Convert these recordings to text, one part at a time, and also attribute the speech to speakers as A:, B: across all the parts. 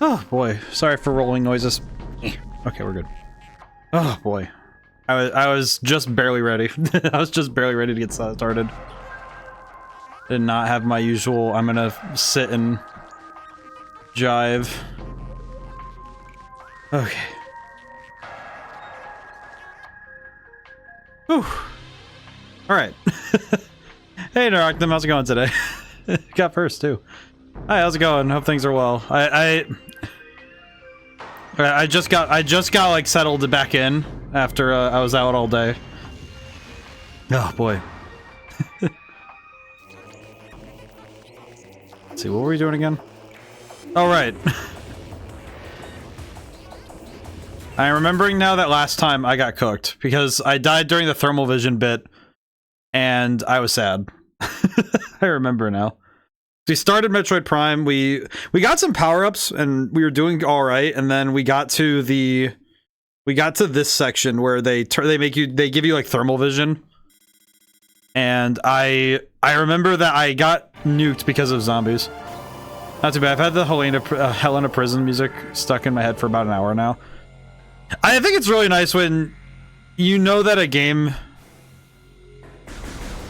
A: Oh boy, sorry for rolling noises. Okay, we're good. Oh boy, I was just barely ready. I was just barely ready to get started. Did not have my usual. I'm gonna sit and jive. Okay. Whew. All right. Hey, Naroctum, how's it going today? Got first too. Hi, how's it going? Hope things are well. I just got like settled back in after I was out all day. Oh boy. Let's see, what were we doing again? Oh right. I'm remembering now that last time I got cooked because I died during the thermal vision bit and I was sad. I remember now. We started Metroid Prime, we got some power-ups and we were doing all right, and then we got to this section where they give you like thermal vision. And I remember that I got nuked because of zombies. Not too bad. I've had the Helena Prison music stuck in my head for about an hour now. I think it's really nice when you know that a game...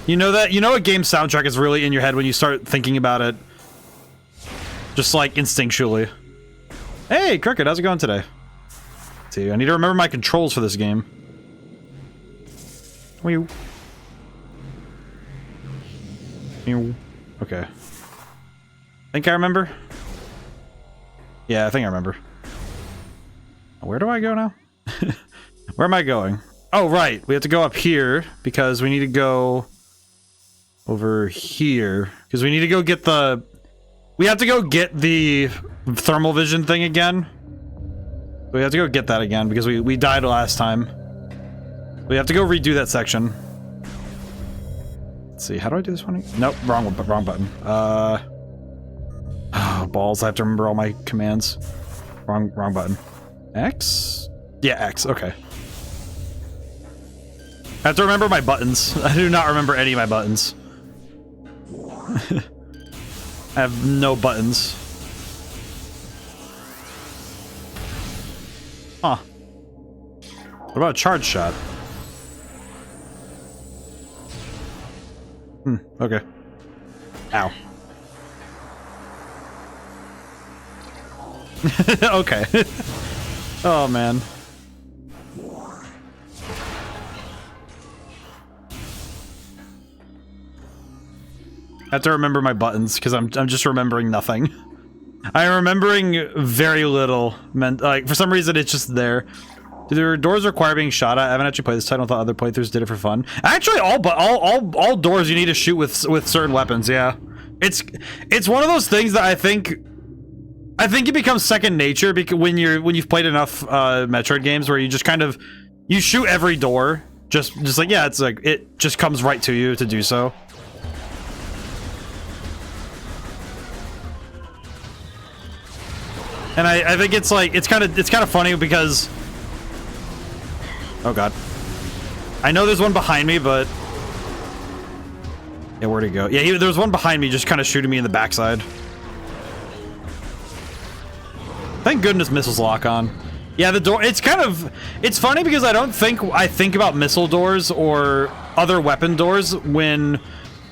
A: You know a game's soundtrack is really in your head when you start thinking about it. Just like instinctually. Hey, Crooked, how's it going today? Let's see, I need to remember my controls for this game. Okay. Think I remember? Yeah, I think I remember. Where do I go now? Where am I going? Oh, right. We have to go up here because we need to go over here because we need to go get the... We have to go get the thermal vision thing again. We have to go get that again because we died last time. We have to go redo that section. Let's see, how do I do this one? Nope, wrong button. Oh, balls, I have to remember all my commands. Wrong button. X? Yeah, X, okay. I have to remember my buttons. I do not remember any of my buttons. I have no buttons. Huh. What about a charge shot? Okay. Ow. Okay. Oh, man. I have to remember my buttons because I'm just remembering nothing. I'm remembering very little. Like for some reason it's just there. Do their doors require being shot at? I haven't actually played this title. I thought other playthroughs did it for fun. Actually, all doors you need to shoot with certain weapons. Yeah, it's one of those things that I think it becomes second nature because when you've played enough Metroid games where you just kind of you shoot every door just like yeah, it's like it just comes right to you to do so. And I think it's like it's kind of funny because oh god, I know there's one behind me, but yeah, where'd he go? Yeah, there was one behind me, just kind of shooting me in the backside. Thank goodness missiles lock on. Yeah, the door. It's funny because I don't think I think about missile doors or other weapon doors when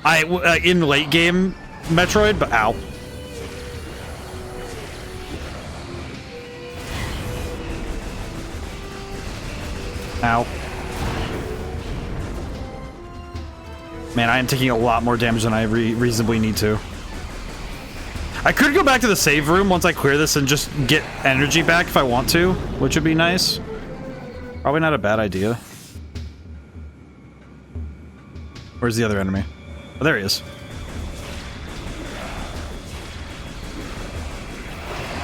A: in late game Metroid, but ow. Ow. Man, I am taking a lot more damage than I reasonably need to. I could go back to the save room once I clear this and just get energy back if I want to, which would be nice. Probably not a bad idea. Where's the other enemy? Oh, there he is.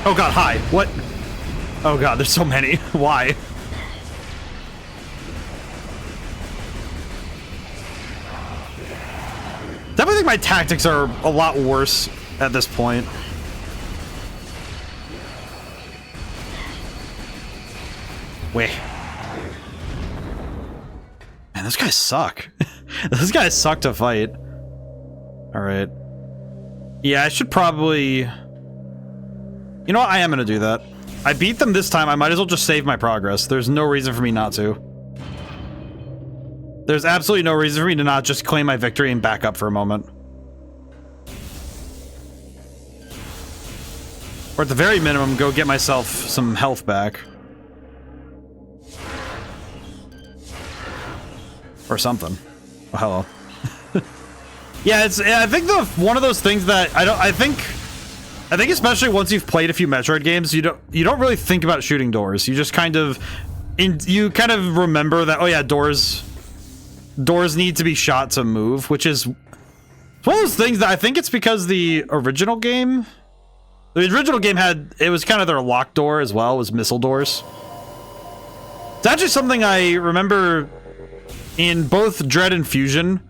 A: Oh god, hi. What? Oh god, there's so many. Why? Definitely think my tactics are a lot worse at this point. Wait. Man, those guys suck. Those guys suck to fight. Alright. Yeah, I should probably... You know what? I am gonna do that. I beat them this time. I might as well just save my progress. There's no reason for me not to. There's absolutely no reason for me to not just claim my victory and back up for a moment. Or at the very minimum, go get myself some health back. Or something. Oh, hello. Yeah, I think one of those things that I think especially once you've played a few Metroid games, you don't really think about shooting doors. You just kind of remember that, oh yeah, doors need to be shot to move, which is one of those things that I think it's because the original game had, it was kind of their locked door as well, was missile doors. It's actually something I remember in both Dread and Fusion,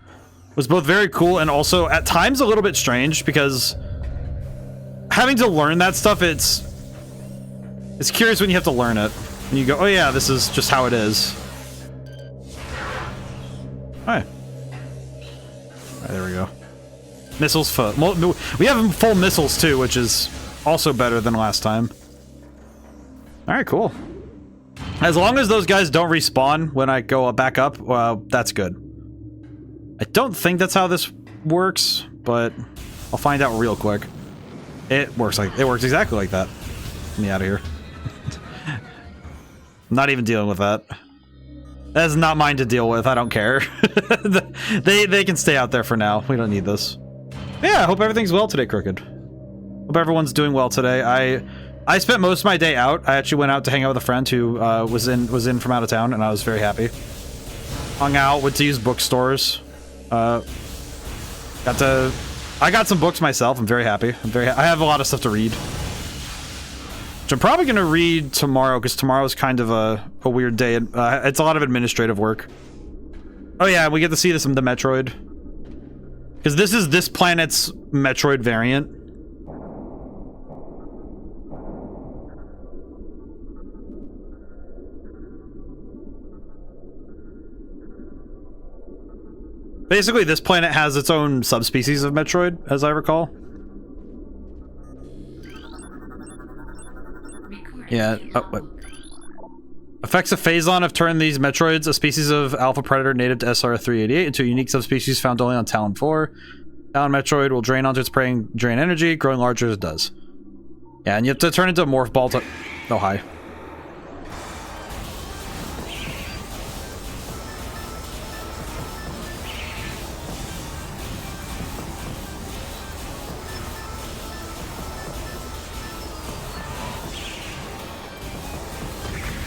A: was both very cool and also at times a little bit strange, because having to learn that stuff, it's curious when you have to learn it. And you go, oh yeah, this is just how it is. Alright. There we go. Missiles full. We have full missiles too, which is also better than last time. Alright, cool. As long as those guys don't respawn when I go back up, well, that's good. I don't think that's how this works, but I'll find out real quick. It works exactly like that. Get me out of here. I'm not even dealing with that. That's not mine to deal with. I don't care. They can stay out there for now. We don't need this. Yeah, I hope everything's well today, Crooked. Hope everyone's doing well today. I spent most of my day out. I actually went out to hang out with a friend who was in from out of town, and I was very happy. Hung out, went to use bookstores. I got some books myself. I'm very happy. I have a lot of stuff to read, which I'm probably going to read tomorrow, because tomorrow's kind of a weird day. It's a lot of administrative work. Oh yeah, we get to see the Metroid, because this is this planet's Metroid variant. Basically, this planet has its own subspecies of Metroid, as I recall. Yeah. Oh, what? Effects of Phazon have turned these Metroids, a species of alpha predator native to SR-388, into a unique subspecies found only on Talon 4. Talon Metroid will drain onto its prey and drain energy, growing larger as it does. Yeah, and you have to turn into a morph ball to... Oh, hi.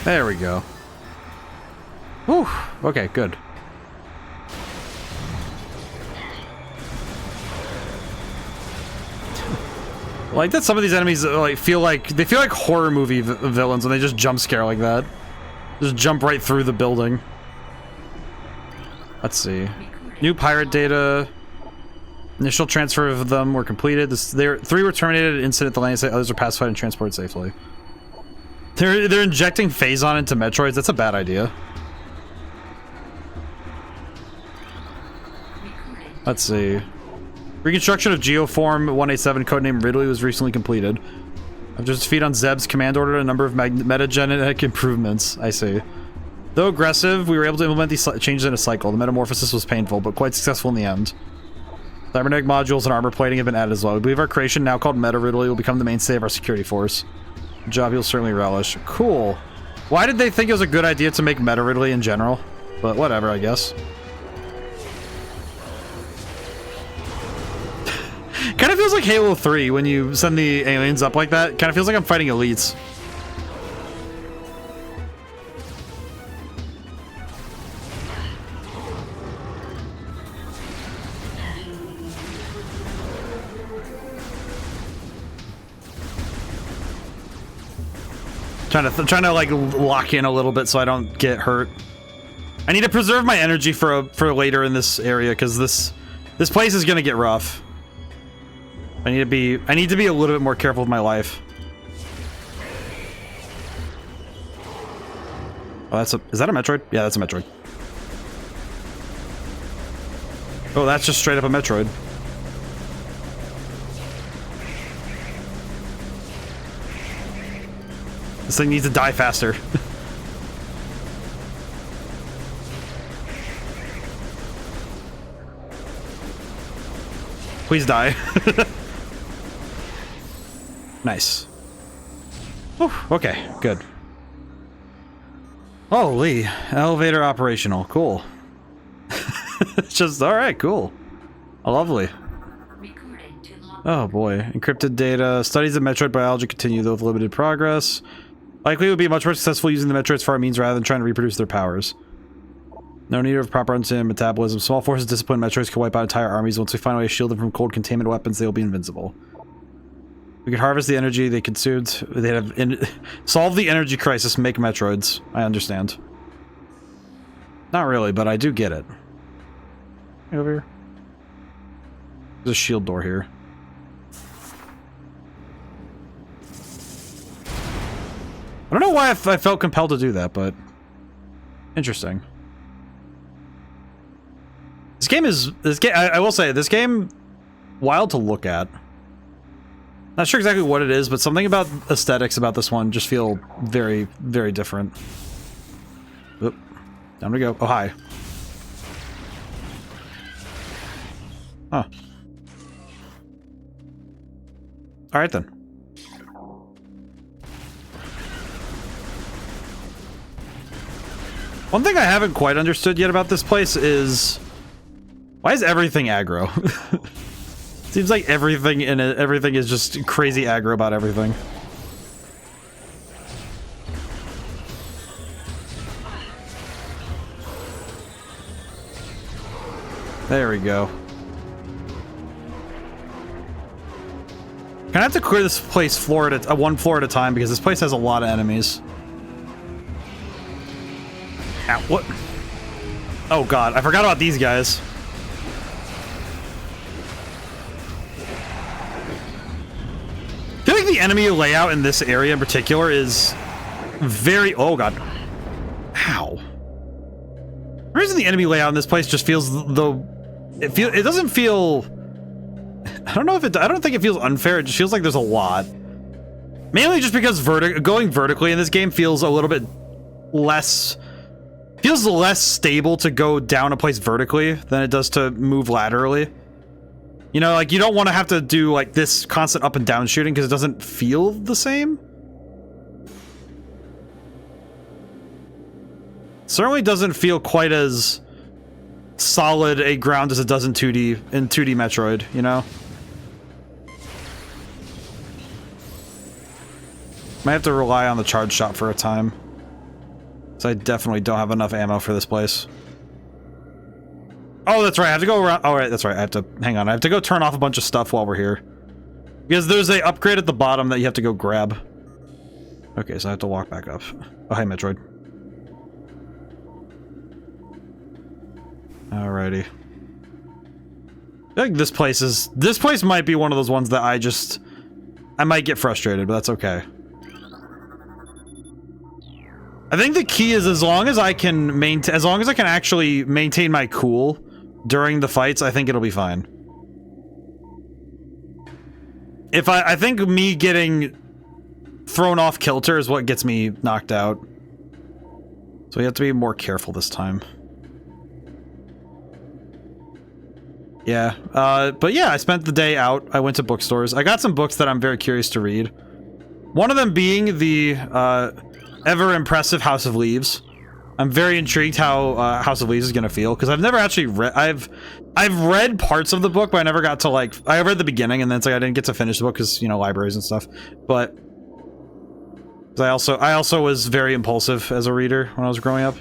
A: There we go. Whew. Okay, good. Like that some of these enemies like feel like horror movie villains when they just jump scare like that. Just jump right through the building. Let's see. New pirate data. Initial transfer of them were completed. 3 were terminated at incident at the landing site. Others are pacified and transported safely. They're injecting Phazon into Metroids. That's a bad idea. Let's see. Reconstruction of Geoform 187, codename Ridley, was recently completed. After its defeat on Zeb's command ordered a number of metagenetic improvements. I see. Though aggressive, we were able to implement these changes in a cycle. The metamorphosis was painful, but quite successful in the end. Cybernetic modules and armor plating have been added as well. We believe our creation, now called Meta Ridley, will become the mainstay of our security force. A job you'll certainly relish. Cool. Why did they think it was a good idea to make Meta Ridley in general? But whatever, I guess. Kind of feels like Halo 3 when you send the aliens up like that. Kind of feels like I'm fighting elites. Trying to like lock in a little bit so I don't get hurt. I need to preserve my energy for later in this area, because this place is gonna get rough. I need to be a little bit more careful with my life. Oh, is that a Metroid? Yeah, that's a Metroid. Oh, that's just straight up a Metroid. This thing needs to die faster. Please die. Nice. Whew, okay, good. Holy, elevator operational. Cool. It's just, alright, cool. Lovely. Oh boy. Encrypted data. Studies of Metroid biology continue, though with limited progress. Likely it would be much more successful using the Metroids for our means rather than trying to reproduce their powers. No need of proper understanding metabolism. Small forces disciplined Metroids can wipe out entire armies. Once we find a way to shield them from cold containment weapons, they will be invincible. We could harvest the energy they consumed. They have solve the energy crisis, make Metroids. I understand. Not really, but I do get it. Over here. There's a shield door here. I don't know why I felt compelled to do that, but interesting. I will say, this game, wild to look at. Not sure exactly what it is, but something about aesthetics about this one just feel very, very different. Oop. Time to go. Oh, hi. Huh. Alright then. One thing I haven't quite understood yet about this place is... why is everything aggro? Seems like everything in it, everything is just crazy aggro about everything. There we go. Can I have to clear this place floor at one floor at a time because this place has a lot of enemies. Ow, what? Oh god, I forgot about these guys. I feel like the enemy layout in this area in particular is very... oh god. Ow. The reason the enemy layout in this place just feels it doesn't feel... I don't think it feels unfair. It just feels like there's a lot. Mainly just because going vertically in this game feels a little bit less... feels less stable to go down a place vertically than it does to move laterally. You know, like, you don't want to have to do, like, this constant up and down shooting because it doesn't feel the same. Certainly doesn't feel quite as solid a ground as it does in 2D Metroid, you know? Might have to rely on the charge shot for a time. So I definitely don't have enough ammo for this place. Oh, that's right. I have to go around. Oh, right. That's right. I have to hang on. I have to go turn off a bunch of stuff while we're here. Because there's a upgrade at the bottom that you have to go grab. Okay, so I have to walk back up. Oh, hi, Metroid. Alrighty. I think this place might be one of those ones that I might get frustrated, but that's okay. I think the key is as long as I can actually maintain my cool during the fights, I think it'll be fine. I think me getting thrown off kilter is what gets me knocked out. So we have to be more careful this time. Yeah, but yeah, I spent the day out. I went to bookstores. I got some books that I'm very curious to read. One of them being the, ever impressive House of Leaves. I'm very intrigued how House of Leaves is gonna feel because I've never actually read. I've read parts of the book, but I never got to like. I read the beginning, and then it's like I didn't get to finish the book because you know libraries and stuff. But I also was very impulsive as a reader when I was growing up.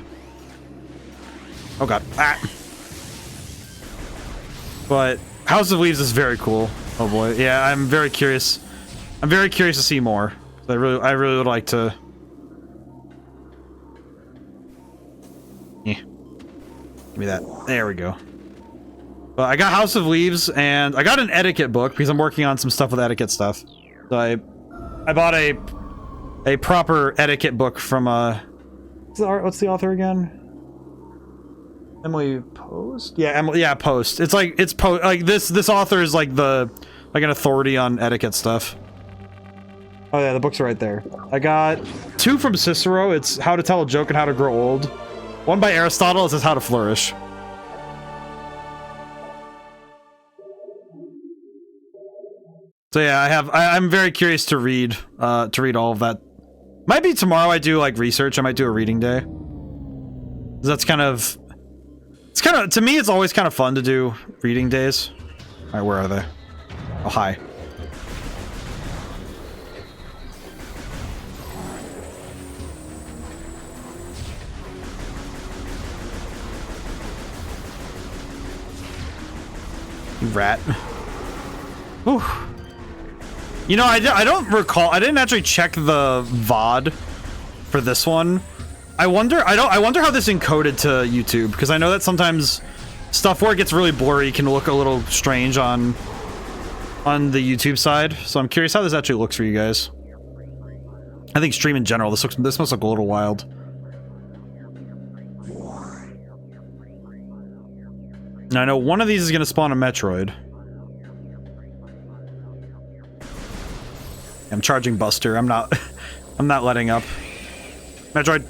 A: Oh god. Ah. But House of Leaves is very cool. Oh boy. Yeah, I'm very curious. I'm very curious to see more. I really would like to. Yeah. Give me that. There we go. But I got House of Leaves, and I got an etiquette book because I'm working on some stuff with etiquette stuff. So I bought a proper etiquette book from what's the author again? Emily Post? Yeah, yeah, Post. It's like like this author is like an authority on etiquette stuff. Oh yeah, the books are right there. I got 2 from Cicero. It's How to Tell a Joke and How to Grow Old. 1 by Aristotle. It says How to Flourish. So yeah, I'm very curious to read all of that. Might be tomorrow I do like research. I might do a reading day. That's kind of, to me, it's always kind of fun to do reading days. All right, where are they? Oh, hi. You rat. Whew. You know, I don't recall. I didn't actually check the VOD for this one. I wonder how this encoded to YouTube, because I know that sometimes stuff where it gets really blurry can look a little strange on the YouTube side. So I'm curious how this actually looks for you guys. I think stream in general, this must look a little wild. Now I know one of these is going to spawn a Metroid. I'm charging Buster. I'm not letting up. Metroid.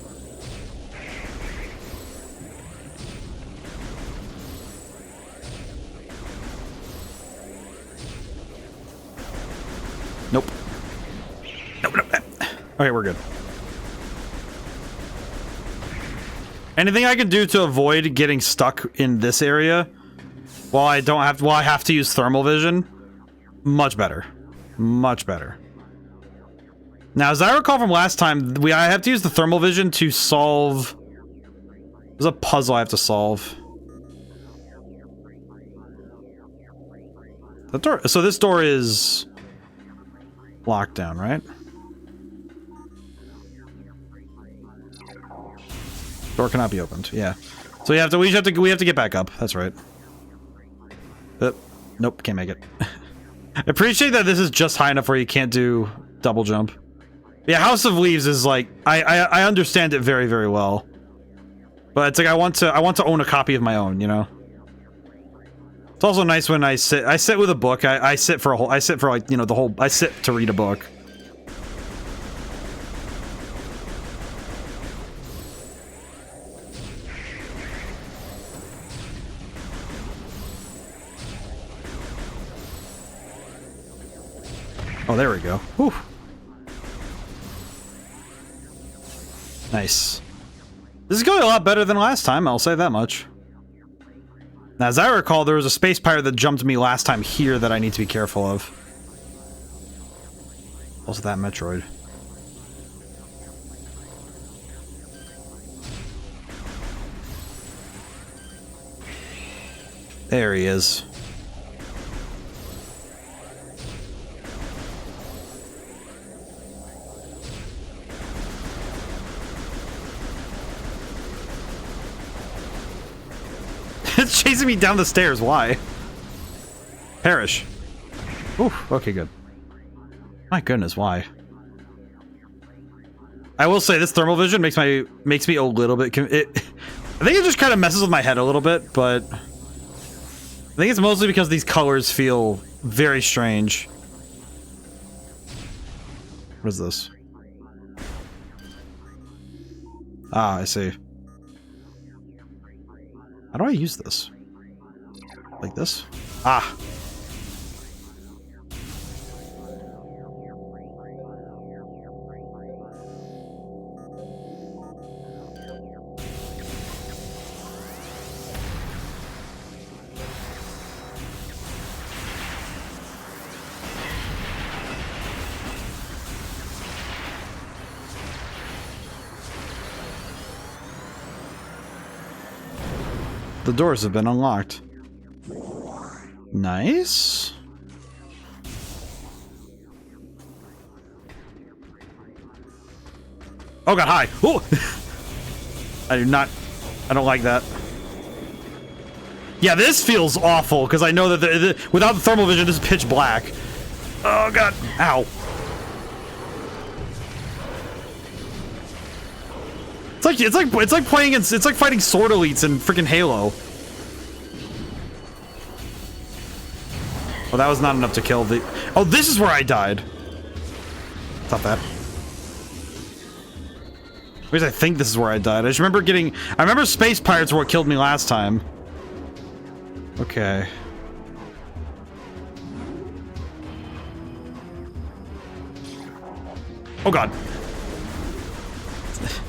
A: Nope. Nope. Okay, we're good. Anything I can do to avoid getting stuck in this area while I have to use thermal vision, much better. Much better. Now, as I recall from last time, I have to use the thermal vision to solve... There's a puzzle I have to solve. The door, so this door is locked down, right? Door cannot be opened. Yeah. So we have to get back up. That's right. Nope, can't make it. I appreciate that this is just high enough where you can't do double jump. Yeah, House of Leaves is like I understand it very, very well. But it's like I want to own a copy of my own, you know. It's also nice when I sit with a book. I sit for like, you know, the whole, I sit to read a book. Oh, there we go. Whew. Nice. This is going a lot better than last time, I'll say that much. Now, as I recall, there was a space pirate that jumped me last time here that I need to be careful of. Also that Metroid. There he is. It's chasing me down the stairs. Why? Perish. Ooh, okay, good. My goodness, why? I will say this thermal vision makes me a little bit. I think it just kind of messes with my head a little bit, but I think it's mostly because these colors feel very strange. What is this? Ah, I see. How do I use this? Like this? Ah. The doors have been unlocked. Nice. Oh god, hi. Ooh. I don't like that. Yeah, this feels awful because I know that without the thermal vision, this is pitch black. Oh god, ow. It's like playing it's like fighting sword elites in freaking Halo. Well, that was not enough to kill the. Oh, this is where I died. Stop that. Because I think this is where I died. I just remember getting... I remember space pirates were what killed me last time. Okay. Oh god.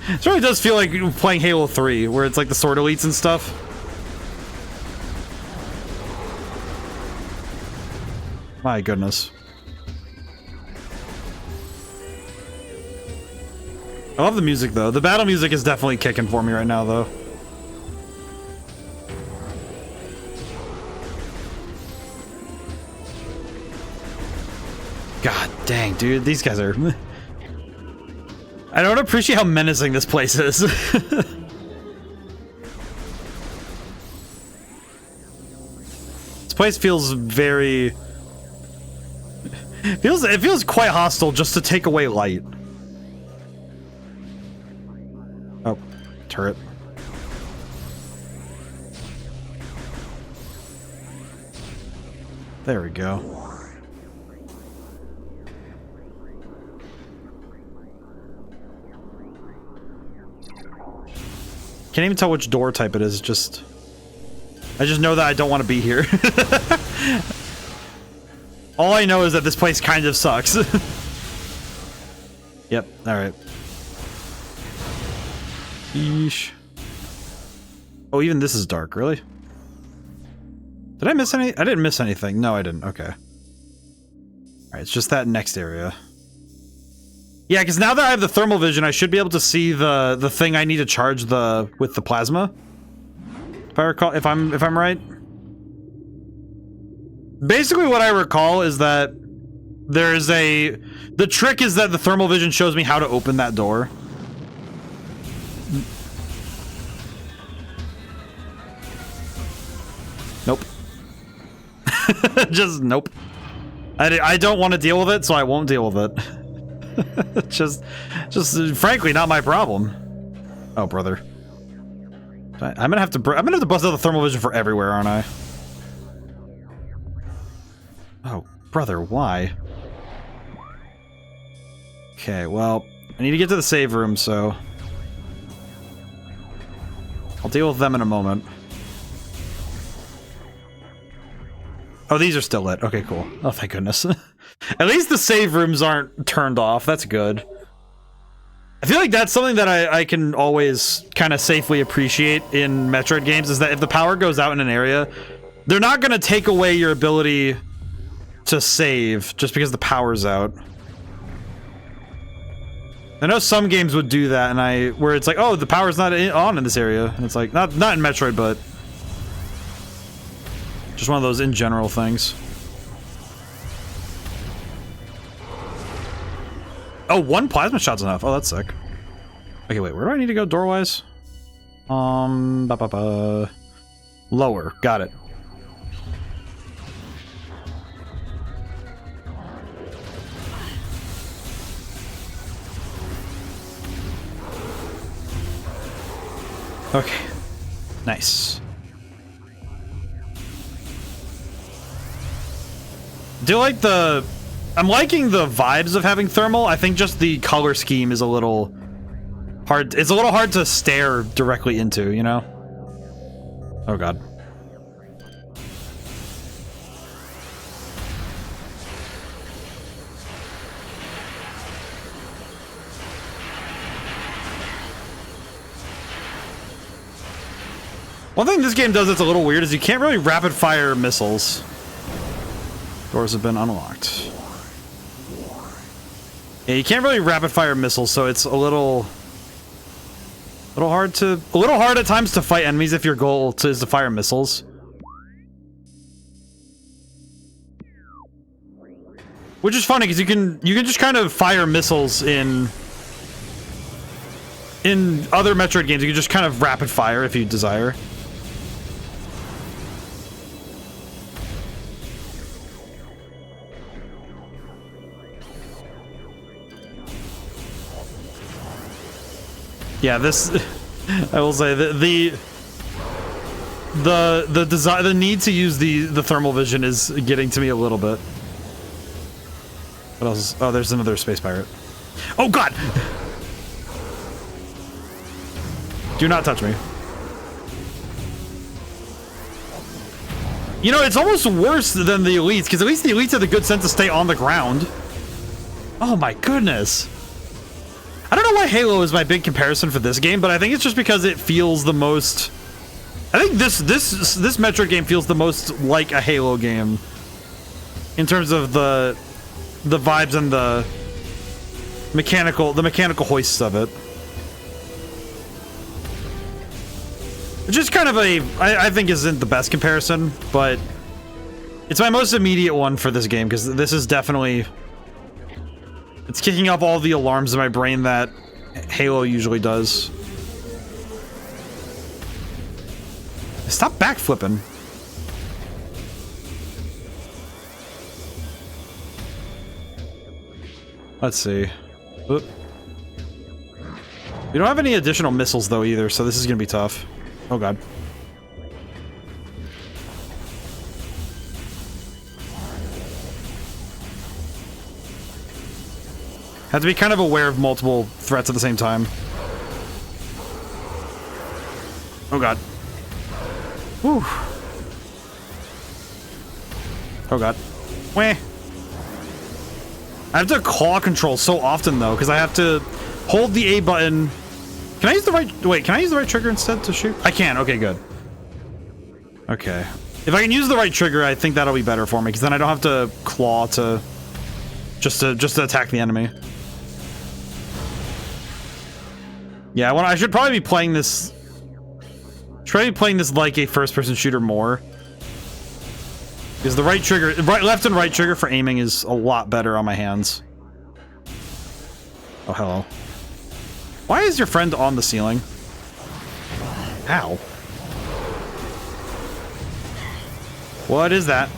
A: This really does feel like playing Halo 3, where it's like the sword elites and stuff. My goodness. I love the music, though. The battle music is definitely kicking for me right now, though. God dang, dude. These guys are... I don't appreciate how menacing this place is. This place feels very... It feels quite hostile just to take away light. Oh, turret. There we go. Can't even tell which door type it is, I just know that I don't want to be here. All I know is that this place kind of sucks. Yep, alright. Yeesh. Oh, even this is dark, really? Did I miss any? I didn't miss anything. No, I didn't. Okay. Alright, it's just that next area. Yeah, because now that I have the thermal vision, I should be able to see the thing I need to charge with the plasma. If I recall, if I'm right. Basically, what I recall is that there's the trick is that the thermal vision shows me how to open that door. Nope. Just nope. I don't want to deal with it, so I won't deal with it. just frankly not my problem. Oh, brother. I'm gonna have to bust out the thermal vision for everywhere, aren't I? Oh, brother, why? Okay, well, I need to get to the save room, so I'll deal with them in a moment. Oh, these are still lit. Okay, cool. Oh, thank goodness. At least the save rooms aren't turned off. That's good. I feel like that's something that I can always kind of safely appreciate in Metroid games, is that if the power goes out in an area, they're not going to take away your ability to save just because the power's out. I know some games would do that, and where it's like, oh, the power's not on in this area, and it's like not in Metroid, but just one of those in general things. Oh, one plasma shot's enough. Oh, that's sick. Okay, wait, where do I need to go door-wise? Lower. Got it. Okay. Nice. I'm liking the vibes of having thermal. I think just the color scheme is a little hard. It's a little hard to stare directly into, you know? Oh god. One thing this game does that's a little weird is you can't really rapid fire missiles. Doors have been unlocked. Yeah, you can't really rapid fire missiles, so it's a little hard at times to fight enemies if your goal is to fire missiles. Which is funny because you can just kind of fire missiles in other Metroid games. You can just kind of rapid fire if you desire. Yeah, this I will say the need to use the thermal vision is getting to me a little bit. What else? Oh, there's another space pirate. Oh god! Do not touch me. You know, it's almost worse than the elites, because at least the elites have the good sense to stay on the ground. Oh my goodness. I don't know why Halo is my big comparison for this game, but I think it's just because it feels the most... I think this Metroid game feels the most like a Halo game. In terms of the vibes and the mechanical hoists of it. Which is kind of I think isn't the best comparison, but it's my most immediate one for this game, because this is definitely... It's kicking up all the alarms in my brain that Halo usually does. Stop backflipping. Let's see. Oop. We don't have any additional missiles though either, so this is gonna be tough. Oh god. Have to be kind of aware of multiple threats at the same time. Oh god. Whew. Oh god. Wah. I have to claw control so often though, because I have to hold the A button. Can I use the right... Wait, can I use the right trigger instead to shoot? I can. Okay, good. Okay. If I can use the right trigger, I think that'll be better for me, because then I don't have to claw to... Just to attack the enemy. Yeah, I should probably be playing this... like a first-person shooter more. Because the right trigger... left and right trigger for aiming is a lot better on my hands. Oh, hello. Why is your friend on the ceiling? Ow. What is that?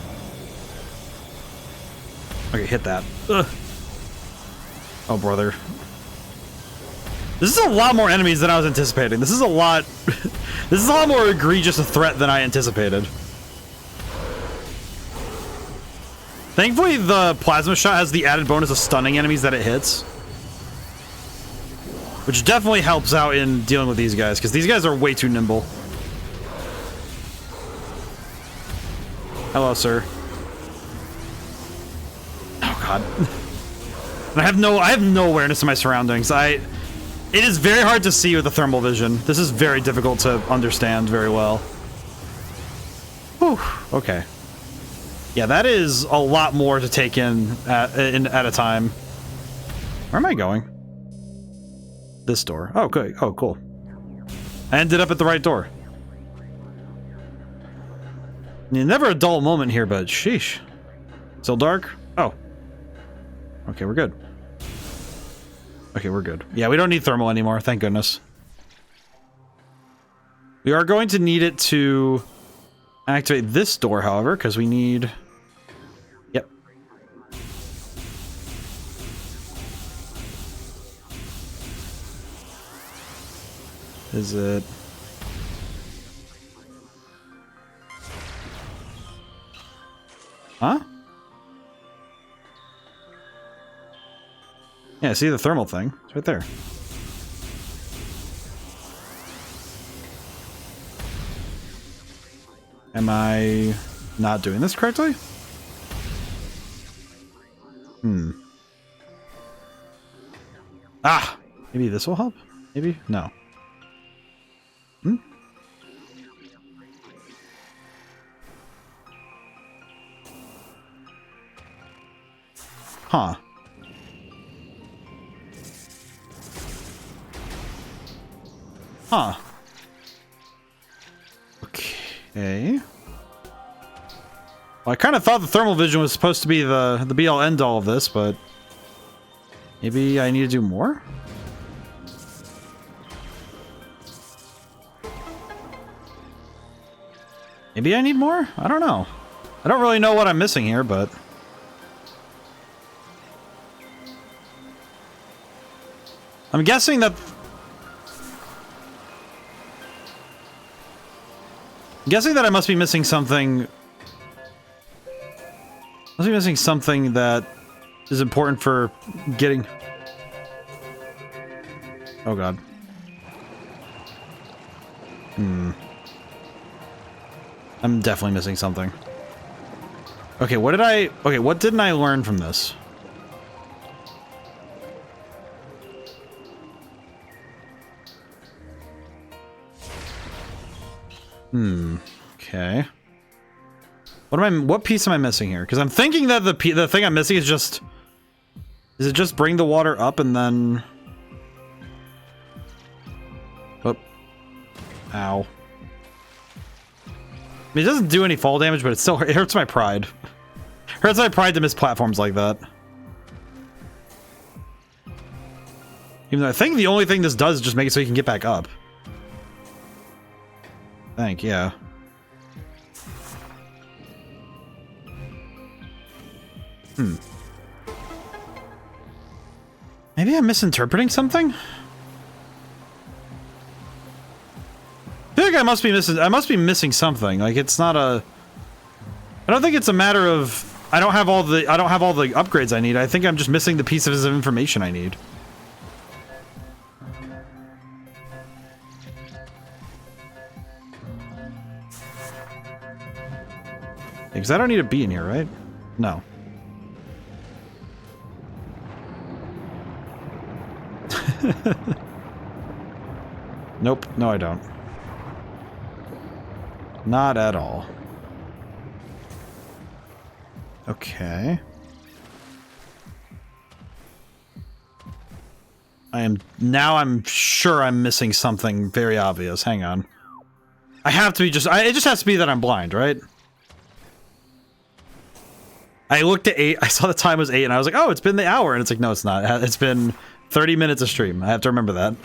A: Okay, hit that. Ugh. Oh, brother. This is a lot more enemies than I was anticipating. This is a lot... this is a lot more egregious a threat than I anticipated. Thankfully, the plasma shot has the added bonus of stunning enemies that it hits. Which definitely helps out in dealing with these guys, because these guys are way too nimble. Hello, sir. Oh god. And I have no awareness of my surroundings. It is very hard to see with the thermal vision. This is very difficult to understand very well. Whew. Okay. Yeah, that is a lot more to take in at a time. Where am I going? This door. Oh, good. Oh, cool. I ended up at the right door. Never a dull moment here, but sheesh. Still dark? Oh. Okay, we're good. Okay, we're good. Yeah, we don't need thermal anymore, thank goodness. We are going to need it to activate this door, however, because we need... Yep. Is it... Huh? Yeah, see the thermal thing? It's right there. Am I not doing this correctly? Ah! Maybe this will help? Maybe? No. Huh. Huh. Okay. Well, I kind of thought the thermal vision was supposed to be the be-all end-all of this, but maybe I need to do more? Maybe I need more? I don't know. I don't really know what I'm missing here, but... I'm guessing that... I must be missing something... Must be missing something that is important for getting... Oh god. I'm definitely missing something. Okay, what didn't I learn from this? Okay. What piece am I missing here? Because I'm thinking that the thing I'm missing is just... Is it just bring the water up and then... Oh. Ow. I mean, it doesn't do any fall damage, but it hurts my pride. It hurts my pride to miss platforms like that. Even though I think the only thing this does is just make it so you can get back up. Yeah. Maybe I'm misinterpreting something? I feel like I must be missing something. Like, it's not a... I don't think it's a matter of... I don't have all the upgrades I need. I think I'm just missing the pieces of information I need. Because I don't need a bee in here, right? No. Nope. No, I don't. Not at all. Okay. I'm sure I'm missing something very obvious. Hang on. I have to be it just has to be that I'm blind, right? I looked at 8, I saw the time was 8, and I was like, oh, it's been the hour, and it's like, no, it's not. It's been 30 minutes of stream. I have to remember that.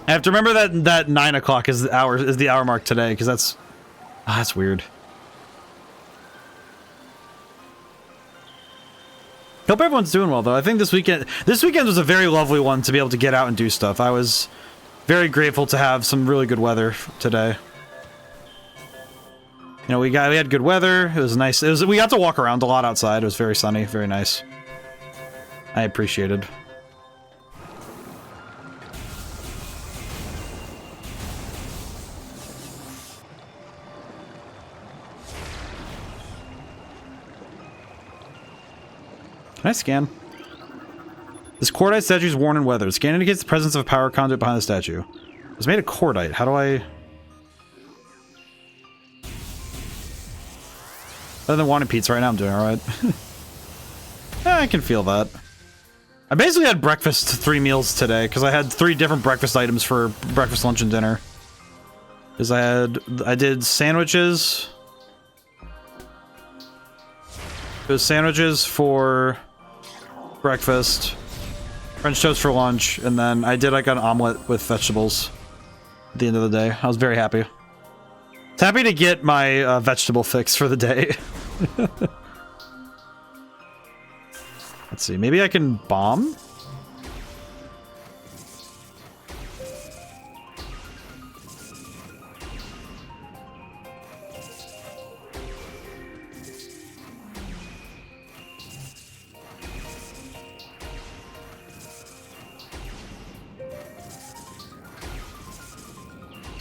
A: I have to remember that 9 o'clock is the hour mark today, because that's weird. Hope everyone's doing well, though. I think this weekend was a very lovely one to be able to get out and do stuff. I was very grateful to have some really good weather today. You know, we had good weather. It was nice. We got to walk around a lot outside. It was very sunny, very nice. I appreciated. Can I scan? This cordite statue is worn and weathered. Scan indicates the presence of a power conduit behind the statue. It's made of cordite. How do I... Other than wanting pizza right now, I'm doing alright. Yeah, I can feel that. I basically had breakfast 3 meals today, because I had 3 different breakfast items for breakfast, lunch, and dinner. Because I did sandwiches. It was sandwiches for breakfast, French toast for lunch, and then I did like an omelet with vegetables at the end of the day. I was very happy. It's happy to get my vegetable fix for the day. Let's see, maybe I can bomb?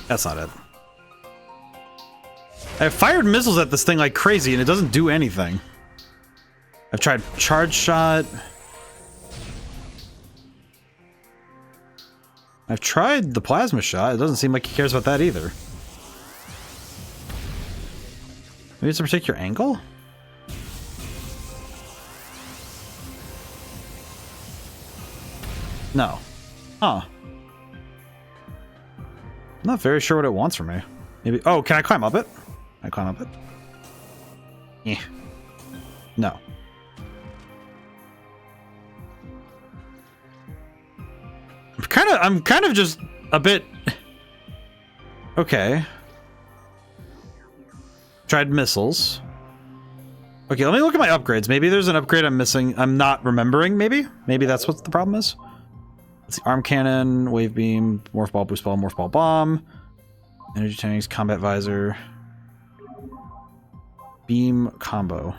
A: That's not it. I fired missiles at this thing like crazy and it doesn't do anything. I've tried charge shot. I've tried the plasma shot. It doesn't seem like he cares about that either. Maybe it's a particular angle? No. Huh. I'm not very sure what it wants from me. Maybe. Oh, can I climb up it? Can I climb up it? Yeah. No. I'm kind of just a bit. Okay. Tried missiles. Okay, let me look at my upgrades. Maybe there's an upgrade I'm missing. I'm not remembering, maybe? Maybe that's what the problem is. Let's see. Arm cannon, wave beam, morph ball, boost ball, morph ball bomb. Energy tanks, combat visor. Beam combo.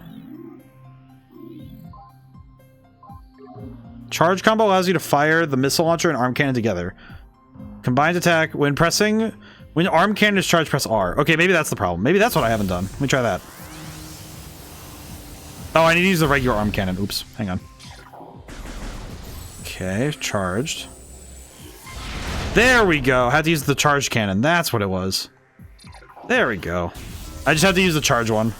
A: Charge combo allows you to fire the missile launcher and arm cannon together. Combined attack when arm cannon is charged, press R. Okay, maybe that's the problem. Maybe that's what I haven't done. Let me try that. Oh, I need to use the regular arm cannon. Oops, hang on. Okay, charged. There we go. Had to use the charge cannon. That's what it was. There we go. I just had to use the charge one.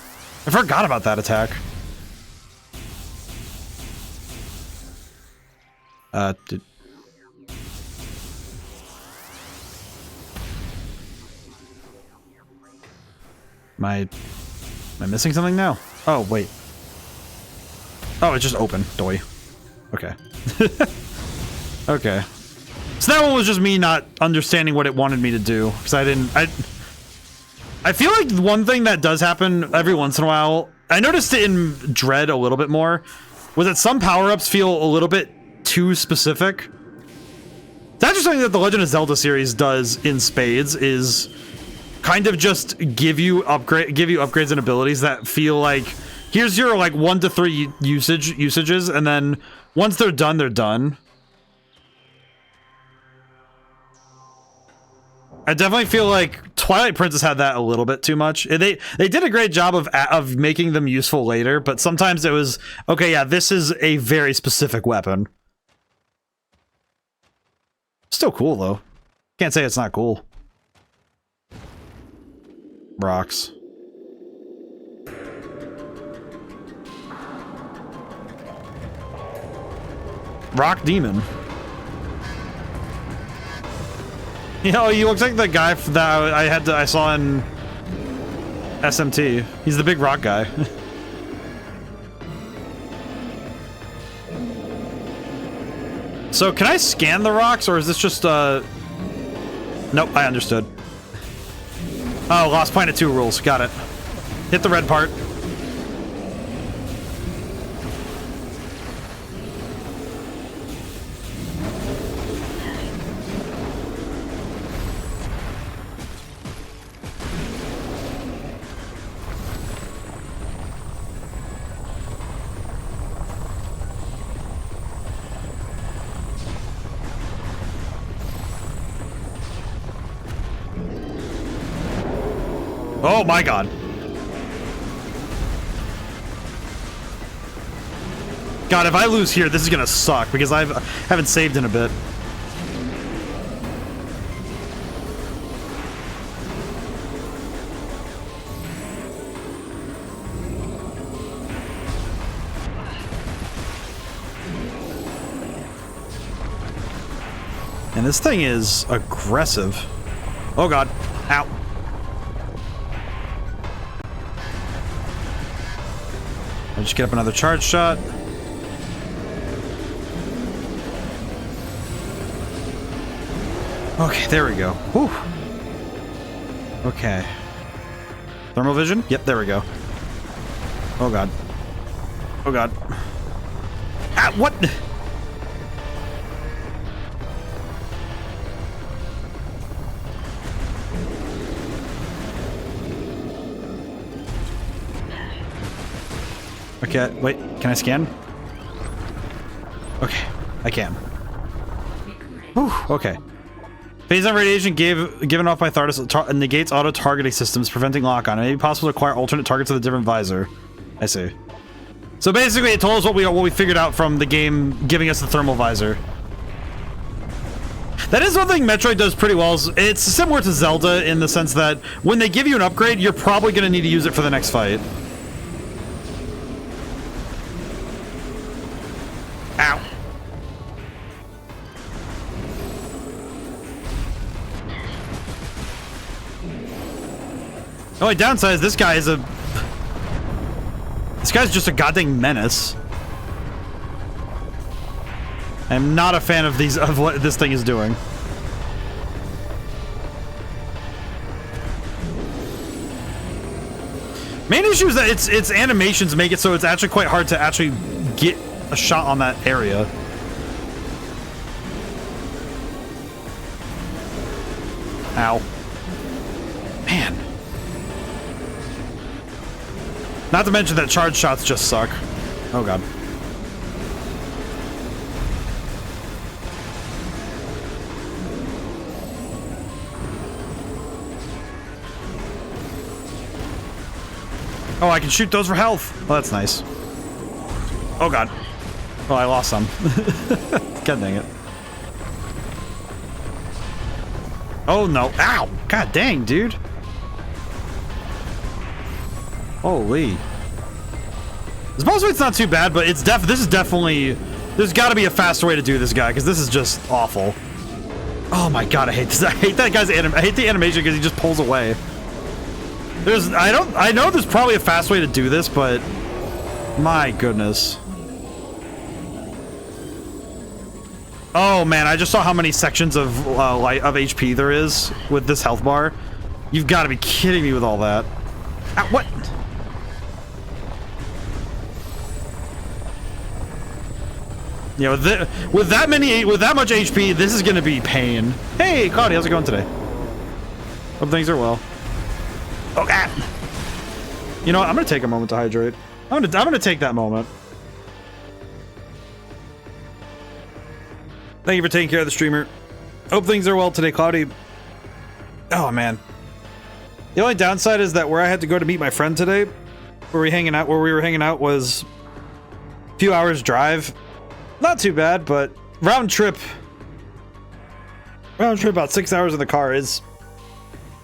A: I forgot about that attack. Am I missing something now? Oh, wait. Oh, it's just open. Doy. Okay. Okay. So that one was just me not understanding what it wanted me to do. Because I feel like one thing that does happen every once in a while, I noticed it in Dread a little bit more, was that some power-ups feel a little bit too specific. That's just something that the Legend of Zelda series does in spades, is kind of just give you upgrades and abilities that feel like, here's your like 1 to 3 usages, and then once they're done, they're done. I definitely feel like Twilight Princess had that a little bit too much. They did a great job of making them useful later, but sometimes it was, okay, yeah, this is a very specific weapon. Still cool, though. Can't say it's not cool. Rocks. Rock Demon. You know, he looks like the guy that I saw in SMT. He's the big rock guy. So, can I scan the rocks, or is this just, Nope, I understood. Oh, Lost Planet 2 rules. Got it. Hit the red part. Oh my god. God, if I lose here, this is gonna suck, because I haven't saved in a bit. And this thing is aggressive. Oh god. Ow. I'll just get up another charge shot. Okay, there we go. Whew. Okay. Thermal vision? Yep, there we go. Oh god. Oh god. Ah, what? Okay, wait, can I scan? Okay, I can. Whew, okay. Phase on radiation given off by Thardus negates auto-targeting systems, preventing lock-on. It may be possible to acquire alternate targets with a different visor. I see. So basically, it told us what we figured out from the game giving us the thermal visor. That is one thing Metroid does pretty well. It's similar to Zelda in the sense that when they give you an upgrade, you're probably going to need to use it for the next fight. Ow. The only downside is this guy is this guy's just a goddamn menace. I'm not a fan of what this thing is doing. Main issue is that its animations make it so it's actually quite hard to actually get a shot on that area. Ow. Man. Not to mention that charge shots just suck. Oh god. Oh, I can shoot those for health. Oh, that's nice. Oh, God. Oh, I lost some. God dang it. Oh, no. Ow! God dang, dude. Holy. This boss fight's not too bad, but this is definitely... There's got to be a faster way to do this guy, because this is just awful. Oh my God, I hate this. I hate that guy's I hate the animation because he just pulls away. I know there's probably a fast way to do this, but my goodness. Oh man, I just saw how many sections of HP there is with this health bar. You've got to be kidding me with all that. Ow, what? Yeah, with that much HP, this is gonna be pain. Hey, Claudia, how's it going today? Hope things are well. Oh, ah! You know what? I'm gonna take a moment to hydrate. I'm gonna take that moment. Thank you for taking care of the streamer. Hope things are well today, Cloudy. Oh man. The only downside is that where I had to go to meet my friend today, where we were hanging out was a few hours drive. Not too bad, but round trip about 6 hours in the car is,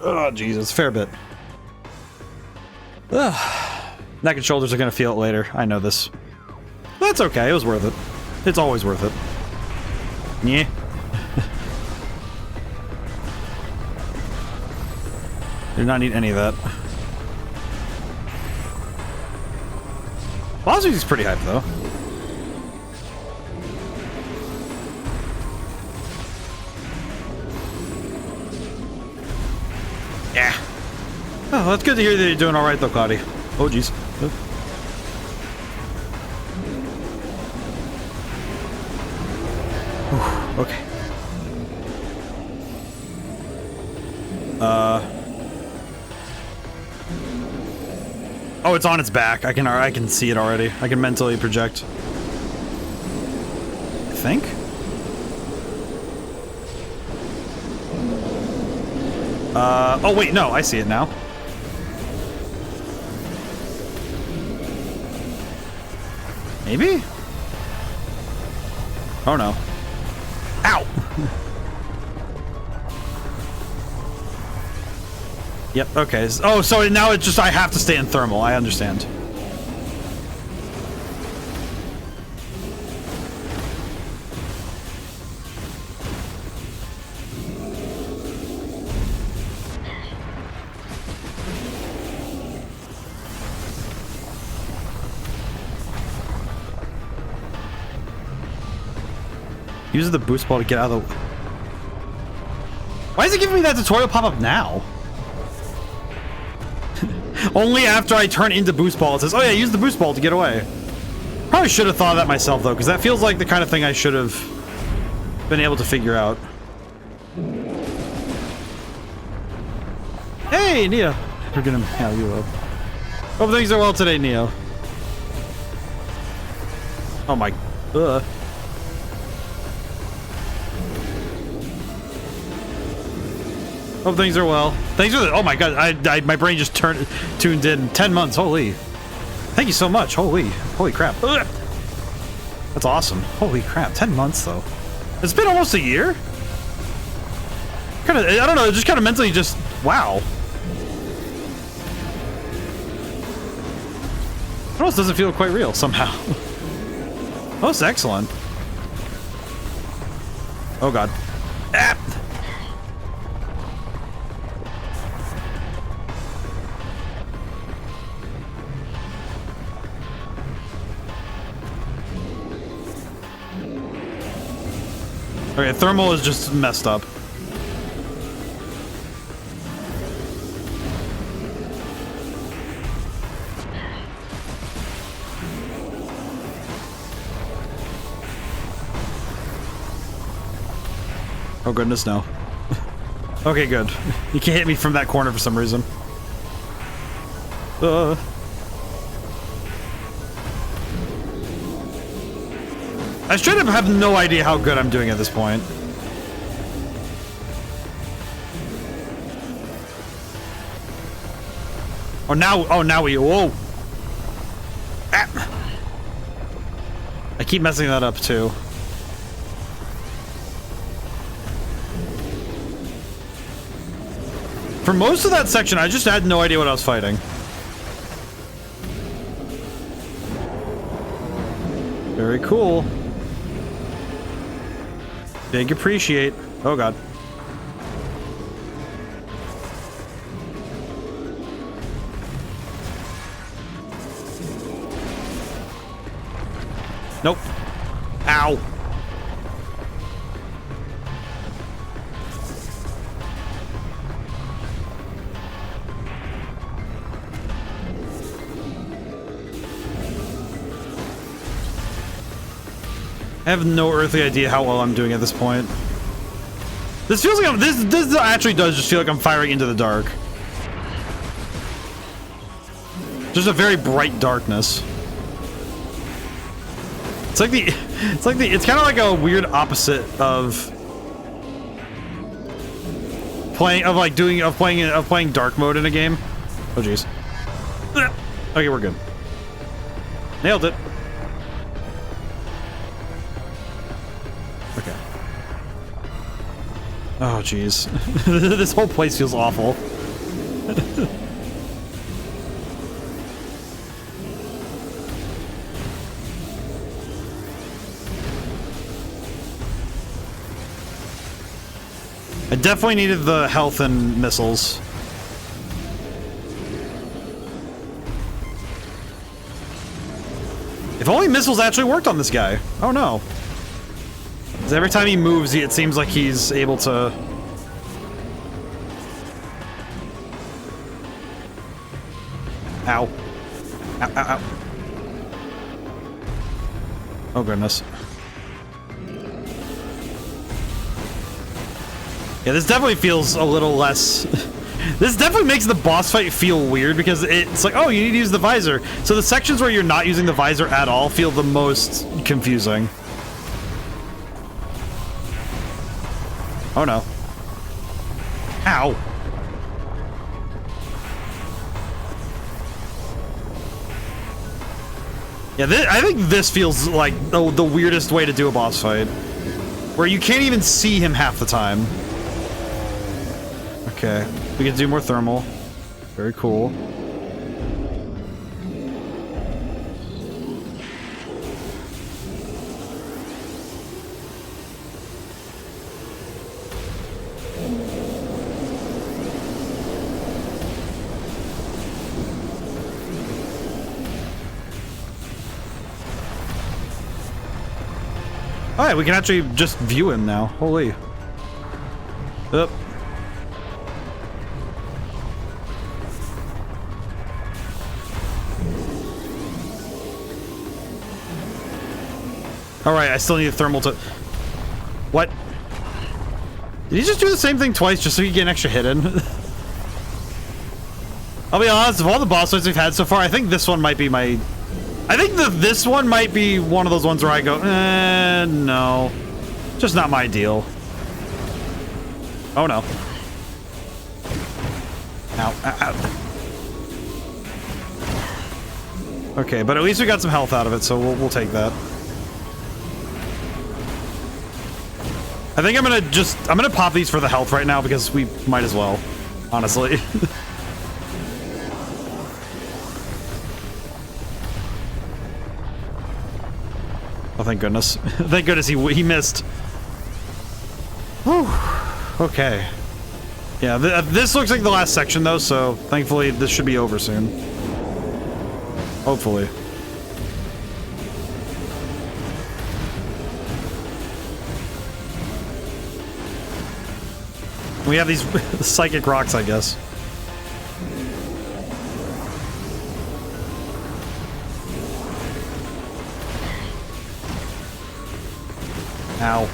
A: oh Jesus, fair bit. Ugh. Neck and shoulders are gonna feel it later. I know this. That's okay. It was worth it. It's always worth it. Yeah. Do not need any of that. Boss music's pretty hype though. Yeah. Oh, that's good to hear that you're doing all right, though, Cloudy. Oh, jeez. Okay. Oh, it's on its back. I can see it already. I can mentally project. I think. Oh wait, no, I see it now. Maybe? Oh no. Ow! Yep, okay. Oh, so now it's just I have to stay in thermal, I understand. Use the boost ball to get out of the... Why is it giving me that tutorial pop-up now? Only after I turn into boost ball it says, oh yeah, use the boost ball to get away. Probably should have thought of that myself though, because that feels like the kind of thing I should have been able to figure out. Hey, Neo. We're gonna have you up. Hope things are well today, Neo. Oh my... Ugh. Hope things are well. Thanks for the... Oh my god, my brain just tuned in. 10 months, holy. Thank you so much, holy crap. Ugh. That's awesome. Holy crap, 10 months though. It's been almost a year? Kinda, I don't know, just kind of mentally just... Wow. It almost doesn't feel quite real somehow. Oh, it's excellent. Oh god. Ah! Okay, thermal is just messed up. Oh goodness, no. Okay, good. You can't hit me from that corner for some reason. I straight up have no idea how good I'm doing at this point. Oh now we, whoa, keep messing that up too. For most of that section, I just had no idea what I was fighting. Very cool. Big appreciate. Oh god. Nope. Ow. I have no earthly idea how well I'm doing at this point. This feels like this actually does just feel like I'm firing into the dark. Just a very bright darkness. It's kind of like a weird opposite of playing dark mode in a game. Oh jeez. Okay, we're good. Nailed it. Okay. Oh jeez. This whole place feels awful. I definitely needed the health and missiles. If only missiles actually worked on this guy. Oh no. 'Cause every time he moves, it seems like he's able to... Ow. Ow, ow, ow. Oh goodness. Yeah, this definitely feels a little less... This definitely makes the boss fight feel weird because it's like, oh, you need to use the visor. So the sections where you're not using the visor at all feel the most confusing. Oh no. Ow. Yeah, I think this feels like the weirdest way to do a boss fight. Where you can't even see him half the time. Okay, we can do more thermal. Very cool. Alright, we can actually just view him now. Holy. Up. Alright, I still need a thermal to... What? Did he just do the same thing twice just so he can get an extra hit in? I'll be honest, of all the boss fights we've had so far, I think this one might be my... I think this one might be one of those ones where I go, no. Just not my deal. Oh no. Ow, ow, ow. Okay, but at least we got some health out of it, so we'll take that. I think I'm gonna pop these for the health right now because we might as well, honestly. Oh, thank goodness. Thank goodness he missed. Whew. Okay. Yeah, this looks like the last section though, so thankfully this should be over soon. Hopefully. We have these psychic rocks, I guess. Ow.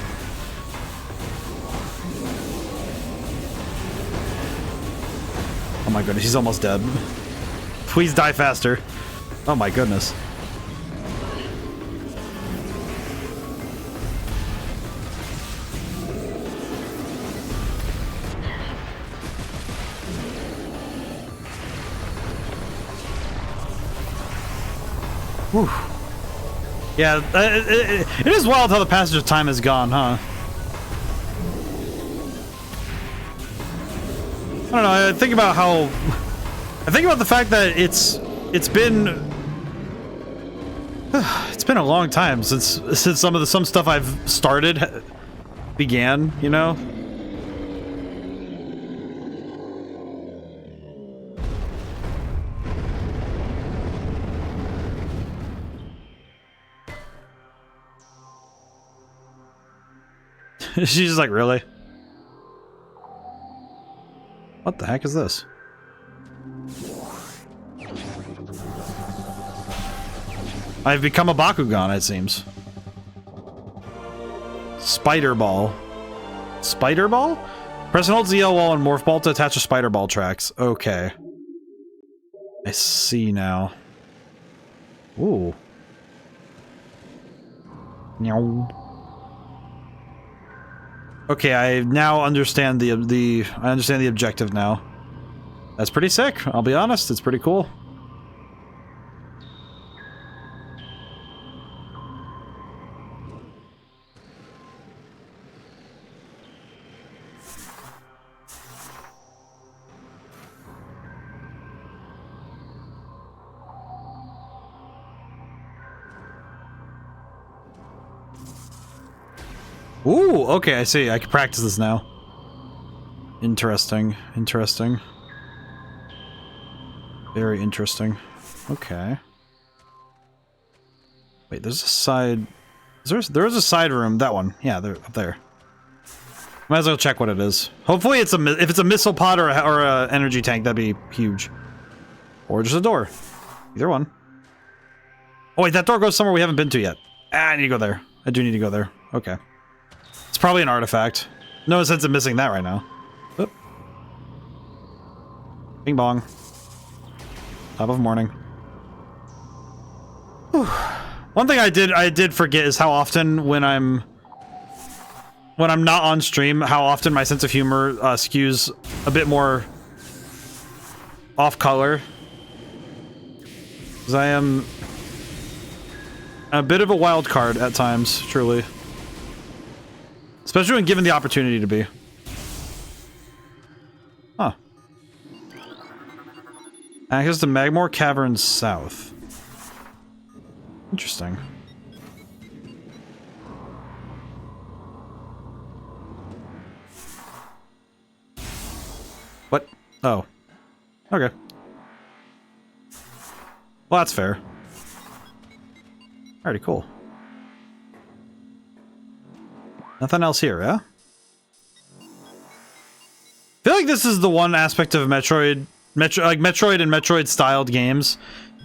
A: Oh my goodness, he's almost dead. Please die faster. Oh my goodness. Whew. Yeah, it is wild how the passage of time has gone, huh? I don't know, I think about the fact that it's been a long time since some stuff I've started began, you know? She's just like, really? What the heck is this? I've become a Bakugan, it seems. Spider Ball. Spider Ball? Press and hold ZL wall and morph ball to attach to Spider Ball tracks. Okay. I see now. Ooh. Meow. Okay, I now understand the objective now. That's pretty sick, I'll be honest, it's pretty cool. Ooh, okay, I see. I can practice this now. Interesting. Interesting. Very interesting. Okay. Wait, there's a side... There is a side room. That one. Yeah, they're up there. Might as well check what it is. Hopefully it's if it's a missile pod or a energy tank, that'd be huge. Or just a door. Either one. Oh wait, that door goes somewhere we haven't been to yet. Ah, I need to go there. I do need to go there. Okay. It's probably an artifact. No sense in missing that right now. Oop. Bing bong. Top of morning. Whew. One thing I did forget is how often when I'm not on stream, how often my sense of humor skews a bit more off color. Because I am a bit of a wild card at times, truly. Especially when given the opportunity to be. Huh. Access to Magmore Caverns South. Interesting. What? Oh. Okay. Well, that's fair. Alrighty, cool. Nothing else here, yeah? I feel like this is the one aspect of Metroid and Metroid-styled games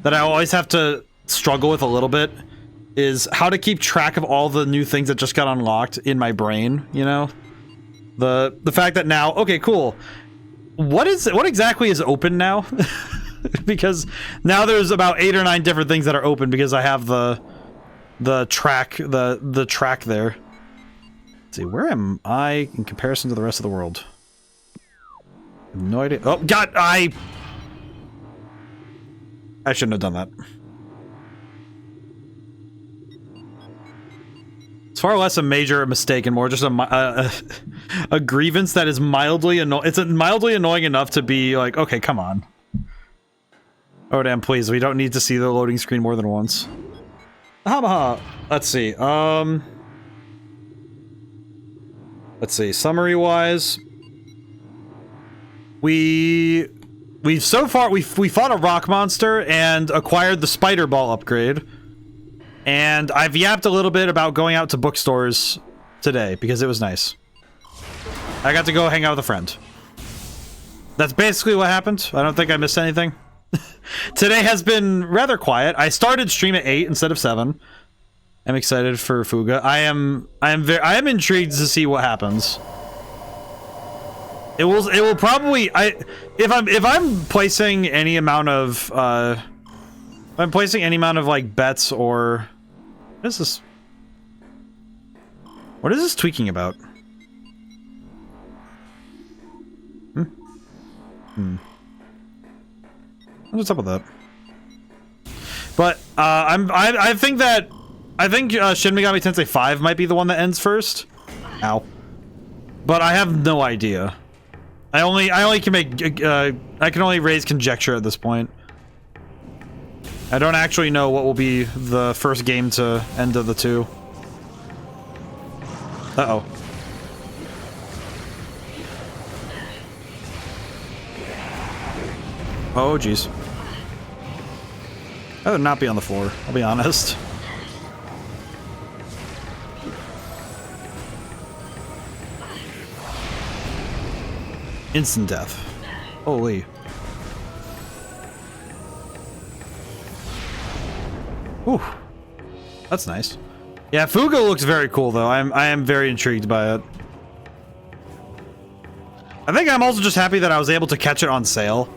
A: that I always have to struggle with a little bit, is how to keep track of all the new things that just got unlocked in my brain, you know? The fact that now, okay, cool. What exactly is open now? Because now there's about 8 or 9 different things that are open because I have the track there. Let's see, where am I in comparison to the rest of the world? I have no idea. Oh god, I shouldn't have done that. It's far less a major mistake and more just a grievance that is mildly annoying. It's mildly annoying enough to be like, okay, come on. ODaM, please, we don't need to see the loading screen more than once. Let's see, let's see, summary-wise... We fought a rock monster and acquired the spider ball upgrade. And I've yapped a little bit about going out to bookstores today because it was nice. I got to go hang out with a friend. That's basically what happened. I don't think I missed anything. Today has been rather quiet. I started stream at 8 instead of 7. I'm excited for Fuga. I am intrigued to see what happens. It will probably if I'm placing any amount of like bets or what is this? What is this tweaking about? What's up with that? But I think that I think Shin Megami Tensei 5 might be the one that ends first. Ow. But I have no idea. I only can make I can only raise conjecture at this point. I don't actually know what will be the first game to end of the two. Uh-oh. Oh, jeez. I would not be on the floor, I'll be honest. Instant death. Holy. Whew. That's nice. Yeah, Fuga looks very cool though. I am very intrigued by it. I think I'm also just happy that I was able to catch it on sale.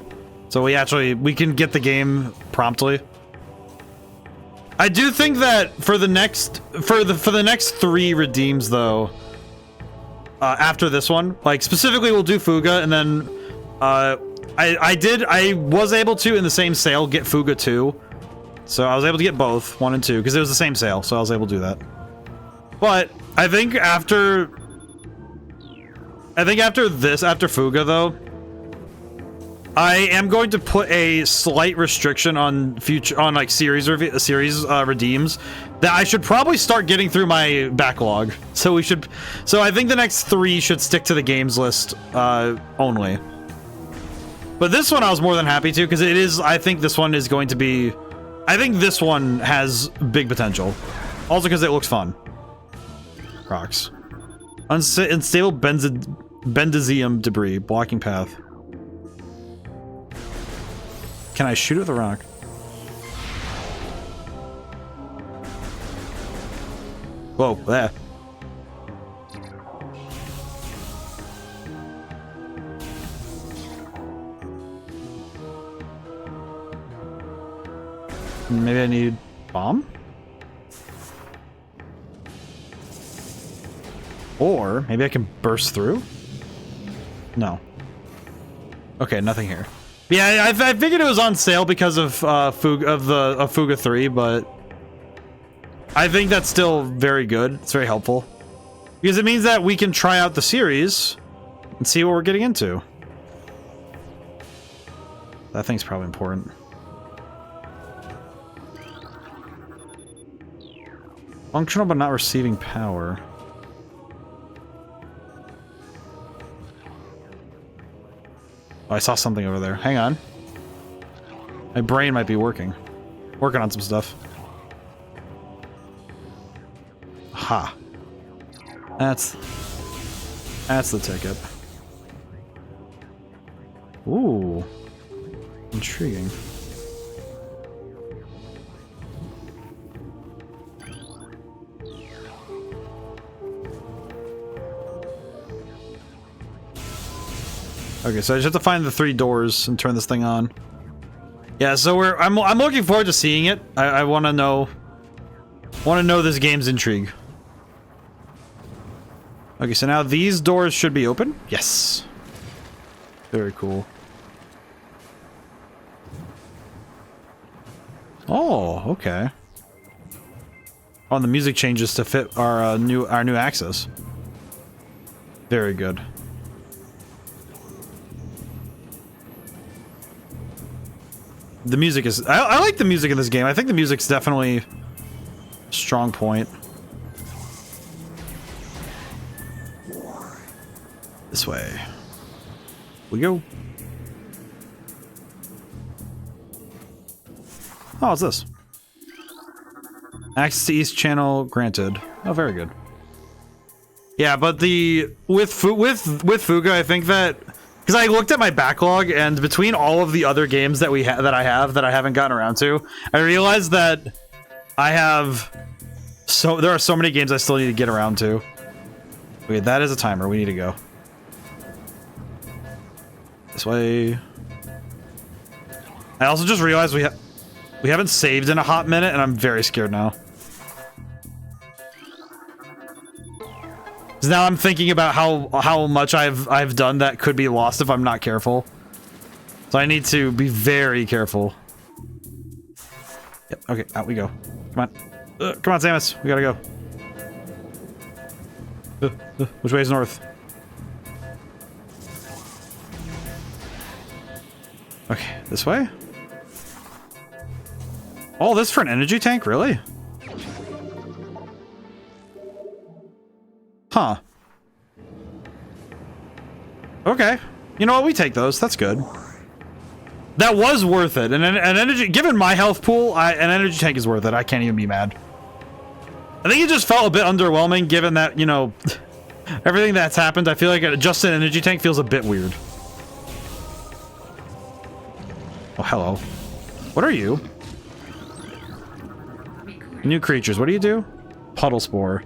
A: So we can get the game promptly. I do think that for the next 3 redeems though, after this one, like specifically we'll do Fuga, and then I was able to in the same sale get Fuga 2. So I was able to get both 1 and 2 because it was the same sale, so I was able to do that. But I think after Fuga though, I am going to put a slight restriction on like series redeems that I should probably start getting through my backlog. So I think the next 3 should stick to the games list only. But this one I was more than happy to because I think this one has big potential. Also because it looks fun. Rocks. Unstable bendezium debris blocking path. Can I shoot it with a rock? Whoa, there. Maybe I need bomb? Or maybe I can burst through? No. Okay, nothing here. Yeah, I figured it was on sale because of Fuga 3, but I think that's still very good. It's very helpful because it means that we can try out the series and see what we're getting into. That thing's probably important. Functional but not receiving power. Oh, I saw something over there. Hang on. My brain might be working. Working on some stuff. Ha. That's the ticket. Ooh. Intriguing. Okay, so I just have to find the 3 doors and turn this thing on. Yeah, so I'm looking forward to seeing it. I want to know this game's intrigue. Okay, so now these doors should be open. Yes. Very cool. Oh, okay. Oh, and the music changes to fit our new access. Very good. The music is... I like the music in this game. I think the music's definitely a strong point. This way. We go. Oh, what's this? Access to East Channel granted. Oh, very good. Yeah, but with Fuga, I think that... Because I looked at my backlog, and between all of the other games that that I haven't gotten around to, I realized that there are so many games I still need to get around to. Okay, that is a timer. We need to go. This way. I also just realized we haven't saved in a hot minute, and I'm very scared now. Because now I'm thinking about how much I've done that could be lost if I'm not careful. So I need to be very careful. Yep, okay, out we go. Come on. Come on, Samus. We gotta go. Which way is north? Okay, this way? All this for an energy tank? Really? Huh. Okay. You know what? We take those. That's good. That was worth it. And an energy... Given my health pool, an energy tank is worth it. I can't even be mad. I think it just felt a bit underwhelming given that, you know, everything that's happened. I feel like just an energy tank feels a bit weird. Oh, hello. What are you? New creatures. What do you do? Puddle Spore.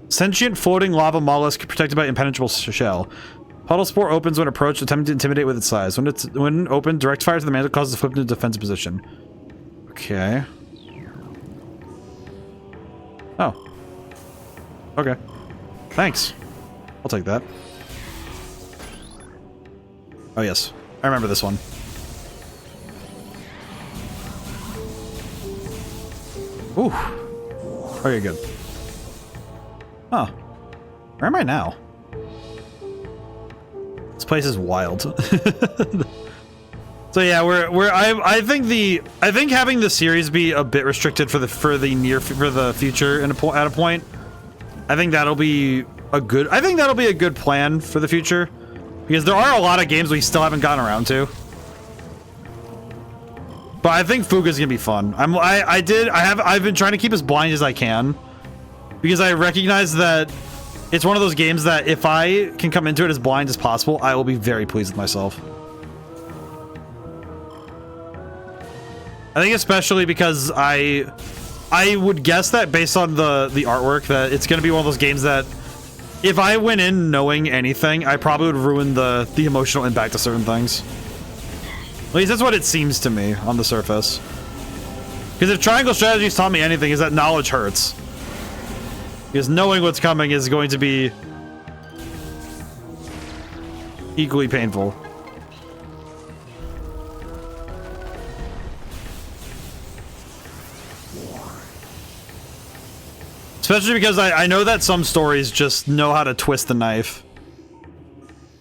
A: Sentient floating lava mollusk protected by impenetrable shell. Puddle Spore opens when approached, attempting to intimidate with its size. When opened, direct fire to the mantle causes the flip into defensive position. Okay. Oh. Okay. Thanks. I'll take that. Oh yes. I remember this one. Ooh. Okay, good. Huh. Where am I now? This place is wild. So yeah, I think having the series be a bit restricted for the future at a point. I think that'll be a good plan for the future, because there are a lot of games we still haven't gotten around to. But I think Fuga's gonna be fun. I've been trying to keep as blind as I can, because I recognize that it's one of those games that if I can come into it as blind as possible, I will be very pleased with myself. I think especially because I would guess that based on the artwork that it's gonna be one of those games that if I went in knowing anything, I probably would ruin the emotional impact of certain things. At least that's what it seems to me on the surface. Because if triangle strategies taught me anything, is that knowledge hurts. Because knowing what's coming is going to be equally painful. Especially because I know that some stories just know how to twist the knife.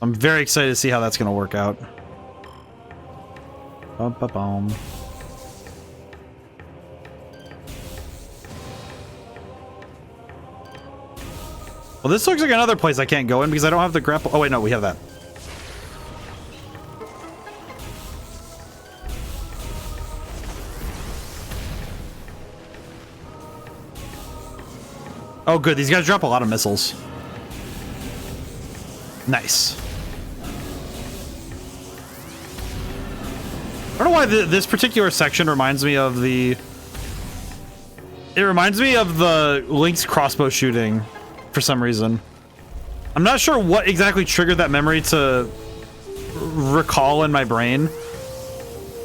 A: I'm very excited to see how that's going to work out. Bum, ba, bum. Well, this looks like another place I can't go in because I don't have the grapple. Oh, wait, no, we have that. Oh, good. These guys drop a lot of missiles. Nice. I don't know why this particular section reminds me of the... It reminds me of the Link's crossbow shooting for some reason. I'm not sure what exactly triggered that memory to recall in my brain,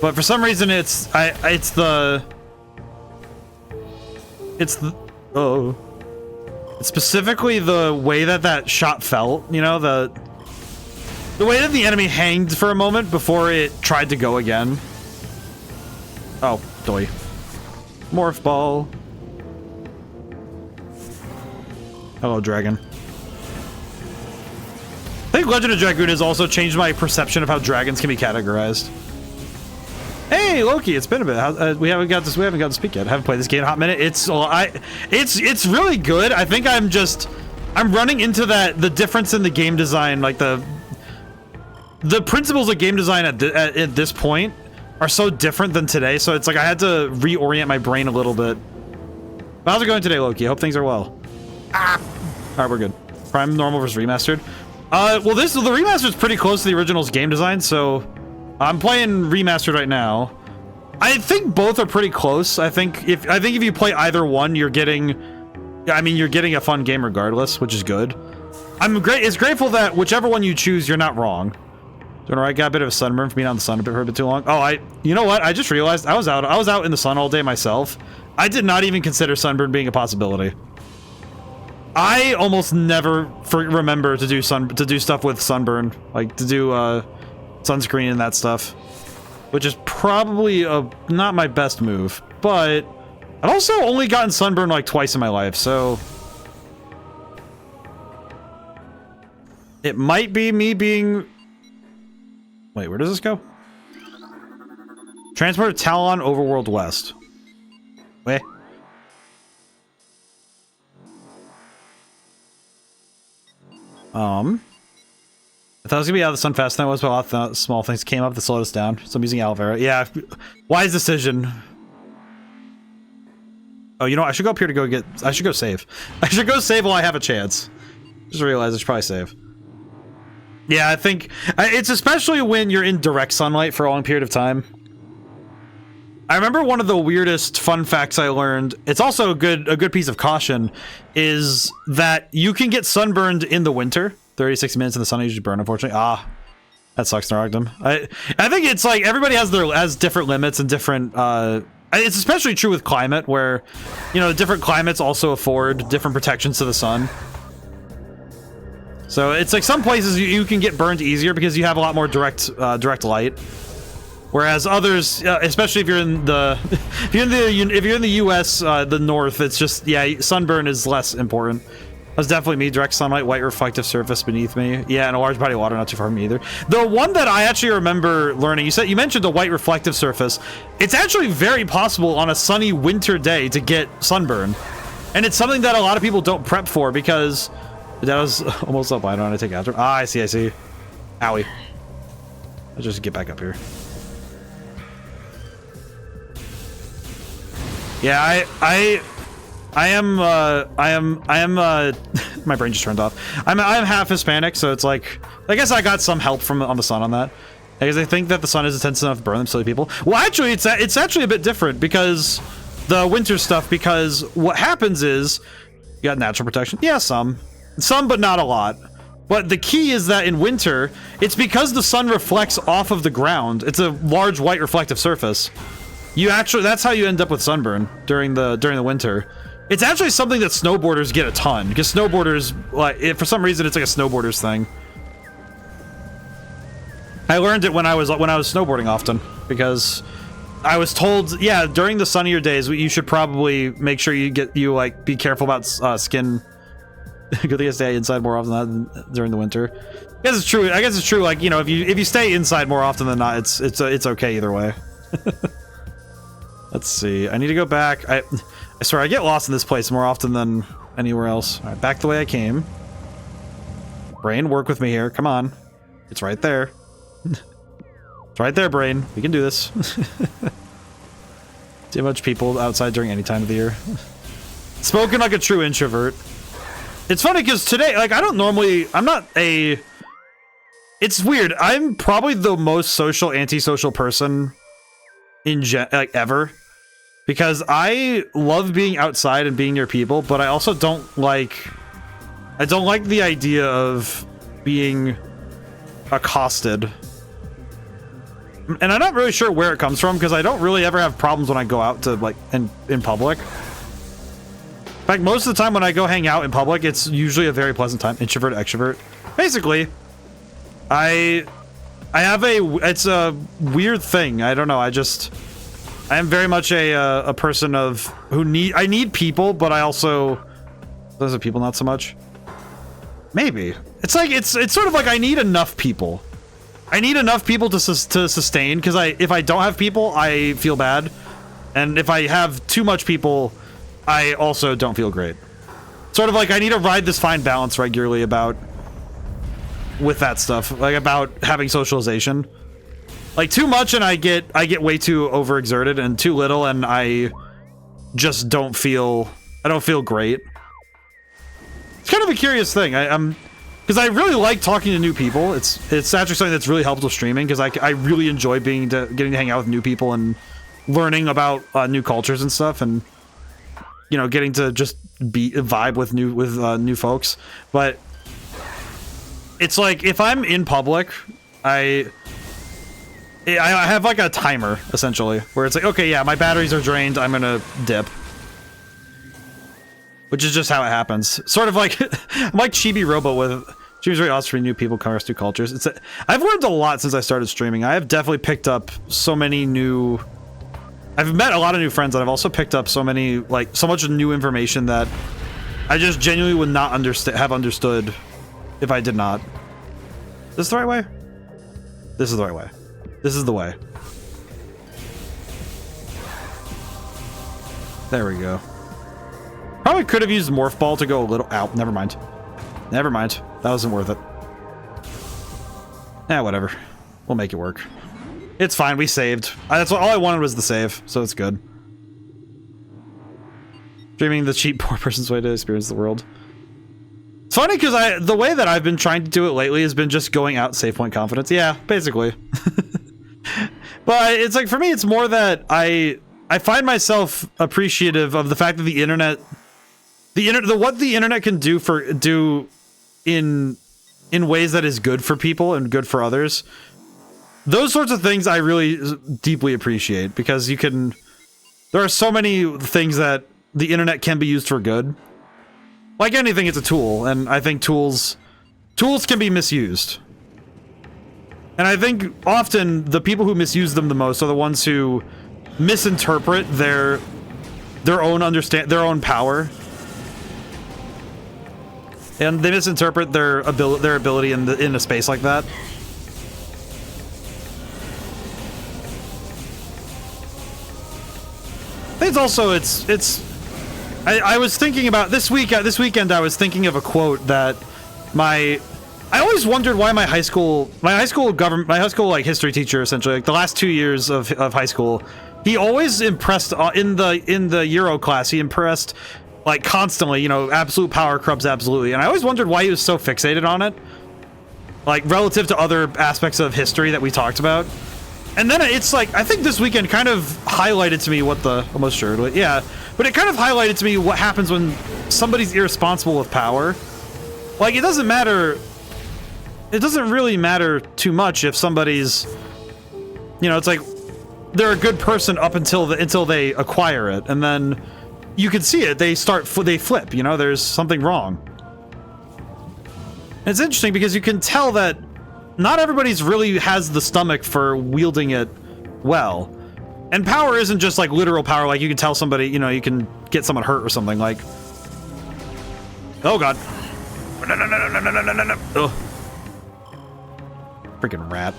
A: but for some reason it's specifically the way that shot felt, you know, the way that the enemy hanged for a moment before it tried to go again. Oh, doy. Morph ball. Hello, dragon. I think Legend of Dragoon has also changed my perception of how dragons can be categorized. Hey, Loki, it's been a bit. We haven't got to speak yet. I haven't played this game in a hot minute. It's really good. I think I'm running into the difference in the game design, like the principles of game design at this point are so different than today. So it's like I had to reorient my brain a little bit. But how's it going today, Loki? I hope things are well. Ah! All right, we're good. Prime, normal versus remastered. Well, the remastered is pretty close to the original's game design, so I'm playing remastered right now. I think both are pretty close. I think if you play either one, you're getting a fun game regardless, which is good. It's grateful that whichever one you choose, you're not wrong. Doing all right. Got a bit of a sunburn from being on the sun for a bit too long. Oh, you know what? I just realized I was out in the sun all day myself. I did not even consider sunburn being a possibility. I almost never remember to do stuff with sunburn, like to do sunscreen and that stuff, which is probably not my best move. But I've also only gotten sunburn like twice in my life, so it might be me being... Wait, where does this go? Transport to Talon Overworld West. Wait. I thought it was gonna be out of the sun faster than I was, but a lot of small things came up that slowed us down. So I'm using aloe vera. Yeah, wise decision. Oh, you know what? I should go up here to go get... I should go save. I should go save while I have a chance. Just realized I should probably save. Yeah, I think... It's especially when you're in direct sunlight for a long period of time. I remember one of the weirdest fun facts I learned, it's also a good piece of caution, is that you can get sunburned in the winter. 30-60 minutes in the sun, I usually burn, unfortunately. Ah, that sucks, Naragdom. I think it's like everybody has different limits and different... it's especially true with climate, where, you know, different climates also afford different protections to the sun. So it's like some places you can get burned easier because you have a lot more direct light. Whereas others, especially if you're in the if you're in the U.S., the north, it's just, yeah, sunburn is less important. That's definitely me. Direct sunlight, white reflective surface beneath me. Yeah, and a large body of water not too far from me either. The one that I actually remember learning, you mentioned the white reflective surface. It's actually very possible on a sunny winter day to get sunburn, and it's something that a lot of people don't prep for because that was almost up. I don't want to take after. Ah, I see. Owie. Let's just get back up here. Yeah, I am my brain just turned off. I'm half Hispanic, so it's like, I guess I got some help from on the sun on that. Because I think that the sun is intense enough to burn them silly people. Well, actually, it's actually a bit different because the winter stuff, because what happens is you got natural protection. Yeah, some, but not a lot. But the key is that in winter, it's because the sun reflects off of the ground. It's a large white reflective surface. That's how you end up with sunburn during the winter. It's actually something that snowboarders get a ton, because snowboarders, like, for some reason, it's like a snowboarders thing. I learned it when I was snowboarding often, because I was told, yeah, during the sunnier days, you should probably make sure be careful about skin. Good thing I stay inside more often than during the winter. I guess it's true. Like, you know, if you stay inside more often than not, it's okay either way. Let's see. I need to go back. I swear I get lost in this place more often than anywhere else. All right, back the way I came. Brain, work with me here. Come on. It's right there. It's right there, brain. We can do this. Too much people outside during any time of the year. Spoken like a true introvert. It's funny because today, like, it's weird. I'm probably the most social, antisocial person ever. Because I love being outside and being near people, but I also don't like the idea of being accosted. And I'm not really sure where it comes from, because I don't really ever have problems when I go out to, like, in public. In fact, most of the time when I go hang out in public, it's usually a very pleasant time. Introvert, extrovert. Basically, it's a weird thing. I don't know. I am very much a person of I need people, but I also, those are people not so much. Maybe it's like it's sort of like I need enough people. I need enough people to sustain, because if I don't have people, I feel bad, and if I have too much people, I also don't feel great. Sort of like I need to ride this fine balance regularly with that stuff, like about having socialization. Like, too much and I get way too overexerted, and too little and I just don't feel great. It's kind of a curious thing. Because I really like talking to new people. It's actually something that's really helped with streaming, because I really enjoy getting to hang out with new people and learning about new cultures and stuff, and, you know, getting to just vibe with new folks. But it's like, if I'm in public, I have like a timer, essentially, where it's like, okay, yeah, my batteries are drained, I'm gonna dip. Which is just how it happens. Sort of like, I'm like Chibi Robo with, Chibi's very awesome for new people, covers new cultures. I've learned a lot since I started streaming. I have definitely picked up so many new I've met a lot of new friends, and I've also picked up so many, like, so much new information that I just genuinely would not have understood if I did not. Is this the right way? This is the right way. This is the way. There we go. Probably could have used Morph Ball to go a little out. Never mind. Never mind. That wasn't worth it. Whatever. We'll make it work. It's fine. We saved. That's all I wanted was the save, so it's good. Dreaming the cheap poor person's way to experience the world. It's funny because the way that I've been trying to do it lately has been just going out save point confidence. Yeah, basically. But it's like, for me, it's more that I find myself appreciative of the fact that the internet, what the internet can do in ways that is good for people and good for others. Those sorts of things I really deeply appreciate, because there are so many things that the internet can be used for good. Like anything, it's a tool, and I think tools can be misused. And I think often the people who misuse them the most are the ones who misinterpret their own power. And they misinterpret their ability in a space like that. I think it's also I was thinking about this weekend I was thinking of a quote that I always wondered why my high school like history teacher, essentially, like the last 2 years of high school, he always impressed in the Euro class, he impressed like constantly, you know, absolute power corrupts absolutely. And I always wondered why he was so fixated on it, like relative to other aspects of history that we talked about. And then it's like, I think this weekend kind of highlighted to me what the almost sure, yeah, but it kind of highlighted to me what happens when somebody's irresponsible with power. Like, it doesn't really matter too much if somebody's, you know, it's like they're a good person up until they acquire it, and then you can see it. They flip. You know, there's something wrong. And it's interesting because you can tell that not everybody's really has the stomach for wielding it well. And power isn't just like literal power. Like, you can tell somebody, you know, you can get someone hurt or something. Like, oh god, no. Ugh. Freaking rat.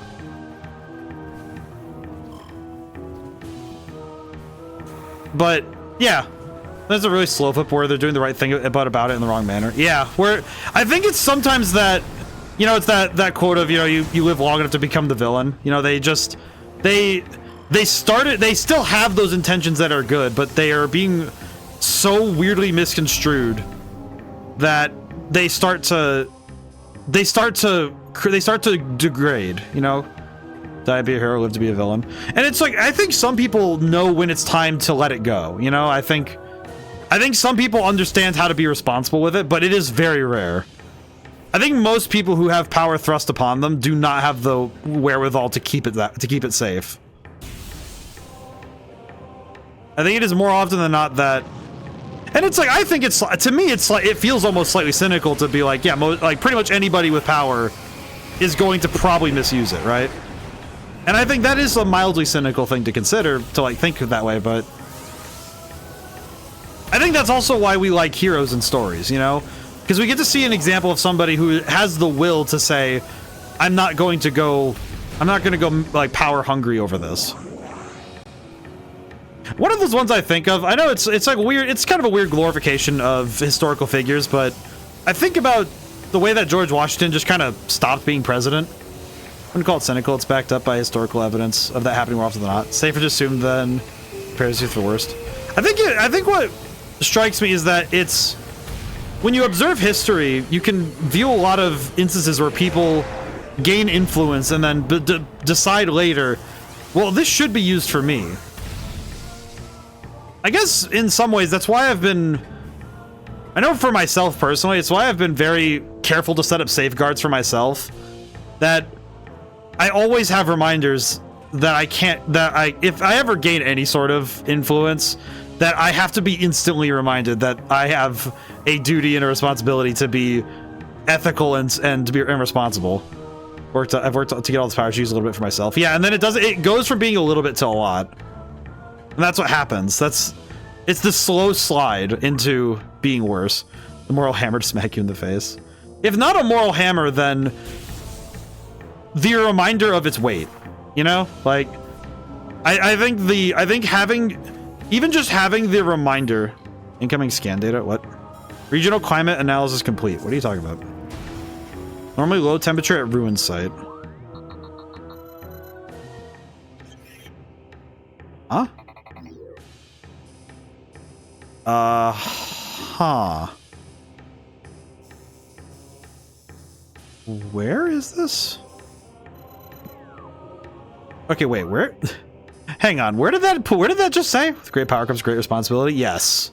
A: But yeah, there's a really slow flip where they're doing the right thing about it in the wrong manner. Yeah, where I think it's sometimes that, you know, it's that quote of, you know, you live long enough to become the villain. You know, they still have those intentions that are good, but they are being so weirdly misconstrued that they start to degrade, you know? Die to be a hero, live to be a villain. And it's like, I think some people know when it's time to let it go, you know? I think some people understand how to be responsible with it, but it is very rare. I think most people who have power thrust upon them do not have the wherewithal to keep it safe. I think it is more often than not that, and it's like, I think it's, to me, it's like, it feels almost slightly cynical to be like, yeah, like pretty much anybody with power is going to probably misuse it, right? And I think that is a mildly cynical thing to consider, to like think of that way, but I think that's also why we like heroes in stories, you know? Because we get to see an example of somebody who has the will to say, I'm not going to go like power hungry over this. One of those ones I think of, I know it's like weird, it's kind of a weird glorification of historical figures, but I think about the way that George Washington just kind of stopped being president. I wouldn't call it cynical, it's backed up by historical evidence of that happening more often than not. Safer to assume than prepares you for the worst. I think what strikes me is that it's, when you observe history, you can view a lot of instances where people gain influence and then decide later, well, this should be used for me. I guess in some ways that's why I know for myself personally, it's why I've been very careful to set up safeguards for myself, that I always have reminders that if I ever gain any sort of influence, that I have to be instantly reminded that I have a duty and a responsibility to be ethical and to be responsible. I've worked to get all this power to use a little bit for myself. Yeah, and then it goes from being a little bit to a lot. And that's what happens. It's the slow slide into being worse. The moral hammer to smack you in the face. If not a moral hammer, then the reminder of its weight. You know? Like, I think having, even just having the reminder, incoming scan data, what? Regional climate analysis complete. What are you talking about? Normally low temperature at ruin site. Huh? Huh. Where is this? Okay, wait, where? Hang on, where did that just say? With great power comes great responsibility? Yes.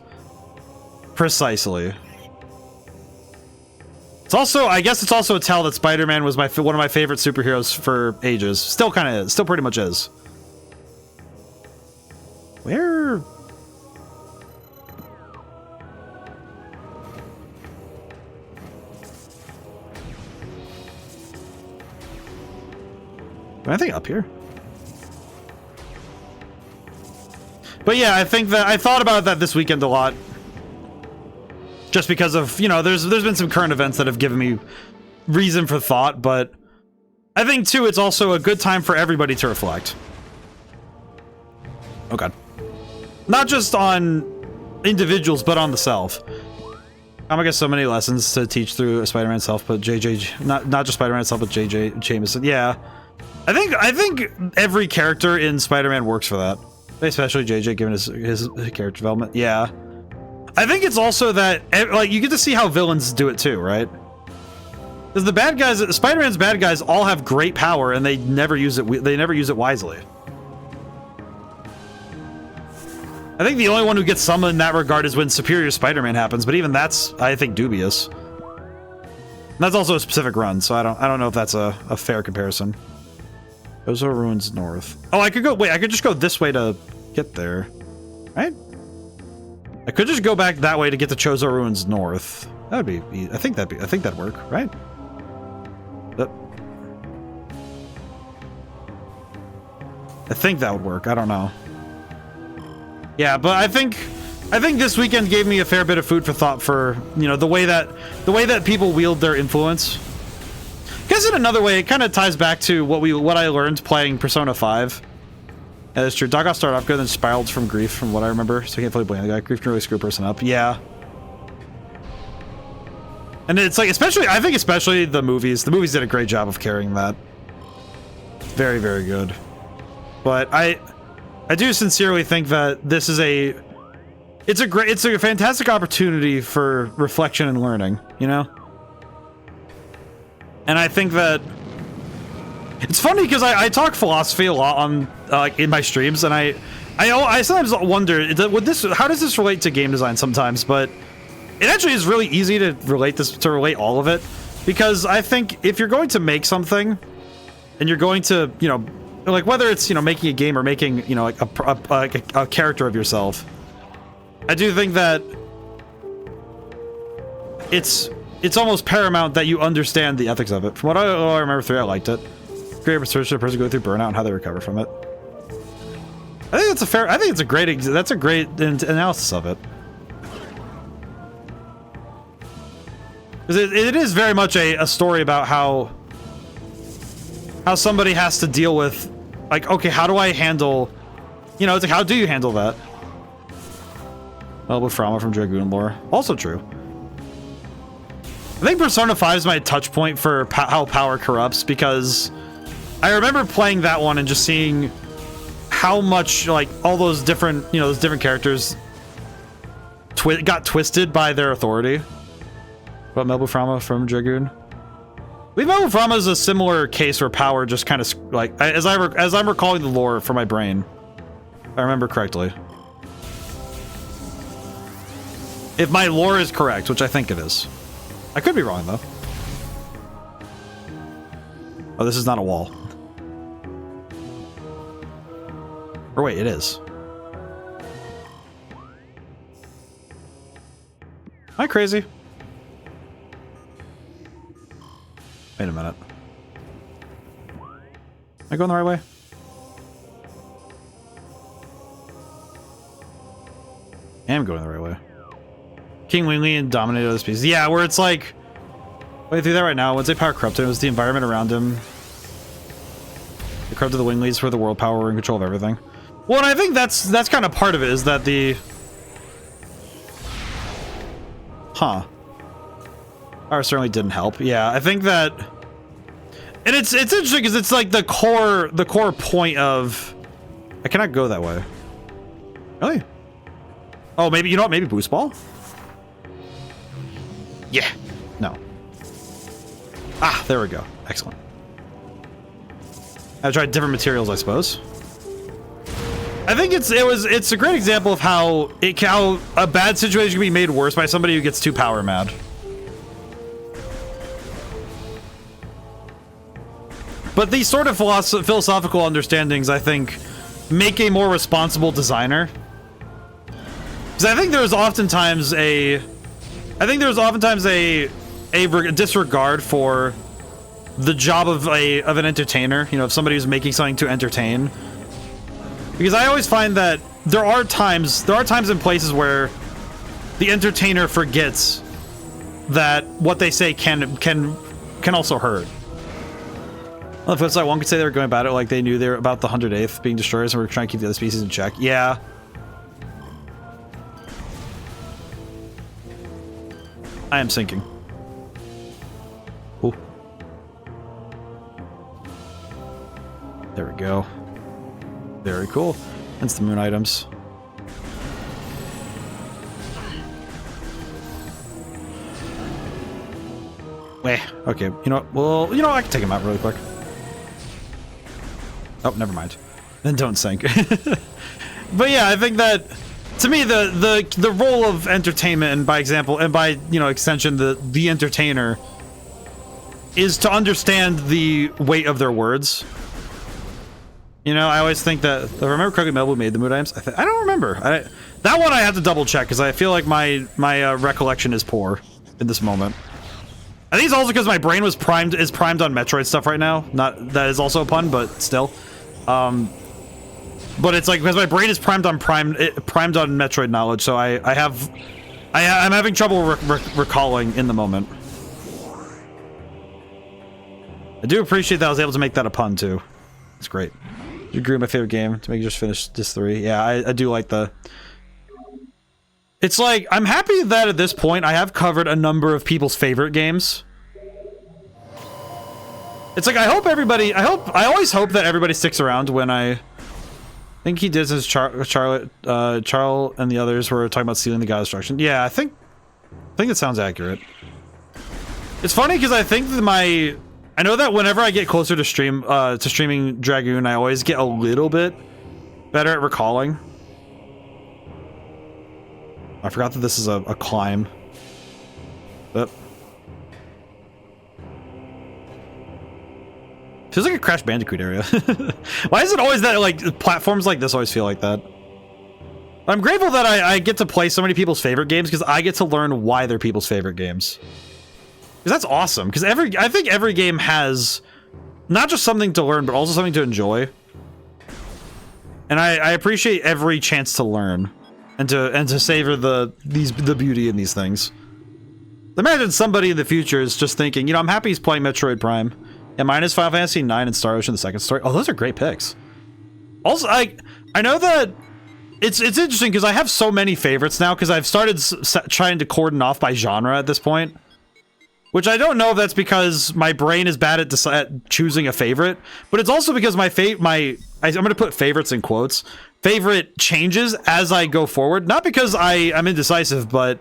A: Precisely. It's also, I guess it's also a tell that Spider-Man was one of my favorite superheroes for ages. Still kind of is. Still pretty much is. Where? Anything up here? But yeah, I think that I thought about that this weekend a lot. Just because of, you know, there's been some current events that have given me reason for thought, but I think too it's also a good time for everybody to reflect. Oh god. Not just on individuals, but on the self. I guess so many lessons to teach through Spider-Man itself, but JJ, not just Spider-Man itself, but JJ Jameson. Yeah. I think every character in Spider-Man works for that. Especially JJ, given his character development. Yeah. I think it's also that, like, you get to see how villains do it too, right? Because the bad guys, Spider-Man's bad guys all have great power and they never use it wisely. I think the only one who gets summoned in that regard is when Superior Spider-Man happens, but even that's, I think, dubious. And that's also a specific run, so I don't know if that's a fair comparison. Chozo Ruins North. Oh, I could just go this way to get there. Right? I could just go back that way to get to Chozo Ruins North. That would be, I think that'd work, right? I think that would work. I don't know. Yeah, but I think this weekend gave me a fair bit of food for thought for, you know, the way that people wield their influence. I guess in another way, it kind of ties back to what I learned playing Persona 5. That is true. Dogoff started off good and spiraled from grief, from what I remember. So I can't fully blame the guy. Grief can really screw a person up. Yeah. And it's like, I think especially the movies. The movies did a great job of carrying that. Very, very good. But I do sincerely think that this is it's a fantastic opportunity for reflection and learning, you know? And I think that it's funny because I talk philosophy a lot on in my streams, and I sometimes wonder, how does this relate to game design sometimes? But it actually is really easy to relate all of it, because I think if you're going to make something and you're going to, you know, like whether it's, you know, making a game or making, you know, like a character of yourself, I do think that it's almost paramount that you understand the ethics of it. From what I remember through, I liked it. Great research to a person going through burnout and how they recover from it. I think that's a great analysis of it. Because it is very much a story about how somebody has to deal with, like, okay, how do I handle, you know, it's like, how do you handle that? Well, with Frama from Dragoon lore. Also true. I think Persona 5 is my touch point for how power corrupts, because I remember playing that one and just seeing how much, like, all those different, you know, those different characters got twisted by their authority. What, Melbu Frama from Dragoon? I believe Melbu Frama is a similar case where power just kind of, like, as I'm recalling the lore from my brain, if I remember correctly. If my lore is correct, which I think it is. I could be wrong, though. Oh, this is not a wall. Or wait, it is. Am I crazy? Wait a minute. Am I going the right way? I am going the right way. King Wingley and dominated other species. Yeah, where it's like... Way through that right now. Once they power corrupted, it was the environment around him. The corrupted the Wingleys for the world power were in control of everything. Well, and I think that's kind of part of it, is that the... Huh. Power certainly didn't help. Yeah, I think that... And it's interesting because it's like the core point of... I cannot go that way. Really? Oh, maybe, you know what? Maybe Boost Ball? Yeah. No. Ah, there we go. Excellent. I tried different materials, I suppose. I think it's a great example of how a bad situation can be made worse by somebody who gets too power mad. But these sort of philosophical understandings, I think, make a more responsible designer. Because I think there's oftentimes a disregard for the job of an entertainer, you know, of somebody who's making something to entertain. Because I always find that there are times and places where the entertainer forgets that what they say can also hurt. On the flip side, one could say they were going about it like they knew they were about the 108th being destroyers and were trying to keep the other species in check. Yeah. I am sinking. Ooh. There we go. Very cool. That's the moon items. Wait. Okay. You know what? Well, you know what? I can take him out really quick. Oh, never mind. Then don't sink. But yeah, I think that to me the role of entertainment, and by example, and by, you know, extension, the entertainer, is to understand the weight of their words. You know, I always think that, if I remember correctly, Melbu made the mood items. I don't remember. That one I have to double check because I feel like my recollection is poor in this moment. I think it's also because my brain is primed on Metroid stuff right now. Not that is also a pun, but still. But it's like because my brain is primed on Metroid knowledge, so I'm having trouble recalling in the moment. I do appreciate that I was able to make that a pun too. It's great. You agree with my favorite game to make you just finish this 3. Yeah, I do like the... It's like, I'm happy that at this point I have covered a number of people's favorite games. It's like, I always hope that everybody sticks around when I think he did since Charles and the others were talking about stealing the God Destruction. Yeah, I think that sounds accurate. It's funny because I think that I know that whenever I get closer to streaming Dragoon, I always get a little bit better at recalling. I forgot that this is a climb. But feels like a Crash Bandicoot area. Why is it always that, like, platforms like this always feel like that? I'm grateful that I get to play so many people's favorite games because I get to learn why they're people's favorite games. Because that's awesome. Because I think every game has not just something to learn, but also something to enjoy. And I appreciate every chance to learn and to savor the beauty in these things. Imagine somebody in the future is just thinking, you know, I'm happy he's playing Metroid Prime. And mine is Final Fantasy 9 and Star Ocean: The Second Story. Oh, those are great picks. Also, I know that it's interesting because I have so many favorites now because I've started trying to cordon off by genre at this point. Which I don't know if that's because my brain is bad at choosing a favorite, but it's also because I'm going to put favorites in quotes, favorite changes as I go forward. Not because I'm indecisive, but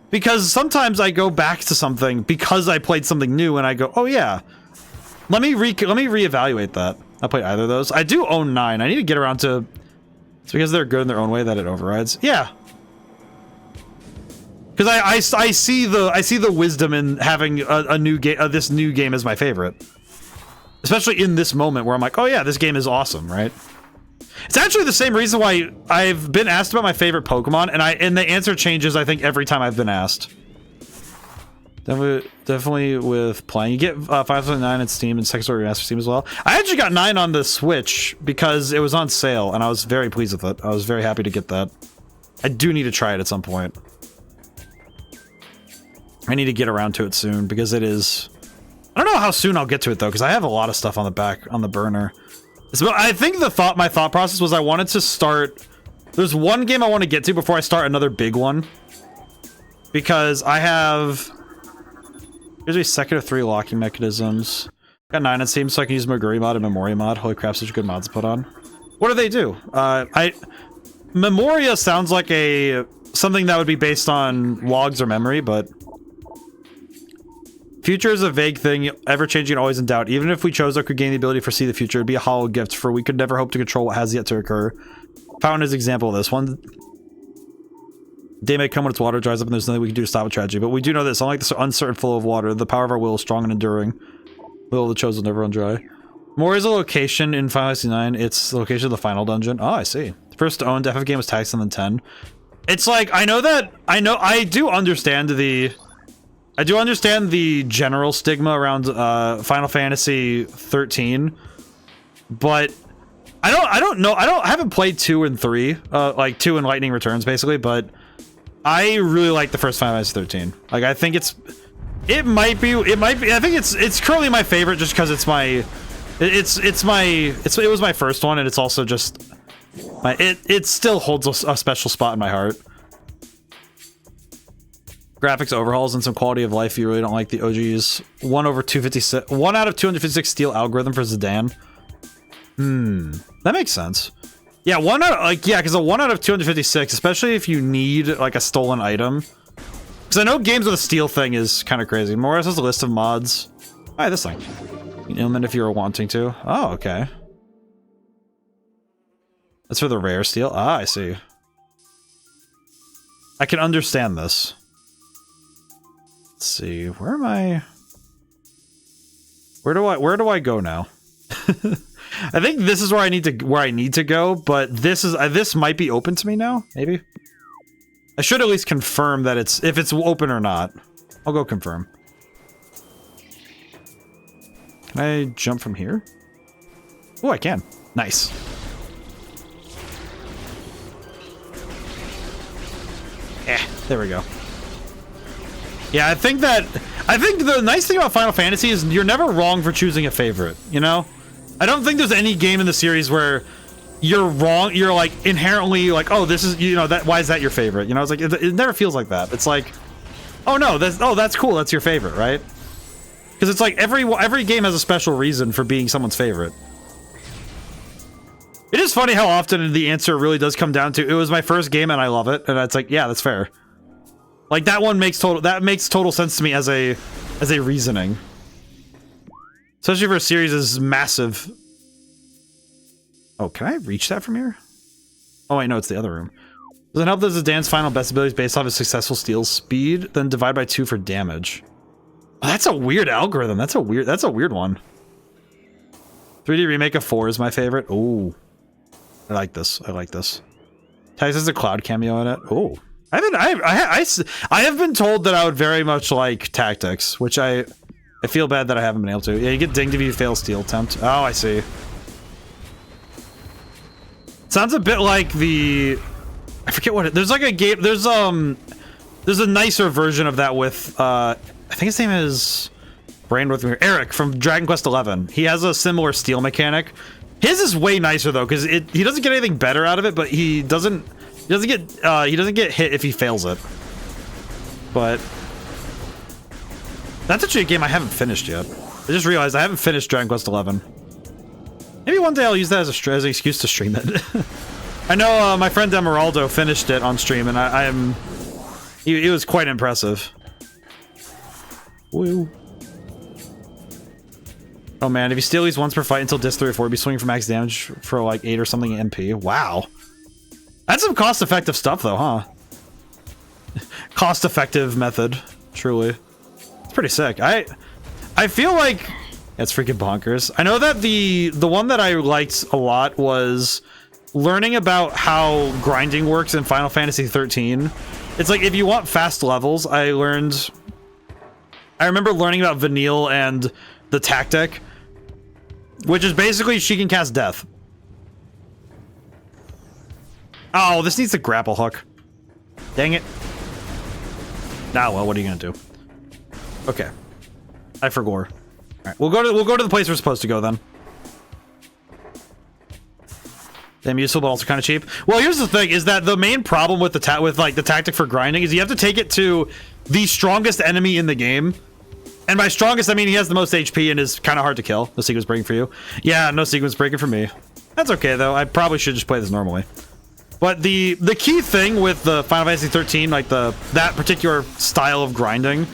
A: because sometimes I go back to something because I played something new and I go, oh yeah, let me reevaluate that. I played either of those. I do own 9. I need to get around to. It's because they're good in their own way that it overrides. Yeah. Because I see the wisdom in having a new game, this new game as my favorite, especially in this moment where I'm like, oh yeah, this game is awesome, right? It's actually the same reason why I've been asked about my favorite Pokemon, and the answer changes I think every time I've been asked. Definitely with playing, you get 5.9 at Steam and Second Story Remastered Steam as well. I actually got 9 on the Switch because it was on sale, and I was very pleased with it. I was very happy to get that. I do need to try it at some point. I need to get around to it soon because it is... I don't know how soon I'll get to it though, because I have a lot of stuff on the burner. So I think my thought process was I wanted to start... There's one game I want to get to before I start another big one. Because I have... Here's a second of 3 locking mechanisms. Got 9 on Steam, so I can use Meguri mod and Memoria mod. Holy crap, such good mods to put on. What do they do? Memoria sounds like something that would be based on logs or memory, but... Future is a vague thing, ever-changing and always in doubt. Even if we chose or could gain the ability to foresee the future, it'd be a hollow gift, for we could never hope to control what has yet to occur. Fountain is an example of this. One day may come when its water dries up and there's nothing we can do to stop a tragedy. But we do know this, unlike this uncertain flow of water, the power of our will is strong and enduring. The will of the chosen will never run dry. More is a location in Final Fantasy 9. It's the location of the final dungeon. Oh, I see. The first to own FF game was taxed on the 10. It's like, I do understand the general stigma around Final Fantasy 13, but I haven't played 2 and 3, like 2 and Lightning Returns basically, but I really like the first Final Fantasy 13. Like, I think it might be, I think it's currently my favorite just because it was my first one, and it's also just, it still holds a special spot in my heart. Graphics overhauls and some quality of life. You really don't like the OG's 1 out of 256 steel algorithm for Zidane. That makes sense. Yeah, because a 1 out of 256, especially if you need like a stolen item. Because I know games with a steal thing is kind of crazy. Morris has a list of mods. Alright, this thing. You can implement if you were wanting to. Oh, okay. That's for the rare steal. Ah, I see. I can understand this. Let's see, where am I? Where do I go now? I think this is where I need to go, but this might be open to me now, maybe. I should at least confirm that if it's open or not. I'll go confirm. Can I jump from here? Oh, I can. Nice. There we go. Yeah, I think the nice thing about Final Fantasy is you're never wrong for choosing a favorite, you know? I don't think there's any game in the series where you're wrong, you're like inherently like, oh, this is, you know, why is that your favorite? You know, it's like, it never feels like that. It's like, oh no, that's cool, that's your favorite, right? Because it's like every game has a special reason for being someone's favorite. It is funny how often the answer really does come down to, it was my first game and I love it, and it's like, yeah, that's fair. Like, that one makes total sense to me as a reasoning. Especially for a series as massive. Oh, can I reach that from here? Oh, wait, no, it's the other room. Does it help that Zidane's final best abilities based off his successful steal speed, then divide by 2 for damage? Oh, that's a weird algorithm. That's a weird one. 3D remake of 4 is my favorite. Ooh. I like this. I like this. Tyson has a cloud cameo in it. Ooh. I have been told that I would very much like Tactics, which I feel bad that I haven't been able to. Yeah, you get dinged if you fail steal attempt. Oh, I see. Sounds a bit like the... I forget what it... There's like a game... There's a nicer version of that with... I think his name is... Brain with me. Eric from Dragon Quest XI. He has a similar steal mechanic. His is way nicer though, because he doesn't get anything better out of it, but he doesn't get hit if he fails it. But that's actually a game I haven't finished yet. I just realized I haven't finished Dragon Quest XI. Maybe one day I'll use that as an excuse to stream it. I know my friend Emeraldo finished it on stream, and it was quite impressive. Woo. Oh man, if you steal these once per fight until disc 3 or 4, you'll be swinging for max damage for like 8 or something MP. Wow. That's some cost-effective stuff though, huh? Cost-effective method, truly. It's pretty sick. I feel like it's freaking bonkers. I know that the one that I liked a lot was learning about how grinding works in Final Fantasy 13. It's like if you want fast levels, I remember learning about Vanille and the tactic, which is basically she can cast death. Oh, this needs a grapple hook. Dang it. Ah, well, what are you gonna do? Okay. I forgot. All right, we'll go to the place we're supposed to go then. Damn useful, but also kind of cheap. Well, here's the thing: is that the main problem with the tactic for grinding is you have to take it to the strongest enemy in the game. And by strongest, I mean he has the most HP and is kind of hard to kill. No sequence breaking for you. Yeah, no sequence breaking for me. That's okay though. I probably should just play this normally. But the key thing with the Final Fantasy 13, like that particular style of grinding,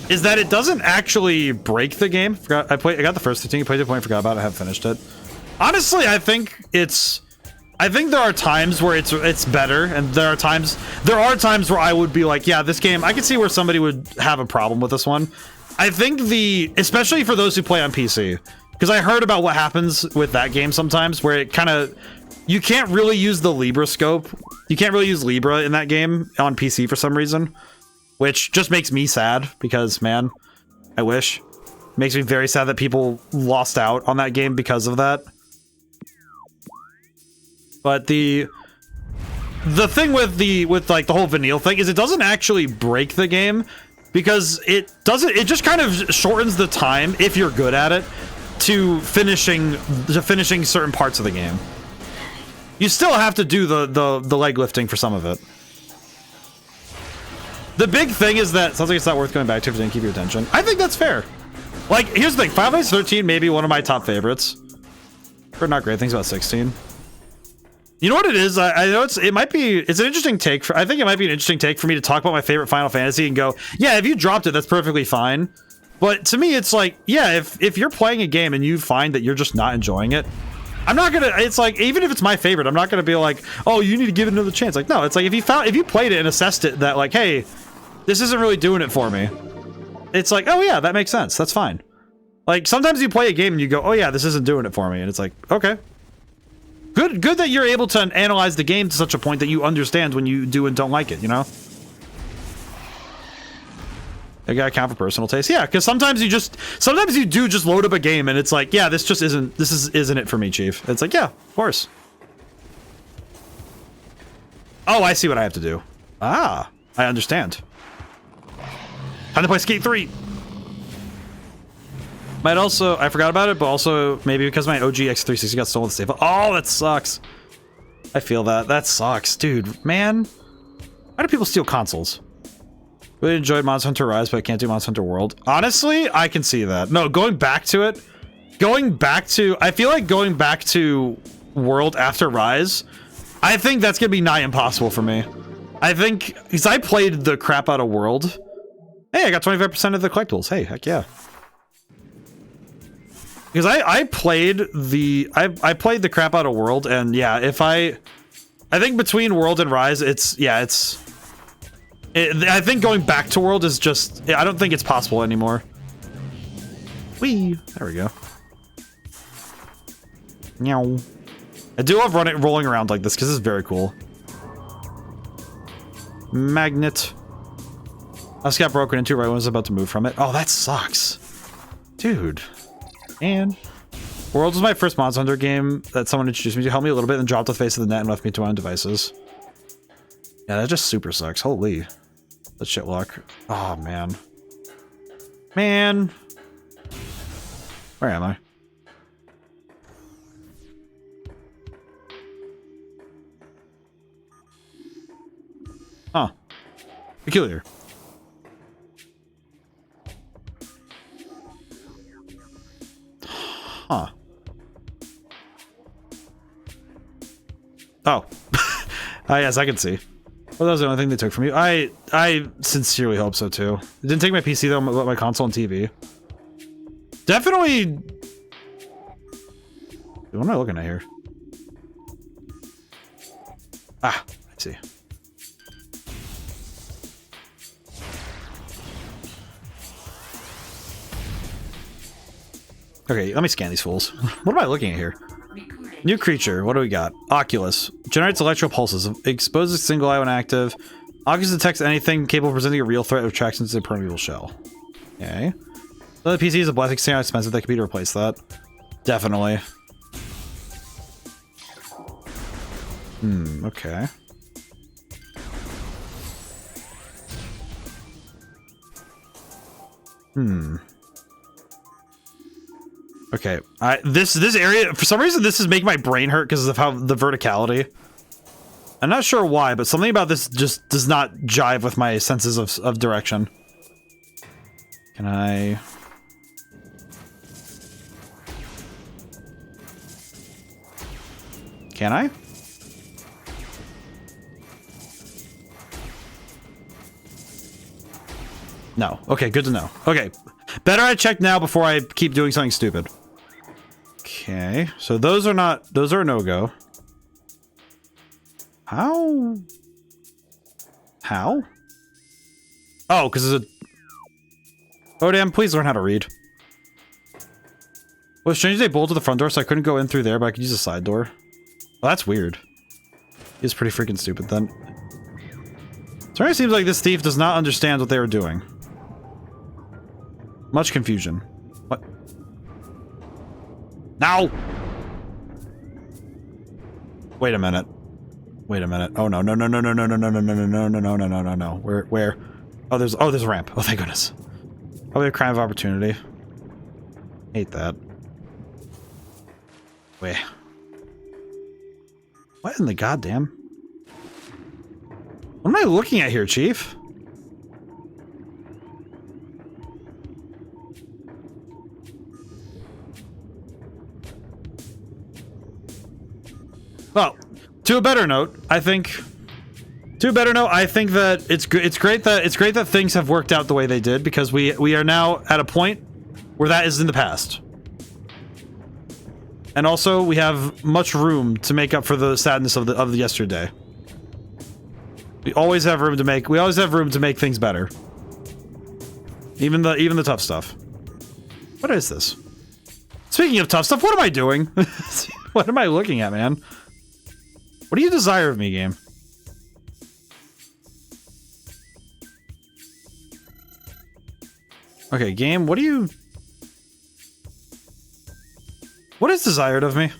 A: is that it doesn't actually break the game. I got the first 15, played the point, forgot about it, I haven't finished it. Honestly, I think there are times where it's better, and there are times where I would be like, yeah, this game, I can see where somebody would have a problem with this one. I think especially for those who play on PC, because I heard about what happens with that game sometimes, where it kind of, you can't really use the Libra scope. You can't really use Libra in that game on PC for some reason, which just makes me sad because, man, I wish. It makes me very sad that people lost out on that game because of that. But the thing with like the whole vanille thing is it doesn't actually break the game, because it just kind of shortens the time, if you're good at it, to finishing certain parts of the game. You still have to do the leg lifting for some of it. The big thing is that sounds like it's not worth going back to if it didn't keep your attention. I think that's fair. Like, here's the thing, Final Fantasy 13 may be one of my top favorites. Heard not great things about 16. You know what it is? I know it's an interesting take. I think it might be an interesting take for me to talk about my favorite Final Fantasy and go, yeah, if you dropped it, that's perfectly fine. But to me, it's like, yeah, if you're playing a game and you find that you're just not enjoying it, I'm not gonna, it's like, even if it's my favorite, I'm not gonna be like, oh, you need to give it another chance. Like, no, it's like, if you played it and assessed it that like, hey, this isn't really doing it for me, it's like, oh yeah, that makes sense, that's fine. Like, sometimes you play a game and you go, oh yeah, this isn't doing it for me, and it's like, okay. Good that you're able to analyze the game to such a point that you understand when you do and don't like it, you know? You gotta count for personal taste. Yeah, because sometimes you do just load up a game and it's like, yeah, this isn't it for me, Chief. It's like, yeah, of course. Oh, I see what I have to do. Ah, I understand. Time to play Skate 3. Might also, I forgot about it, but also maybe because my OG X360 got stolen with the save. Oh, that sucks. I feel that. That sucks. Dude, man. Why do people steal consoles? Really enjoyed Monster Hunter Rise, but I can't do Monster Hunter World. Honestly, I can see that. No, going back to it. I feel like going back to World after Rise, I think that's going to be nigh impossible for me. I think, because I played the crap out of World. Hey, I got 25% of the collectibles. Hey, heck yeah. Because I played the crap out of World, and yeah, I think between World and Rise, I think going back to World is just, I don't think it's possible anymore. Whee! There we go. Meow. I do love rolling around like this because it's very cool. Magnet. I just got broken into right when I was about to move from it. Oh, that sucks. Dude. And World was my first Monster Hunter game that someone introduced me to, helped me a little bit, and dropped the face of the net and left me to my own devices. Yeah, that just super sucks. Holy. That shit luck. Oh, man. Man. Where am I? Huh. Peculiar. Huh. Oh. Yes, I can see. Well, that was the only thing they took from you. I sincerely hope so, too. It didn't take my PC, though, but my console and TV. Definitely... What am I looking at here? Ah, I see. Okay, let me scan these fools. What am I looking at here? New creature. What do we got? Oculus. Generates electro pulses. Exposes single eye when active. Oculus detects anything capable of presenting a real threat of attraction to the permeable shell. Okay. So the PC is a blessing. See how expensive that could be to replace that. Definitely. Okay, this area, for some reason, this is making my brain hurt because of how the verticality. I'm not sure why, but something about this just does not jive with my senses of direction. Can I... Can I? No. Okay, good to know. Okay. Better I check now before I keep doing something stupid. Okay. So those are a no-go. How? How? Oh, because it's a... ODaM, please learn how to read. Well, it's strange they bolted the front door, so I couldn't go in through there, but I could use a side door. Well, that's weird. He's pretty freaking stupid, then. So it seems like this thief does not understand what they were doing. Much confusion. What? Now! Wait a minute. Wait a minute. Oh no, no, no, no, no, no, no, no, no, no, no, no, no, no, no, no, no, no. Where? Oh, there's a ramp. Oh, thank goodness. Probably a crime of opportunity. Hate that. Wait. What in the goddamn? What am I looking at here, Chief? Well, to a better note, I think that it's great that things have worked out the way they did, because we are now at a point where that is in the past. And also we have much room to make up for the sadness of the yesterday. We always have room to make things better. Even the tough stuff. What is this? Speaking of tough stuff, what am I doing? What am I looking at, man? What do you desire of me, game? Okay, game, what is desired of me?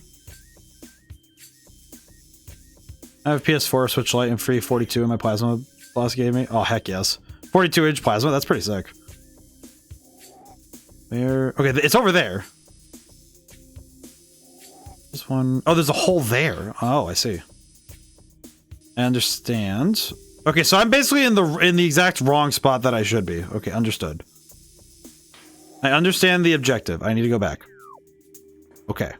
A: I have a PS4, Switch Lite, and free 42 in my plasma boss gave me. Oh, heck yes. 42-inch plasma, that's pretty sick. There. Okay, it's over there. This one. Oh, there's a hole there. Oh, I see. I understand. Okay, so I'm basically in the exact wrong spot that I should be. Okay, understood. I understand the objective. I need to go back. Okay.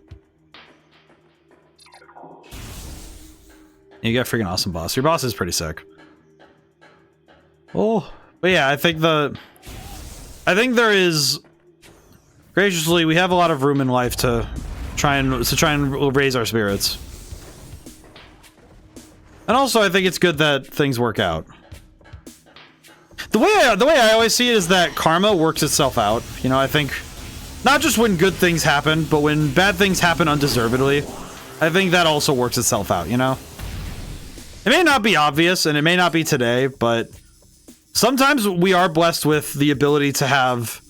A: You got a freaking awesome boss. Your boss is pretty sick. Oh, but yeah, I think there is, graciously, we have a lot of room in life to try and raise our spirits. And also, I think it's good that things work out. The way I always see it is that karma works itself out. You know, I think not just when good things happen, but when bad things happen undeservedly, I think that also works itself out, you know? It may not be obvious, and it may not be today, but sometimes we are blessed with the ability to have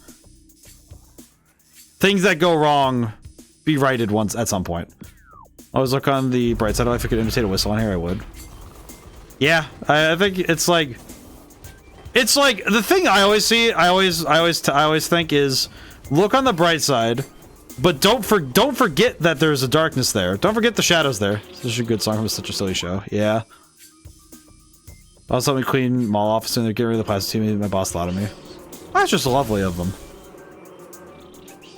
A: things that go wrong be righted once at some point. Always look on the bright side. If I could imitate a whistle on here, I would. Yeah, I think it's like the thing I always see. I always think is look on the bright side, but don't forget that there's a darkness there. Don't forget the shadows there. This is a good song from such a silly show. Yeah. Also, help me clean mall office and they're getting rid of the plastic team. My boss thought of me. That's just lovely of them.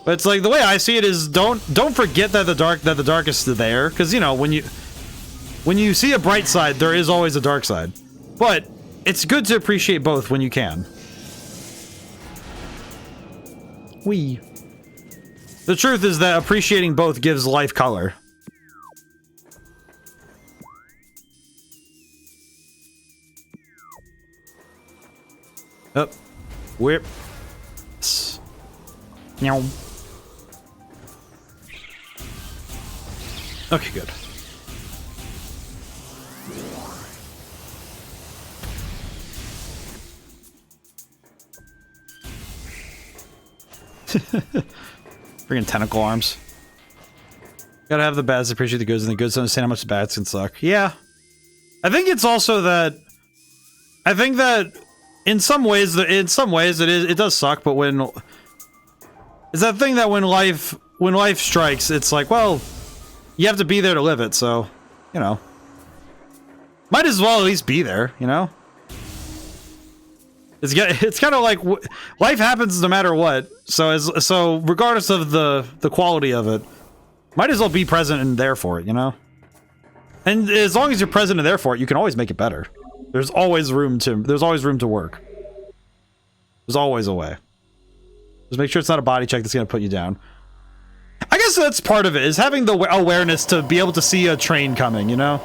A: But it's like the way I see it is don't forget that the darkest is there, because you know when you see a bright side, there is always a dark side. But it's good to appreciate both when you can. The truth is that appreciating both gives life color. Up. Whip. Meow. Okay, good. Freaking tentacle arms. Gotta have the bads to appreciate the goods, and the goods to understand how much the bads can suck. Yeah. I think it's also that... I think that in some ways it does suck, but when it's that thing that when life strikes, it's like, well, you have to be there to live it, so, you know, might as well at least be there, you know. It's kind of like life happens no matter what, so regardless of the quality of it, might as well be present and there for it, you know. And as long as you're present and there for it, you can always make it better. There's always room to work. There's always a way. Just make sure it's not a body check that's gonna put you down. I guess that's part of it, is having the awareness to be able to see a train coming, you know?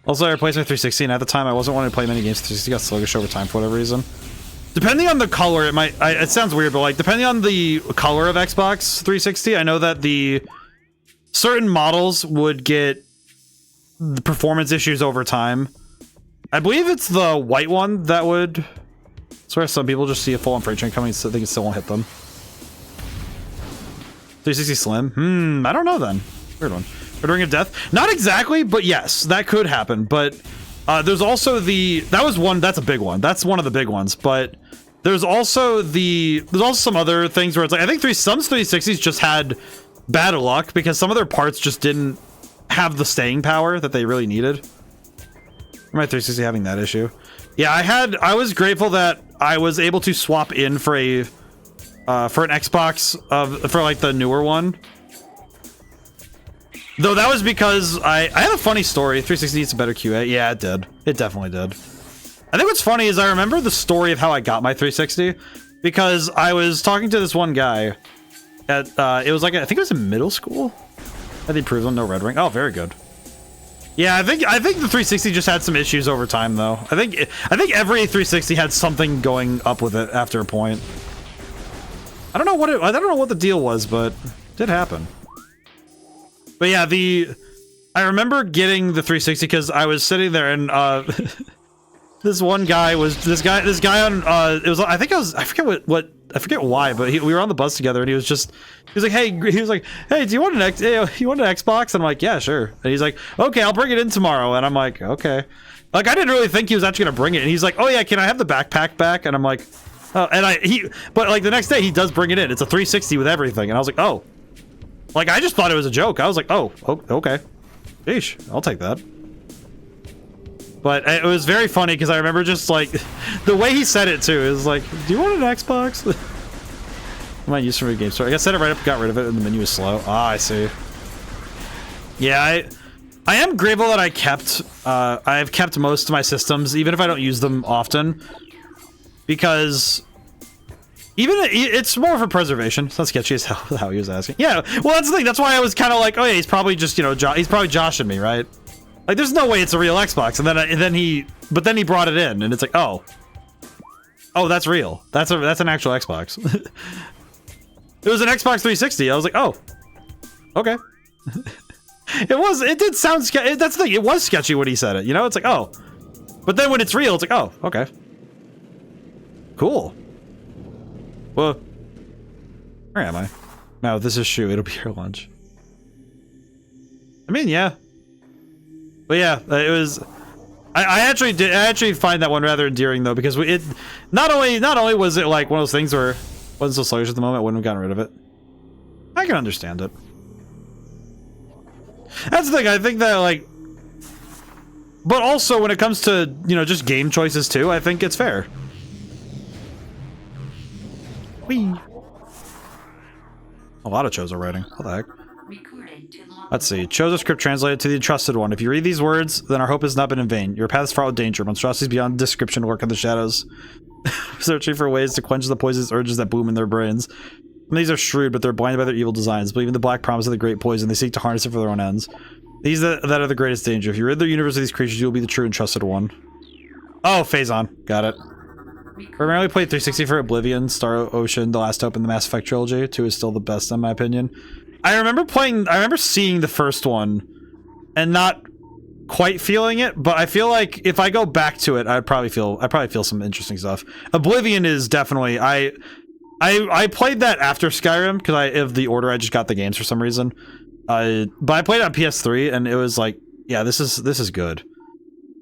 A: Also, I replaced my 360, and at the time I wasn't wanting to play many games. 360 got sluggish over time for whatever reason. Depending on the color, it sounds weird, but like, depending on the color of Xbox 360, I know that certain models would get the performance issues over time. I believe it's the white one that would... That's where some people just see a full-on freight train coming, so they can still won't hit them. 360 Slim? I don't know then. Weird one. Ring of Death? Not exactly, but yes, that could happen. But there's also that's a big one. That's one of the big ones. But there's also some other things where it's like, I think some 360s just had bad luck because some of their parts just didn't have the staying power that they really needed. My 360 having that issue. Yeah, I was grateful that I was able to swap in for an Xbox for like the newer one. Though that was because I had a funny story. 360 needs a better QA. Yeah, it did. It definitely did. I think what's funny is I remember the story of how I got my 360 because I was talking to this one guy at it was like I think it was in middle school. I think proved on no red ring. Oh, very good. Yeah, I think the 360 just had some issues over time though. I think every 360 had something going up with it after a point. I don't know what the deal was, but it did happen. But yeah, I remember getting the 360 because I was sitting there and this guy on it was I forget why, but we were on the bus together and he was like, hey, do you want an Xbox? And I'm like, yeah, sure. And he's like, okay, I'll bring it in tomorrow. And I'm like, okay. Like, I didn't really think he was actually gonna bring it. And he's like, oh yeah, can I have the backpack back? And I'm like, oh, but like the next day he does bring it in. It's a 360 with everything. And I was like, oh. Like, I just thought it was a joke. I was like, oh, okay. Sheesh, I'll take that. But it was very funny because I remember just like the way he said it too. It was like, do you want an Xbox? I might use from a game store. I guess set it right up, got rid of it, and the menu is slow. Ah, I see. Yeah, I am grateful that I've kept most of my systems, even if I don't use them often, because it's more for preservation. It's not sketchy as hell how he was asking. Yeah, well, that's the thing. That's why I was kind of like, oh yeah, he's probably just, you know, he's probably joshing me, right? Like, there's no way it's a real Xbox. And then he brought it in, and it's like, oh, that's real. That's an actual Xbox. It was an Xbox 360. I was like, oh, okay. It did sound sketchy. That's the thing. It was sketchy when he said it. You know, it's like, oh, but then when it's real, it's like, oh, okay, cool. Well, where am I? No, this is Shu. It'll be your lunch. I mean, yeah. But yeah, it was. I actually find that one rather endearing though, because it not only was it like one of those things where it wasn't so sluggish at the moment, I wouldn't have gotten rid of it. I can understand it. That's the thing. I think that like, but also when it comes to, you know, just game choices too, I think it's fair. Whee. A lot of Chozo writing. What the heck? Let's see. Chozo script translated to the entrusted one. If you read these words, then our hope has not been in vain. Your path is fraught with danger. Monstrosities beyond description lurk in the shadows, searching for ways to quench the poisonous urges that bloom in their brains. And these are shrewd, but they're blinded by their evil designs. Believing the black promise of the great poison, they seek to harness it for their own ends. These that are the greatest danger. If you rid the universe of these creatures, you will be the true and trusted one. Oh, Phazon. Got it. Primarily played 360 for Oblivion, Star Ocean, The Last Hope, and the Mass Effect trilogy. 2 is still the best in my opinion. I remember seeing the first one and not quite feeling it, but I feel like if I go back to it, I'd probably feel some interesting stuff. Oblivion is definitely I played that after Skyrim because of the order I just got the games for some reason. But I played it on PS3 and it was like, yeah, this is good.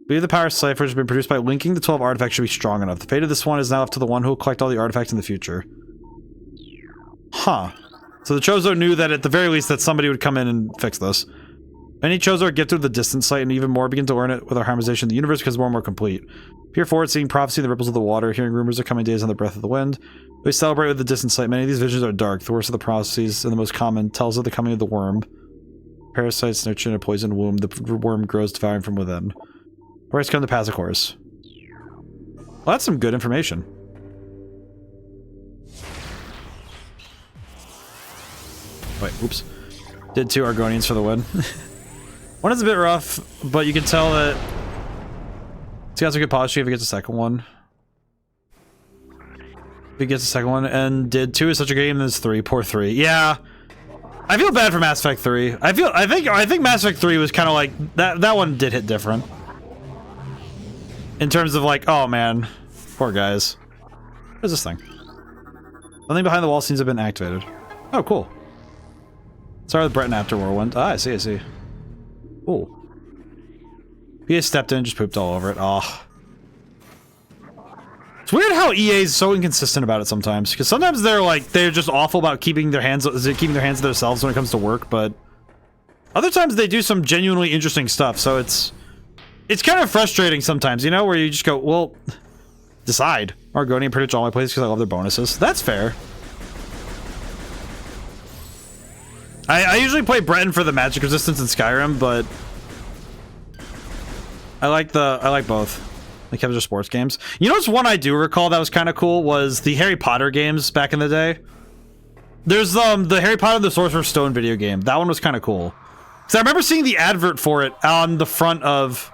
A: Believe the power cipher has been produced by linking the 12 artifacts should be strong enough. The fate of this one is now up to the one who will collect all the artifacts in the future. Huh. So the Chozo knew that at the very least that somebody would come in and fix this. Many Chozo are gifted with the distant sight, and even more begin to learn it with our harmonization. The universe becomes more and more complete. Peer forward, seeing prophecy in the ripples of the water, hearing rumors of coming days on the breath of the wind. We celebrate with the distant sight. Many of these visions are dark. The worst of the prophecies, and the most common, tells of the coming of the worm. Parasites nurture in a poisoned womb. The worm grows, devouring from within. Words come to pass, of course. Well, that's some good information. Wait, oops. Did 2 Argonians for the win. One is a bit rough, but you can tell that it's got some good posture if he gets a second one. If he gets a second one, and did 2 is such a good game as 3. Poor 3. Yeah. I feel bad for Mass Effect 3. I think Mass Effect 3 was kind of like that one did hit different. In terms of like, oh man, poor guys. What is this thing? Something behind the wall seems to have been activated. Oh, cool. Sorry with Breton after Whirlwind. Ah, I see, I see. Ooh. PA stepped in and just pooped all over it. Oh. It's weird how EA is so inconsistent about it sometimes. Because sometimes they're just awful about keeping their hands to themselves when it comes to work, but other times they do some genuinely interesting stuff, so it's kind of frustrating sometimes, you know, where you just go, well, decide. Argonian pretty much all my plays because I love their bonuses. That's fair. I usually play Breton for the magic resistance in Skyrim, but I like both. Like Kevin sports games. You know what's one I do recall that was kind of cool was the Harry Potter games back in the day. There's the Harry Potter and the Sorcerer's Stone video game. That one was kind of cool. So I remember seeing the advert for it on the front of...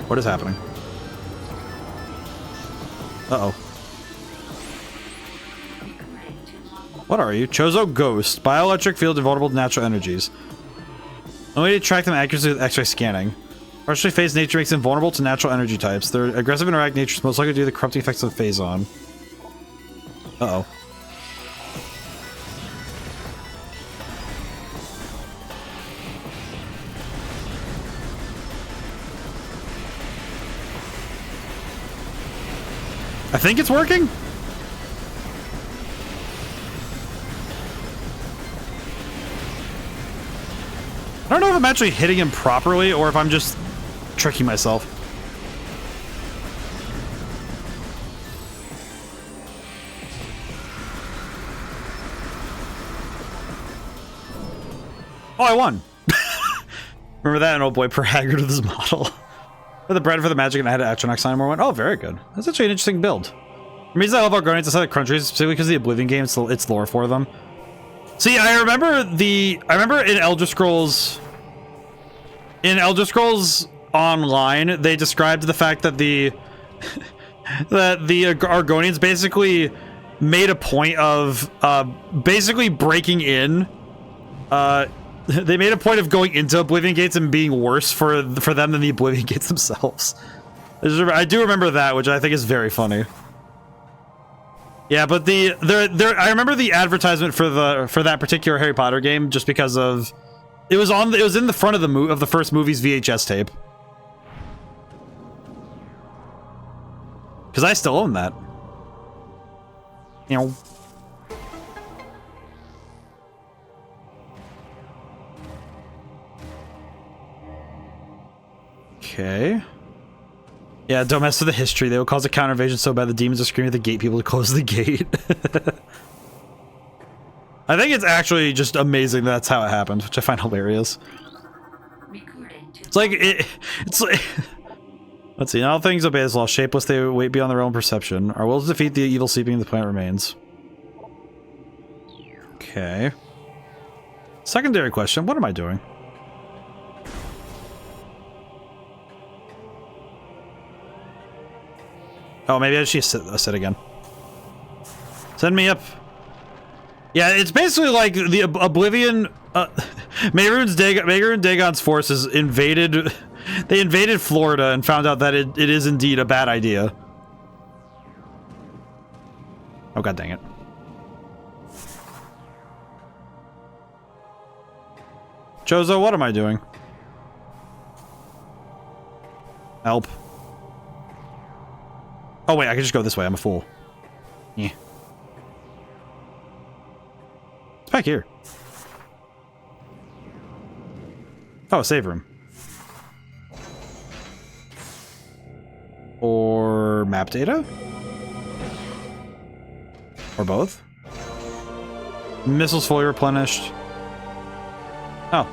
A: What is happening? Uh-oh. What are you? Chozo Ghost. Bioelectric field invulnerable to natural energies. Only to track them accurately with X-ray scanning. Partially phased nature makes them vulnerable to natural energy types. Their aggressive interact nature is most likely due to the corrupting effects of the phazon. Uh-oh. I think it's working? I don't know if I'm actually hitting him properly or if I'm just tricking myself. Oh, I won. Remember that? And oh boy, per Haggard with his model. For the bread for the magic, and I had an Atronach sign more one. Oh, very good. That's actually an interesting build. The reason I love Argonians outside of countries specifically because of the Oblivion game, it's lore for them. See, I remember in Elder Scrolls Online, they described the fact that the Argonians basically made a point of basically breaking in. They made a point of going into Oblivion Gates and being worse for them than the Oblivion Gates themselves. I do remember that, which I think is very funny. Yeah, but I remember the advertisement for that particular Harry Potter game just because of it was in the front of the first movie's VHS tape. Because I still own that. You know. Okay. Yeah, don't mess with the history. They will cause a counter invasion so bad the demons will scream at the gate people to close the gate. I think it's actually just amazing that's how it happened, which I find hilarious. It's like it's like let's see, all things obey this law. Shapeless, they wait beyond their own perception. Our will to defeat the evil sleeping in the planet remains. Okay. Secondary question, what am I doing? Oh, maybe I should sit again. Send me up. Yeah, it's basically like the Oblivion. Mehrunes Dagon's forces invaded. They invaded Florida and found out that it is indeed a bad idea. Oh, god dang it. Chozo, what am I doing? Help. Oh wait, I can just go this way. I'm a fool. Yeah. It's back here. Oh, save room. Or map data? Or both? Missiles fully replenished. Oh.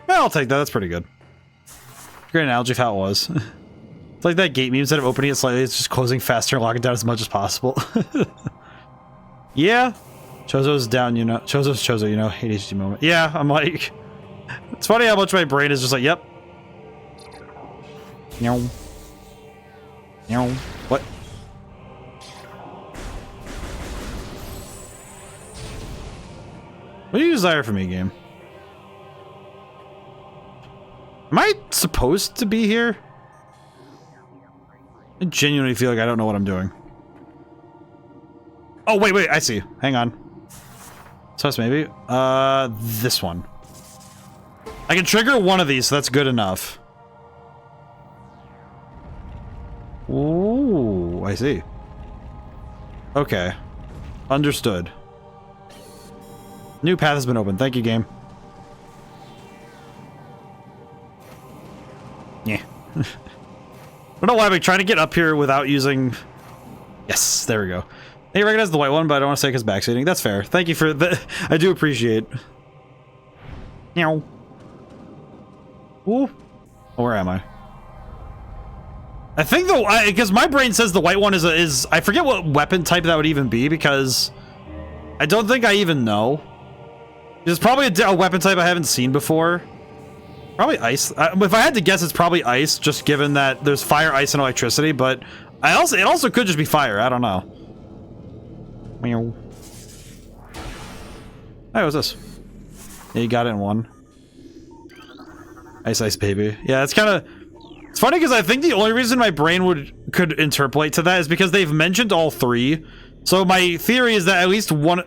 A: Well, I'll take that. That's pretty good. Great analogy of how it was. It's like that gate meme, instead of opening it slightly, it's just closing faster and locking down as much as possible. Yeah. Chozo's down, you know. Chozo's Chozo, you know. ADHD moment. Yeah, I'm like... It's funny how much my brain is just like, yep. No. No. What? What do you desire from me, game? Am I supposed to be here? I genuinely feel like I don't know what I'm doing. Oh, wait, I see. Hang on. So that's maybe. This one. I can trigger one of these, so that's good enough. Ooh, I see. Okay. Understood. New path has been opened. Thank you, game. Yeah. I don't know why I've been trying to get up here without using... Yes, there we go. They recognize the white one, but I don't want to say because backseating. That's fair. Thank you for the... I do appreciate. Meow. Ooh. Where am I? I think the... Because my brain says the white one is... I forget what weapon type that would even be, because... I don't think I even know. There's probably a weapon type I haven't seen before. Probably ice. If I had to guess, it's probably ice, just given that there's fire, ice, and electricity, but... it also could just be fire. I don't know. Meow. Hey, what's this? Yeah, you got it in one. Ice, ice, baby. Yeah, it's kind of... It's funny because I think the only reason my brain could interpolate to that is because they've mentioned all three. So my theory is that at least one...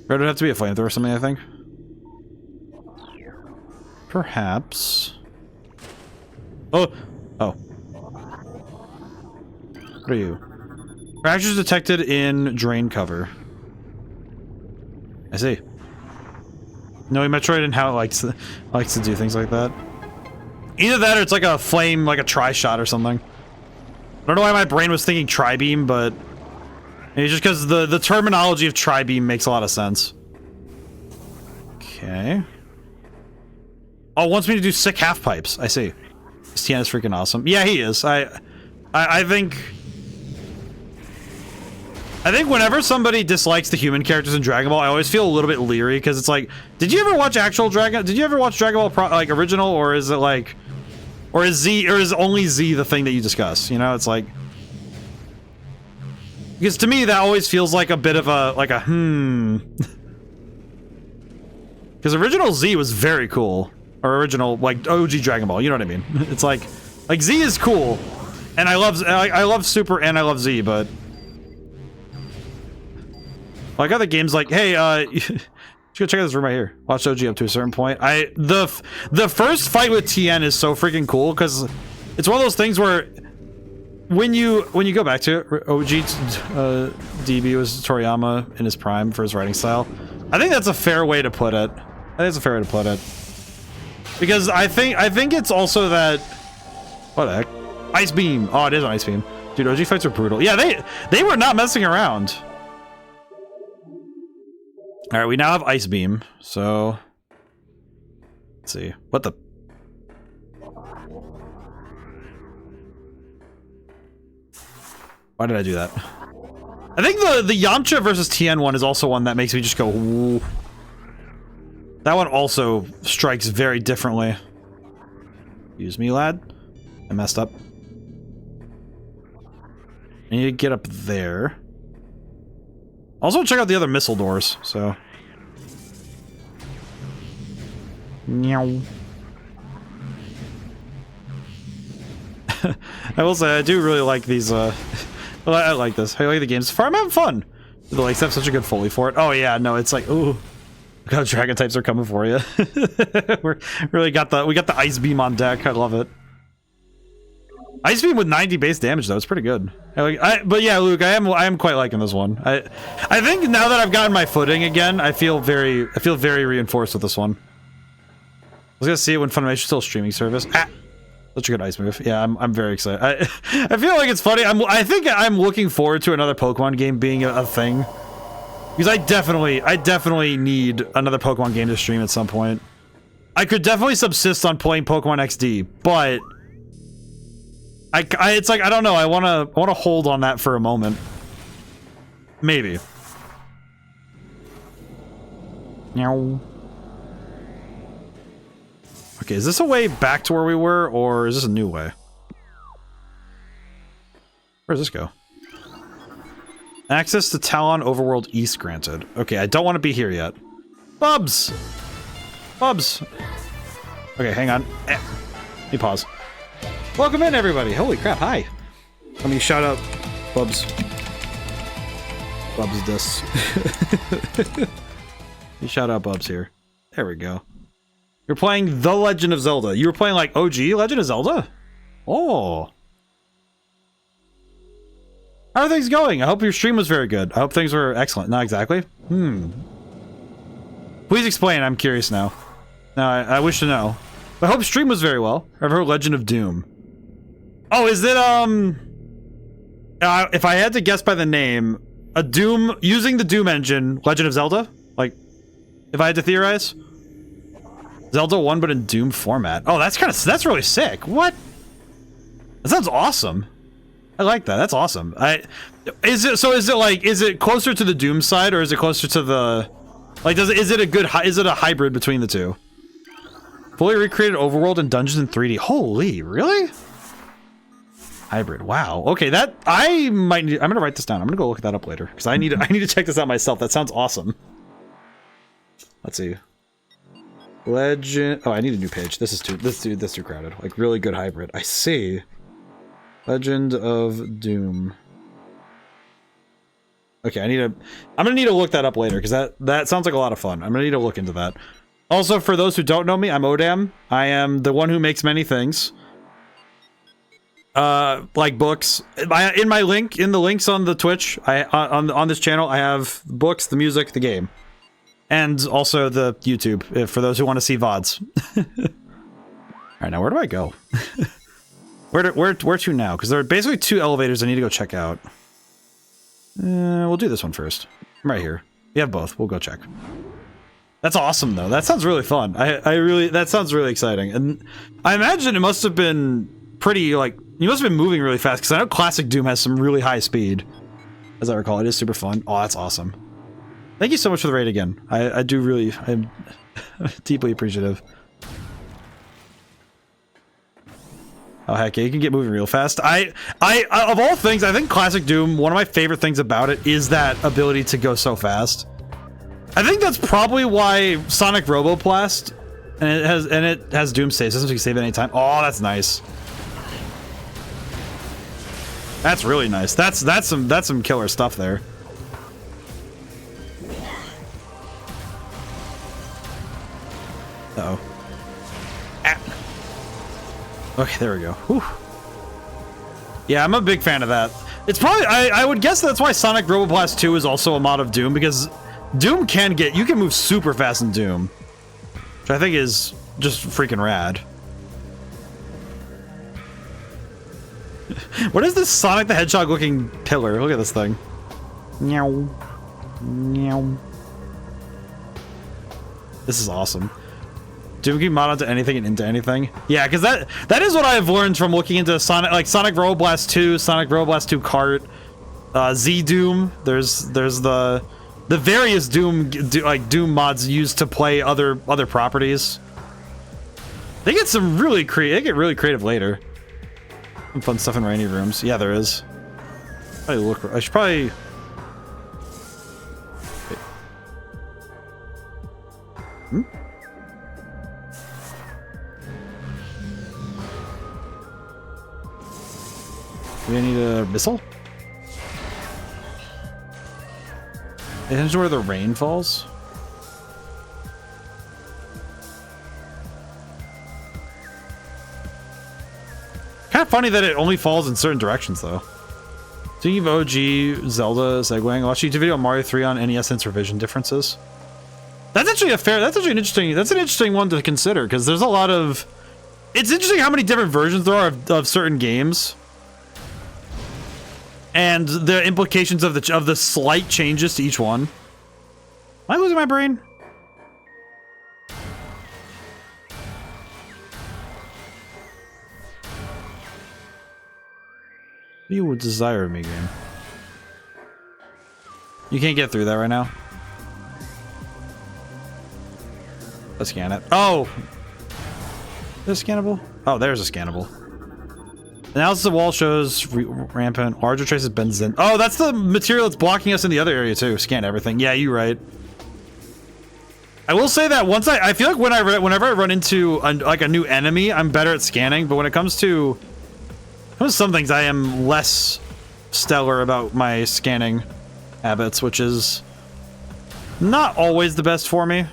A: It would have to be a flamethrower or something, I think. Perhaps. Oh! What are you? Fractures detected in drain cover. I see. Knowing Metroid and how it likes to do things like that. Either that or it's like a flame, like a tri-shot or something. I don't know why my brain was thinking tri-beam, but... Maybe just because the terminology of tri-beam makes a lot of sense. Okay. Oh, it wants me to do sick half pipes. I see. This Tien is freaking awesome. Yeah, he is. I think whenever somebody dislikes the human characters in Dragon Ball, I always feel a little bit leery because it's like, did you ever watch Did you ever watch Dragon Ball like original, or is it like, or is only Z the thing that you discuss? You know, it's like. Because to me, that always feels like a bit of a, Because original Z was very cool. Or original, like, OG Dragon Ball, you know what I mean? It's like Z is cool. And I love Super and I love Z, but... Like other games like, hey, just go check out this room right here. Watch OG up to a certain point. The first fight with Tien is so freaking cool, because it's one of those things where... When you go back to it, OG DB was Toriyama in his prime for his writing style. I think that's a fair way to put it. Because I think it's also that... What the heck? Ice Beam. Oh, it is an Ice Beam. Dude, OG fights are brutal. Yeah, they were not messing around. Alright, we now have Ice Beam, so... Let's see. What the... Why did I do that? I think the Yamcha versus Tien one is also one that makes me just go, ooh. That one also strikes very differently. Excuse me, lad. I messed up. I need to get up there. Also check out the other missile doors, so. Meow. I will say, I do really like these Well, I like this. I like the game so far. I'm having fun. The lakes have such a good Foley for it. Oh yeah, no, it's like, ooh. Look how dragon types are coming for you. We really got the ice beam on deck. I love it. Ice beam with 90 base damage though, it's pretty good. But yeah, Luke, I am quite liking this one. I think now that I've gotten my footing again, I feel very reinforced with this one. I was gonna see it when Funimation's still streaming service. Ah, such a good ice move. Yeah, I'm very excited. I feel like it's funny. I think I'm looking forward to another Pokemon game being a thing. Because I definitely need another Pokemon game to stream at some point. I could definitely subsist on playing Pokemon XD, but it's like I don't know. I wanna hold on that for a moment. Maybe. Meow. Okay, is this a way back to where we were, or is this a new way? Where does this go? Access to Talon Overworld East granted. Okay, I don't want to be here yet. Bubs! Bubs! Okay, hang on. Let me pause. Welcome in, everybody! Holy crap, hi! Let me shout out Bubs. Bubs this. You shout out Bubs here. There we go. You're playing The Legend of Zelda. You were playing like OG Legend of Zelda? Oh. How are things going? I hope your stream was very good. I hope things were excellent. Not exactly. Please explain. I'm curious now. Now, I wish to know. I hope stream was very well. I've heard Legend of Doom. Oh, is it, if I had to guess by the name, a Doom, using the Doom engine, Legend of Zelda? Like, if I had to theorize? Zelda 1, but in Doom format. Oh, that's really sick. What? That sounds awesome. I like that. That's awesome. Is it closer to the Doom side, or is it closer to the, like, is it a hybrid between the two? Fully recreated overworld and dungeons in 3D. Holy, really? Hybrid. Wow. Okay, I'm gonna write this down. I'm gonna go look that up later because I need to check this out myself. That sounds awesome. Let's see. Legend. Oh, I need a new page. This is too crowded. Like, really good hybrid. I see. Legend of Doom. Okay, I'm gonna need to look that up later because that sounds like a lot of fun. I'm gonna need to look into that. Also, for those who don't know me, I'm ODaM. I am the one who makes many things. Like books. In the links on the Twitch, on this channel, I have books, the music, the game. And also the YouTube, for those who want to see VODs. Alright, now where do I go? Where to now? Because there are basically 2 elevators I need to go check out. We'll do this one first. I'm right here. We have both. We'll go check. That's awesome, though. That sounds really fun. That sounds really exciting. And I imagine it must have been pretty, like, you must have been moving really fast, because I know Classic Doom has some really high speed. As I recall, it is super fun. Oh, that's awesome. Thank you so much for the raid again. I'm deeply appreciative. Oh, heck yeah, you can get moving real fast. Of all things, I think Classic Doom, one of my favorite things about it is that ability to go so fast. I think that's probably why Sonic Roboplast, and it has Doom save systems, so you can save at any time. Oh, that's nice. That's really nice. That's some killer stuff there. Uh-oh. Ah. Okay, there we go. Whew. Yeah, I'm a big fan of that. It's probably, I would guess that's why Sonic Roboblast 2 is also a mod of Doom, because Doom you can move super fast in Doom. Which I think is just freaking rad. What is this Sonic the Hedgehog looking pillar? Look at this thing. Meow. Meow. This is awesome. Doom can mod onto anything and into anything. Yeah, because that is what I have learned from looking into Sonic Roboblast 2, Sonic Roboblast 2 Kart, Z Doom. There's the various Doom mods used to play other properties. They get some really creative later. Some fun stuff in rainy rooms. Yeah, there is. I should probably. Wait. Hmm? Do I need a missile? Is where the rain falls? Kind of funny that it only falls in certain directions, though. Speaking of OG Zelda segueing, I watched a YouTube video on Mario 3 on NES and revision differences. That's actually an interesting one to consider, because there's a lot of... It's interesting how many different versions there are of certain games. And the implications of the slight changes to each one. Am I losing my brain? What do you desire of me, game? You can't get through that right now. Let's scan it. Oh! Is this scannable? Oh, there's a scannable. Analysis of wall shows rampant. Larger traces benzene. Oh, that's the material that's blocking us in the other area too. Scan everything. Yeah, you're right. I will say that once I feel like whenever I run into like a new enemy, I'm better at scanning. But when it comes to some things, I am less stellar about my scanning habits, which is not always the best for me.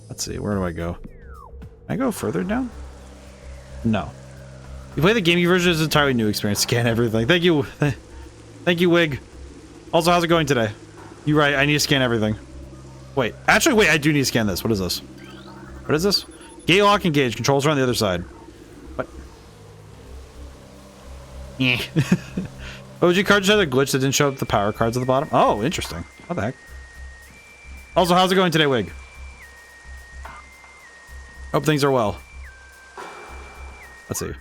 A: Let's see, where do I go? Can I go further down? No. You play the gaming version, is an entirely new experience. Scan everything. Thank you. Thank you, Wig. Also, how's it going today? You're right, I need to scan everything. Wait, actually, wait, I do need to scan this. What is this? What is this? Gate lock engaged. Controls are on the other side. What? Yeah. OG cartridge had a glitch that didn't show up the power cards at the bottom. Oh, interesting. What the heck? Also, how's it going today, Wig? Hope things are well. Let's see.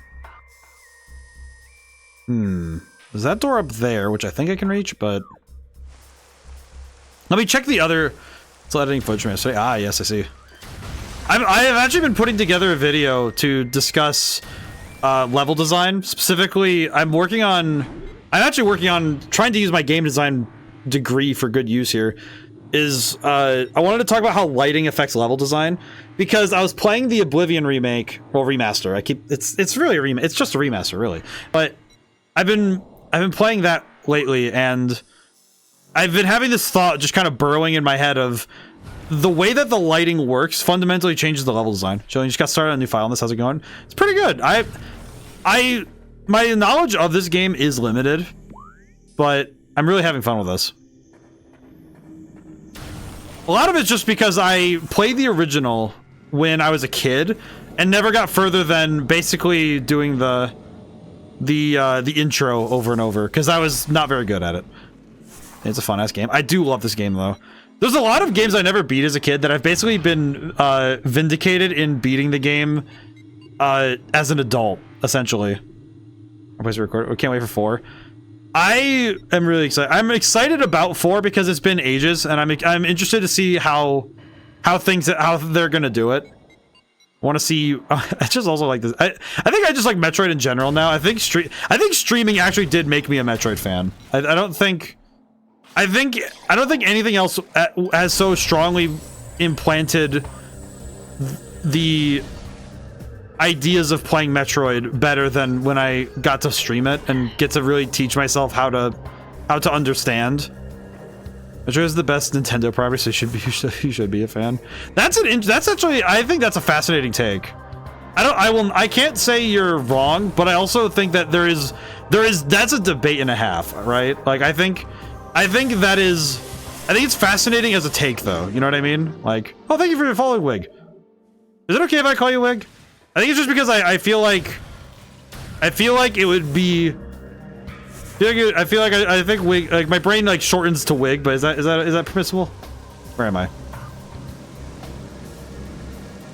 A: There's that door up there, which I think I can reach, but... Let me check the other... Still editing footage from yesterday. Ah, yes, I see. I have actually been putting together a video to discuss level design. Specifically, I'm actually working on trying to use my game design degree for good use here. I wanted to talk about how lighting affects level design, because I was playing the Oblivion remake, well, remaster. It's really a it's just a remaster, really. But I've been playing that lately, and I've been having this thought just kind of burrowing in my head of the way that the lighting works fundamentally changes the level design. Joe, you just got started on a new file on this. How's it going? It's pretty good. My knowledge of this game is limited, but I'm really having fun with this. A lot of it's just because I played the original when I was a kid and never got further than basically doing the intro over and over, because I was not very good at it. It's a fun-ass game. I do love this game, though. There's a lot of games I never beat as a kid that I've basically been vindicated in beating the game as an adult, essentially. We can't wait for 4. I am really excited. I'm excited about 4 because it's been ages, and I'm interested to see how they're gonna do it. I want to see. I just also like this. I think I just like Metroid in general now. I think streaming actually did make me a Metroid fan. I don't think anything else has so strongly implanted the ideas of playing Metroid better than when I got to stream it and get to really teach myself how to understand. Metroid is the best Nintendo property, so you should be a fan. That's actually, I think that's a fascinating take. I can't say you're wrong, but I also think that that's a debate and a half, right? Like I think it's fascinating as a take, though. You know what I mean? Like, oh, thank you for following, Wig. Is it okay if I call you Wig? I think it's just because I feel like it would be. I think Wig, like my brain like shortens to Wig, but is that permissible? Where am I?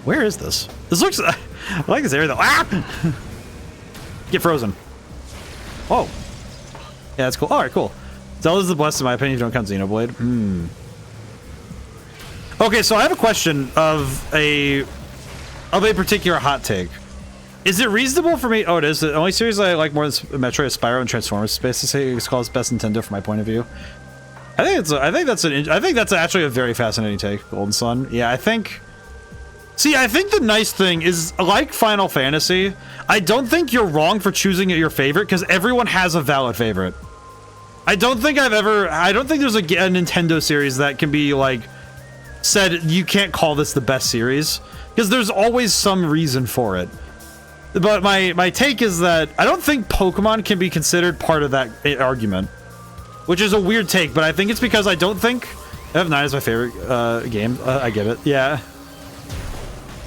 A: Where is this? This looks. I like this area though. Ah! Get frozen. Oh. Yeah, that's cool. All right, cool. Zelda's the blessed in my opinion if you don't count Xenoblade. Okay, so I have a question of a particular hot take. Is it reasonable for me? Oh, it is. The only series I like more than Metroid is Spyro and Transformers Space to say it's called best Nintendo from my point of view. I think that's actually a very fascinating take, Golden Sun. Yeah, I think the nice thing is, like Final Fantasy, I don't think you're wrong for choosing your favorite, because everyone has a valid favorite. I don't think there's a Nintendo series that can be like said you can't call this the best series, because there's always some reason for it. But my take is that I don't think Pokemon can be considered part of that argument, which is a weird take, but I think it's because I don't think FF9 is my favorite game. I get it. Yeah.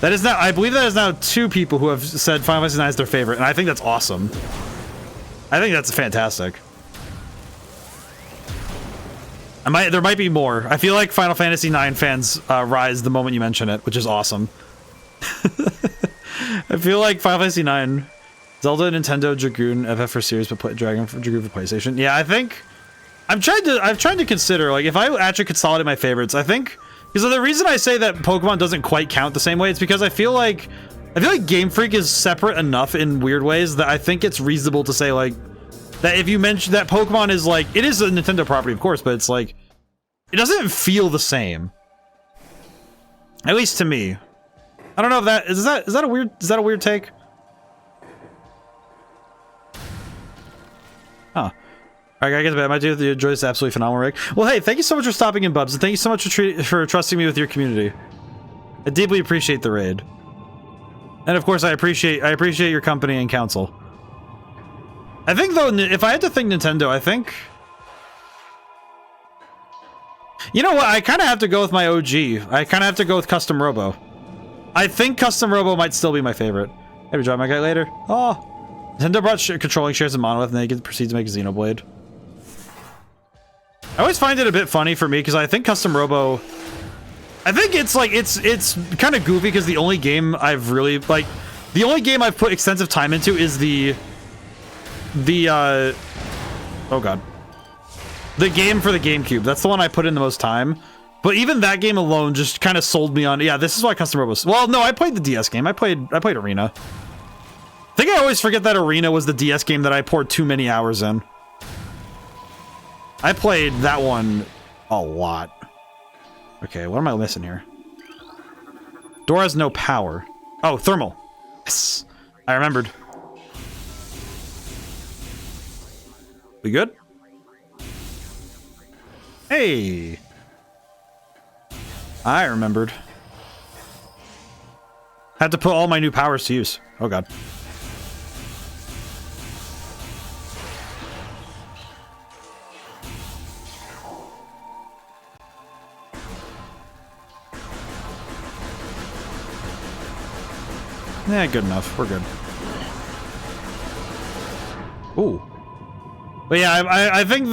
A: That is now, I believe that is now 2 people who have said Final Fantasy IX is their favorite, and I think that's awesome. I think that's fantastic. There might be more. I feel like Final Fantasy IX fans rise the moment you mention it, which is awesome. I feel like Final Fantasy IX, Zelda, Nintendo, Dragoon, FF for series, but Dragon for Dragoon for PlayStation. Yeah, I think I'm trying to consider, like, if I actually consolidate my favorites, I think, because the reason I say that Pokemon doesn't quite count the same way, it's because I feel like Game Freak is separate enough in weird ways that I think it's reasonable to say, like, that if you mention that Pokemon is like, it is a Nintendo property, of course, but it's like, it doesn't feel the same. At least to me. I don't know if that is that a weird take? Huh. Alright, I guess I might do enjoy this absolutely phenomenal rig. Well, hey, thank you so much for stopping in, Bubs, and thank you so much for trusting me with your community. I deeply appreciate the raid. And of course, I appreciate your company and counsel. I think, though, if I had to think Nintendo, I think... You know what? I kind of have to go with my OG. I kind of have to go with Custom Robo. I think Custom Robo might still be my favorite. Maybe drive my guy later. Oh. Nintendo brought controlling shares of Monolith, and they can proceed to make a Xenoblade. I always find it a bit funny for me, because I think Custom Robo... I think it's like, it's kind of goofy, because the only game I've really, like... The only game I've put extensive time into is the oh god. The game for the GameCube. That's the one I put in the most time. But even that game alone just kind of sold me on, yeah, this is why Custom Robo... Well, no, I played the DS game. I played Arena. I think I always forget that Arena was the DS game that I poured too many hours in. I played that one a lot. Okay, what am I missing here? Door has no power. Oh, thermal. Yes, I remembered. We good? Hey! I remembered. Had to put all my new powers to use. Oh god. Yeah, good enough. We're good. Ooh. But yeah, I think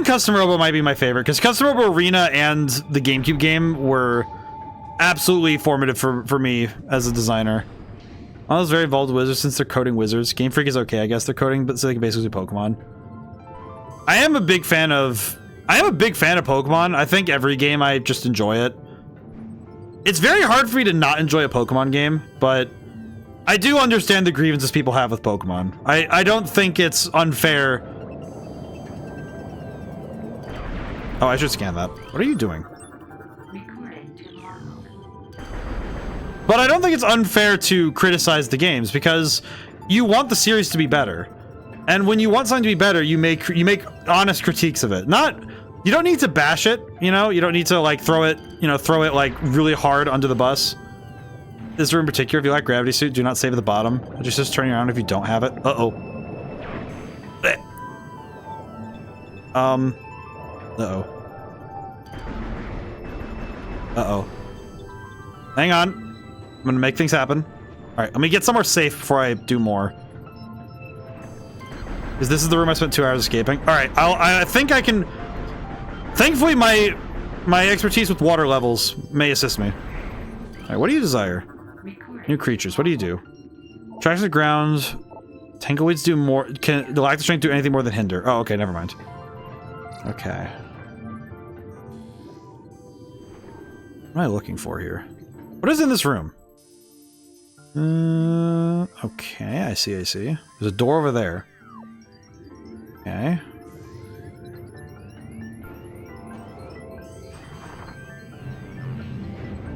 A: Custom Robo might be my favorite, because Custom Robo Arena and the GameCube game were absolutely formative for me as a designer. All those very involved wizards, since they're coding wizards. Game Freak is okay, I guess. They're coding, but so they can basically do Pokemon. I am a big fan of Pokemon. I think every game I just enjoy it. It's very hard for me to not enjoy a Pokemon game, but I do understand the grievances people have with Pokemon. I don't think it's unfair. Oh, I should scan that. What are you doing? But I don't think it's unfair to criticize the games, because you want the series to be better. And when you want something to be better, you make honest critiques of it. You don't need to bash it, you know? You don't need to, like, throw it like really hard under the bus. This room in particular, if you like Gravity Suit, do not save at the bottom. Just turn around if you don't have it. Uh-oh. Uh-oh. Uh-oh. Hang on. I'm gonna make things happen. Alright, let me get somewhere safe before I do more. Because this is the room I spent 2 hours escaping. Alright, I think I can... Thankfully, my expertise with water levels may assist me. Alright, what do you desire? New creatures, what do you do? Tracks the ground. Tangleweeds do more... Can the lack of strength do anything more than hinder? Oh, okay, never mind. Okay. What am I looking for here? What is in this room? Okay, I see. There's a door over there. Okay.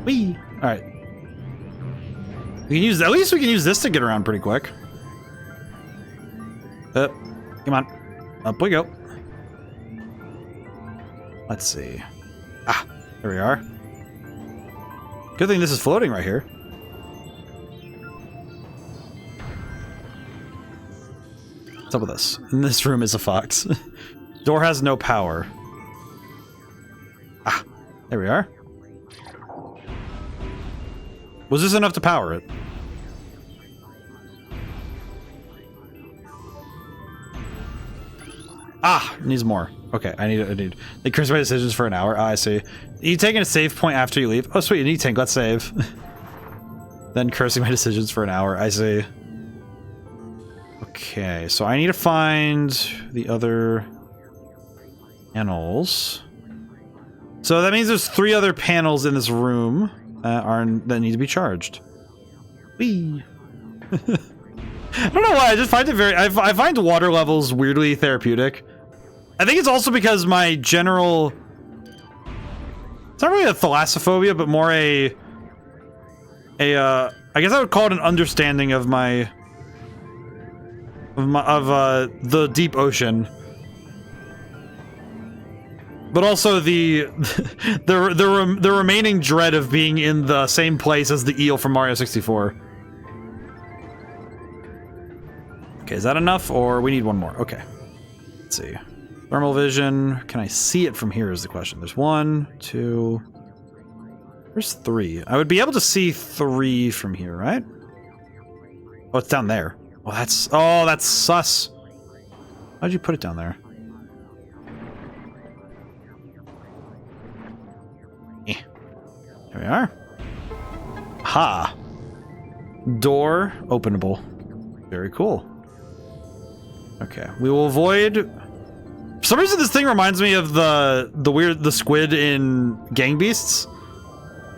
A: Whee! Alright. We can use, at least we can use this to get around pretty quick. Come on. Up we go. Let's see. Ah, there we are. Good thing this is floating right here. What's up with this? In this room is a fox. Door has no power. Ah, there we are. Was this enough to power it? Ah, needs more. Okay, I need. They curse my decisions for an hour. Ah, I see. You taking a save point after you leave? Oh, sweet, an E-tank. Let's save. Then cursing my decisions for an hour. I see. Okay, so I need to find the other panels. So that means there's 3 other panels in this room that need to be charged. Whee! I don't know why. I just find it very. I find water levels weirdly therapeutic. I think it's also because my general. It's not really a thalassophobia, but more I guess I would call it an understanding of the deep ocean, but also the remaining dread of being in the same place as the eel from Mario 64. Okay, is that enough, or we need one more? Okay, let's see. Thermal vision. Can I see it from here is the question. There's 1, 2. There's 3. I would be able to see 3 from here, right? Oh, it's down there. Oh, that's sus. How'd you put it down there? There we are. Ha. Door openable. Very cool. Okay, we will avoid. For some reason, this thing reminds me of the squid in Gang Beasts,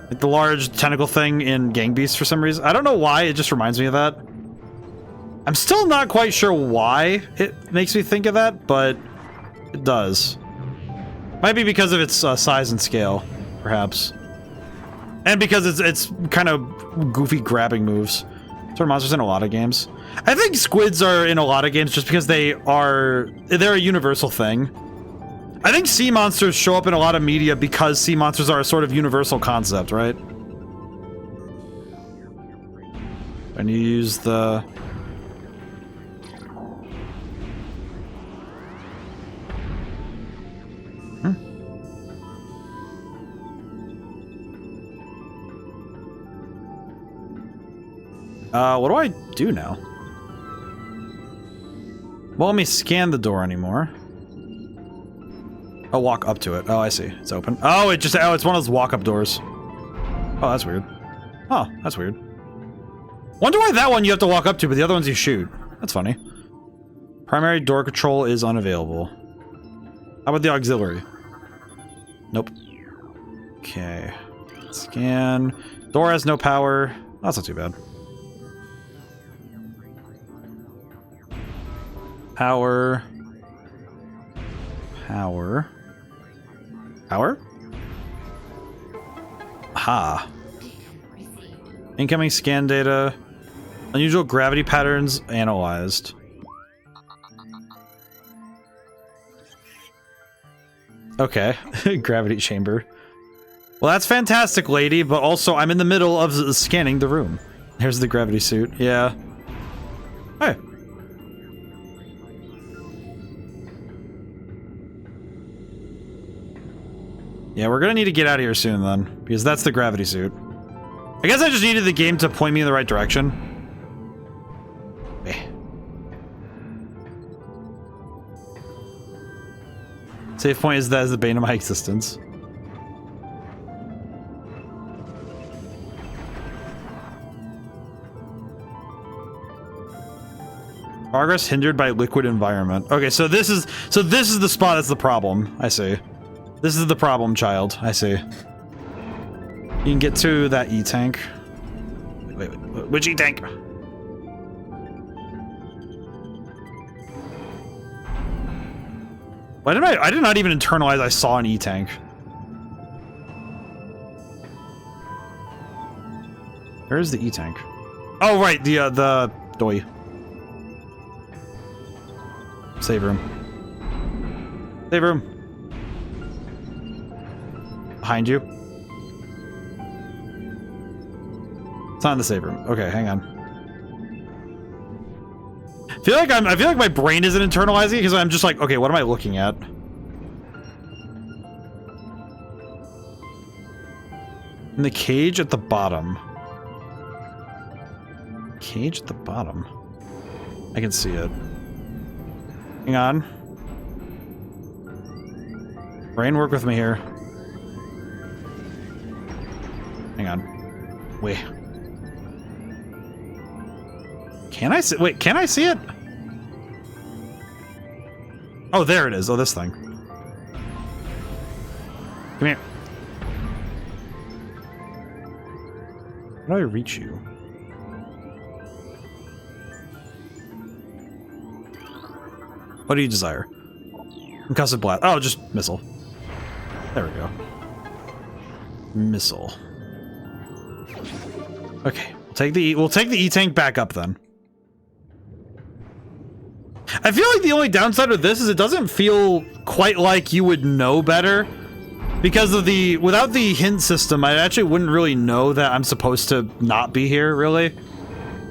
A: like the large tentacle thing in Gang Beasts. For some reason, I don't know why. It just reminds me of that. I'm still not quite sure why it makes me think of that, but it does. Might be because of its size and scale, perhaps, and because it's kind of goofy grabbing moves. Sort of monsters in a lot of games. I think squids are in a lot of games just because they're a universal thing. I think sea monsters show up in a lot of media because sea monsters are a sort of universal concept, right? And you use the... what do I do now? Well, let me scan the door anymore. I'll walk up to it. Oh, I see. It's open. Oh, it's one of those walk-up doors. Oh, that's weird. Oh, that's weird. Wonder why that one you have to walk up to, but the other ones you shoot. That's funny. Primary door control is unavailable. How about the auxiliary? Nope. Okay. Scan. Door has no power. Oh, that's not too bad. Power. Power. Power? Ha. Incoming scan data. Unusual gravity patterns analyzed. Okay. Gravity chamber. Well, that's fantastic, lady, but also I'm in the middle of scanning the room. Here's the gravity suit. Yeah. Hey. Yeah, we're gonna need to get out of here soon then, because that's the gravity suit. I guess I just needed the game to point me in the right direction. Save point is that as the bane of my existence. Progress hindered by liquid environment. Okay, so this is the spot that's the problem. I see. This is the problem, child. I see. You can get to that E-tank. Wait, which E-tank? Why did I did not even internalize I saw an E-tank. Where is the E-tank? Oh, right, the doy. Save room. Save room. Behind you. It's not in the save room. Okay, hang on. I feel like my brain isn't internalizing it because I'm just like, okay, what am I looking at? In the cage at the bottom. Cage at the bottom. I can see it. Hang on. Brain, work with me here. Hang on. Wait. Can I see? Wait, can I see it? Oh, there it is. Oh, this thing. Come here. How do I reach you? What do you desire? Concussive blast. Oh, just missile. There we go. Missile. Okay, we'll take the E-tank back up then. I feel like the only downside of this is it doesn't feel quite like you would know better. Because of without the hint system, I actually wouldn't really know that I'm supposed to not be here, really.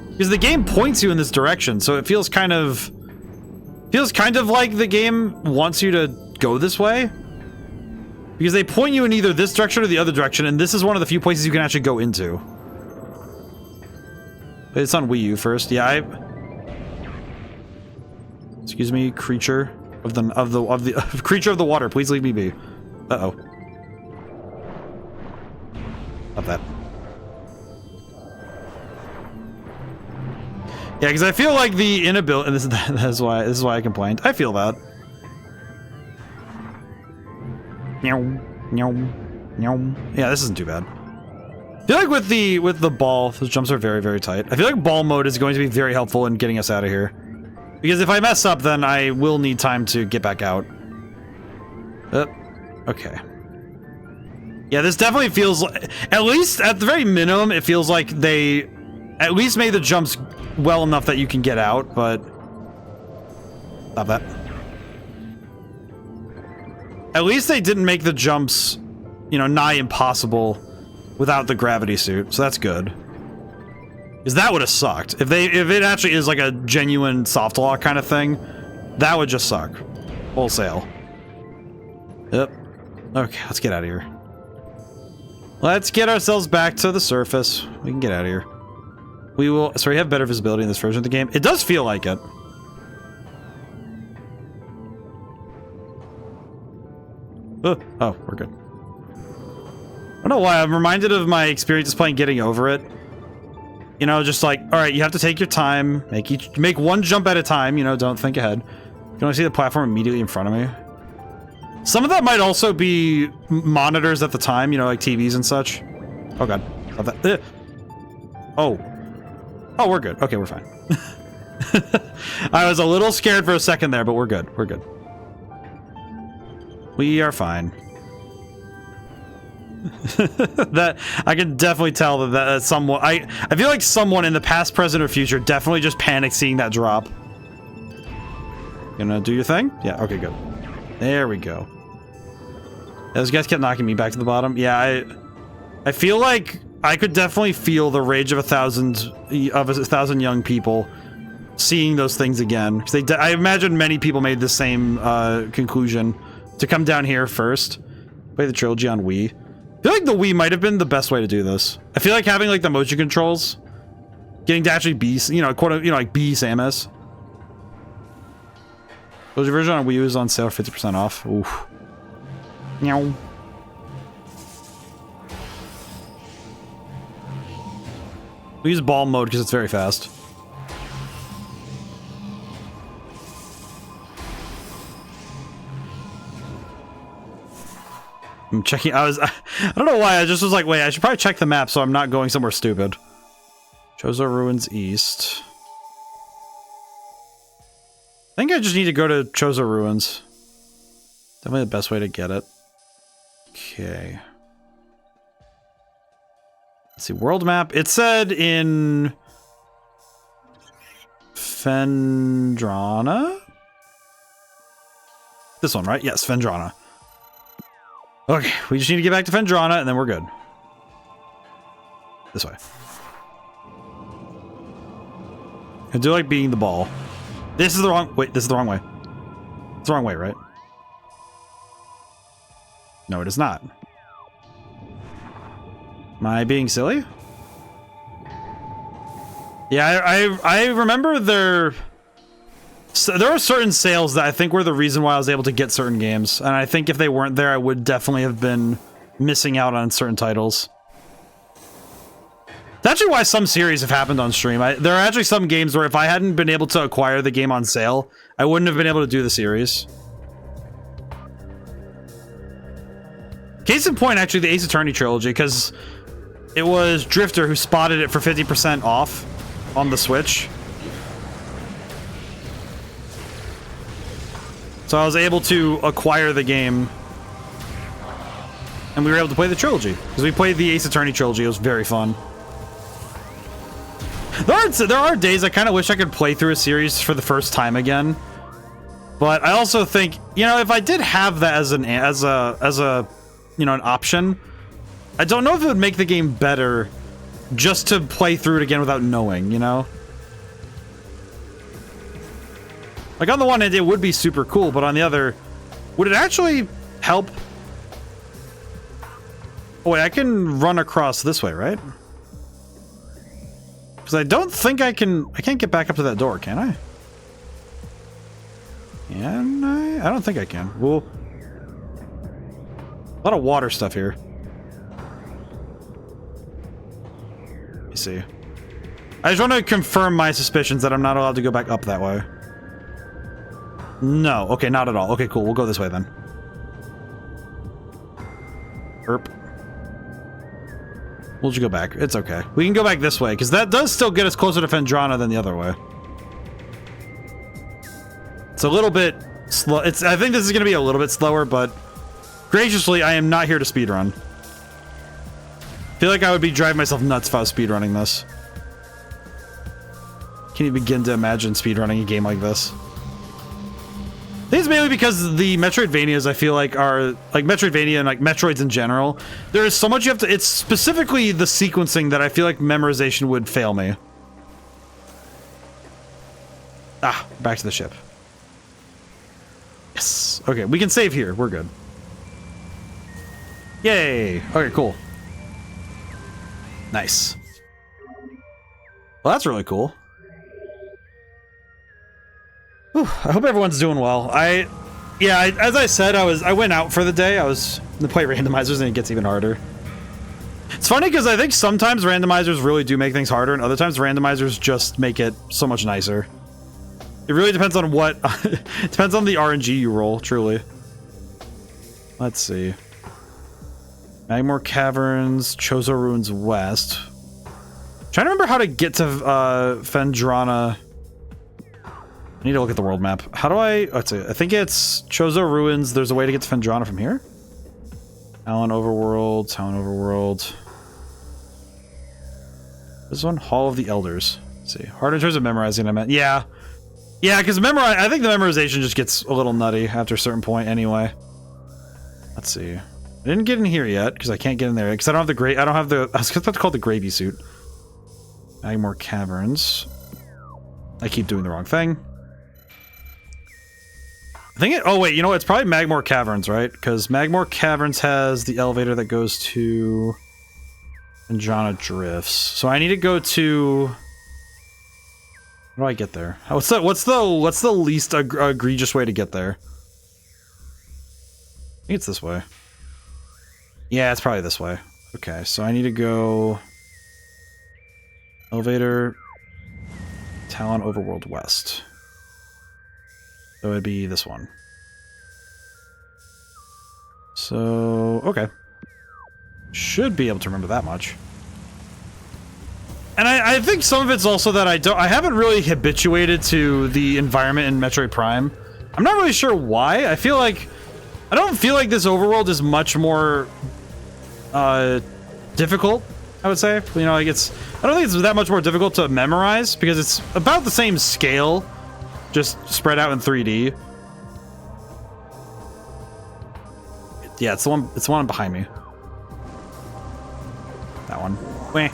A: Because the game points you in this direction, so it feels kind of like the game wants you to go this way. Because they point you in either this direction or the other direction, and this is one of the few places you can actually go into. But it's on Wii U first. Yeah, excuse me, creature of the creature of the water, please leave me be. Uh-oh. Stop that. Yeah, because I feel like the inability, and this is why I complained. I feel that. Yeah, this isn't too bad. I feel like with the ball, those jumps are very, very tight. I feel like ball mode is going to be very helpful in getting us out of here. Because if I mess up, then I will need time to get back out. Okay. Yeah, this definitely feels like, at least at the very minimum, it feels like they at least made the jumps well enough that you can get out, but stop that. At least they didn't make the jumps, you know, nigh impossible without the gravity suit, so that's good. Because that would have sucked. If it actually is like a genuine soft lock kind of thing, that would just suck. Wholesale. Yep. Okay, let's get out of here. Let's get ourselves back to the surface. We can get out of here. We will... Sorry, have better visibility in this version of the game. It does feel like it. Oh, we're good. I don't know why, I'm reminded of my experience playing Getting Over It. You know, just like, alright, you have to take your time, make one jump at a time, you know, don't think ahead. You can only see the platform immediately in front of me. Some of that might also be monitors at the time, you know, like TVs and such. Oh god. Oh. Oh, we're good. Okay, we're fine. I was a little scared for a second there, but we're good. We're good. We are fine. That I can definitely tell that someone I feel like someone in the past, present, or future definitely just panicked seeing that drop. Gonna do your thing? Yeah, okay, good. There we go. Those guys kept knocking me back to the bottom. Yeah, I feel like I could definitely feel the rage of a thousand young people seeing those things again. Because I imagine many people made the same conclusion to come down here first. Play the trilogy on Wii. I feel like the Wii might have been the best way to do this. I feel like having like the motion controls, getting to actually be, you know, like be Samus. The version on Wii U is on sale, 50% off. Oof. Meow. We use ball mode because it's very fast. I'm checking. I don't know why. I just was like, wait, I should probably check the map so I'm not going somewhere stupid. Chozo Ruins East. I think I just need to go to Chozo Ruins. Definitely the best way to get it. Okay. Let's see, world map. It said in Phendrana? This one, right? Yes, Phendrana. Okay, we just need to get back to Phendrana and then we're good. This way. I do like being the ball. This is the wrong... Wait, this is the wrong way. It's the wrong way, right? No, it is not. Am I being silly? Yeah, I remember there are certain sales that I think were the reason why I was able to get certain games. And I think if they weren't there, I would definitely have been missing out on certain titles. That's actually why some series have happened on stream. There are actually some games where if I hadn't been able to acquire the game on sale, I wouldn't have been able to do the series. Case in point, actually, the Ace Attorney trilogy, because it was Drifter who spotted it for 50% off on the Switch. So I was able to acquire the game, and we were able to play the trilogy. Because we played the Ace Attorney trilogy, it was very fun. There are days I kind of wish I could play through a series for the first time again. But I also think, you know, if I did have that as a you know, an option, I don't know if it would make the game better just to play through it again without knowing, you know? Like, on the one hand, it would be super cool, but on the other, would it actually help? Oh, wait, I can run across this way, right? Because I don't think I can't get back up to that door, can I? Can I? I don't think I can. Well, a lot of water stuff here. Let me see. I just want to confirm my suspicions that I'm not allowed to go back up that way. No. Okay, not at all. Okay, cool. We'll go this way then. Erp. We'll just go back. It's okay. We can go back this way, because that does still get us closer to Phendrana than the other way. It's a little bit slow. I think this is going to be a little bit slower, but graciously, I am not here to speedrun. I feel like I would be driving myself nuts if I was speedrunning this. Can't even begin to imagine speedrunning a game like this. I think it's mainly because the Metroidvanias, I feel like, are like Metroidvania and like Metroids in general. There is so much you have to. It's specifically the sequencing that I feel like memorization would fail me. Ah, back to the ship. Yes. Okay, we can save here. We're good. Yay. Okay, cool. Nice. Well, that's really cool. Whew, I hope everyone's doing well. As I said, I went out for the day. I was to play randomizers, and it gets even harder. It's funny because I think sometimes randomizers really do make things harder, and other times randomizers just make it so much nicer. It really depends on what. It depends on the RNG you roll, truly. Let's see. Magmore Caverns, Chozo Ruins West. Trying to remember how to get to Phendrana. I need to look at the world map. How do I... Let's see. I think it's Chozo Ruins. There's a way to get to Phendrana from here. Talon Overworld. This one? Hall of the Elders. Let's see. Hard in terms of memorizing, I meant. Yeah. Yeah, because I think the memorization just gets a little nutty after a certain point anyway. Let's see. I didn't get in here yet, because I can't get in there. Because I don't have the... I was about to call it the gravy suit. Magmore Caverns. I keep doing the wrong thing. Oh wait, you know what? It's probably Magmore Caverns, right? Because Magmore Caverns has the elevator that goes to Phendrana Drifts. So I need to go to... How do I get there? What's the least egregious way to get there? I think it's this way. Yeah, it's probably this way. Okay, so I need to go... Elevator... Talon Overworld West. So it'd be this one. So, okay. Should be able to remember that much. And I think some of it's also that I haven't really habituated to the environment in Metroid Prime. I'm not really sure why. I don't feel like this overworld is much more difficult, I would say. You know, like I don't think it's that much more difficult to memorize because it's about the same scale, just spread out in 3D. Yeah, it's the one. It's the one behind me. That one. Wah.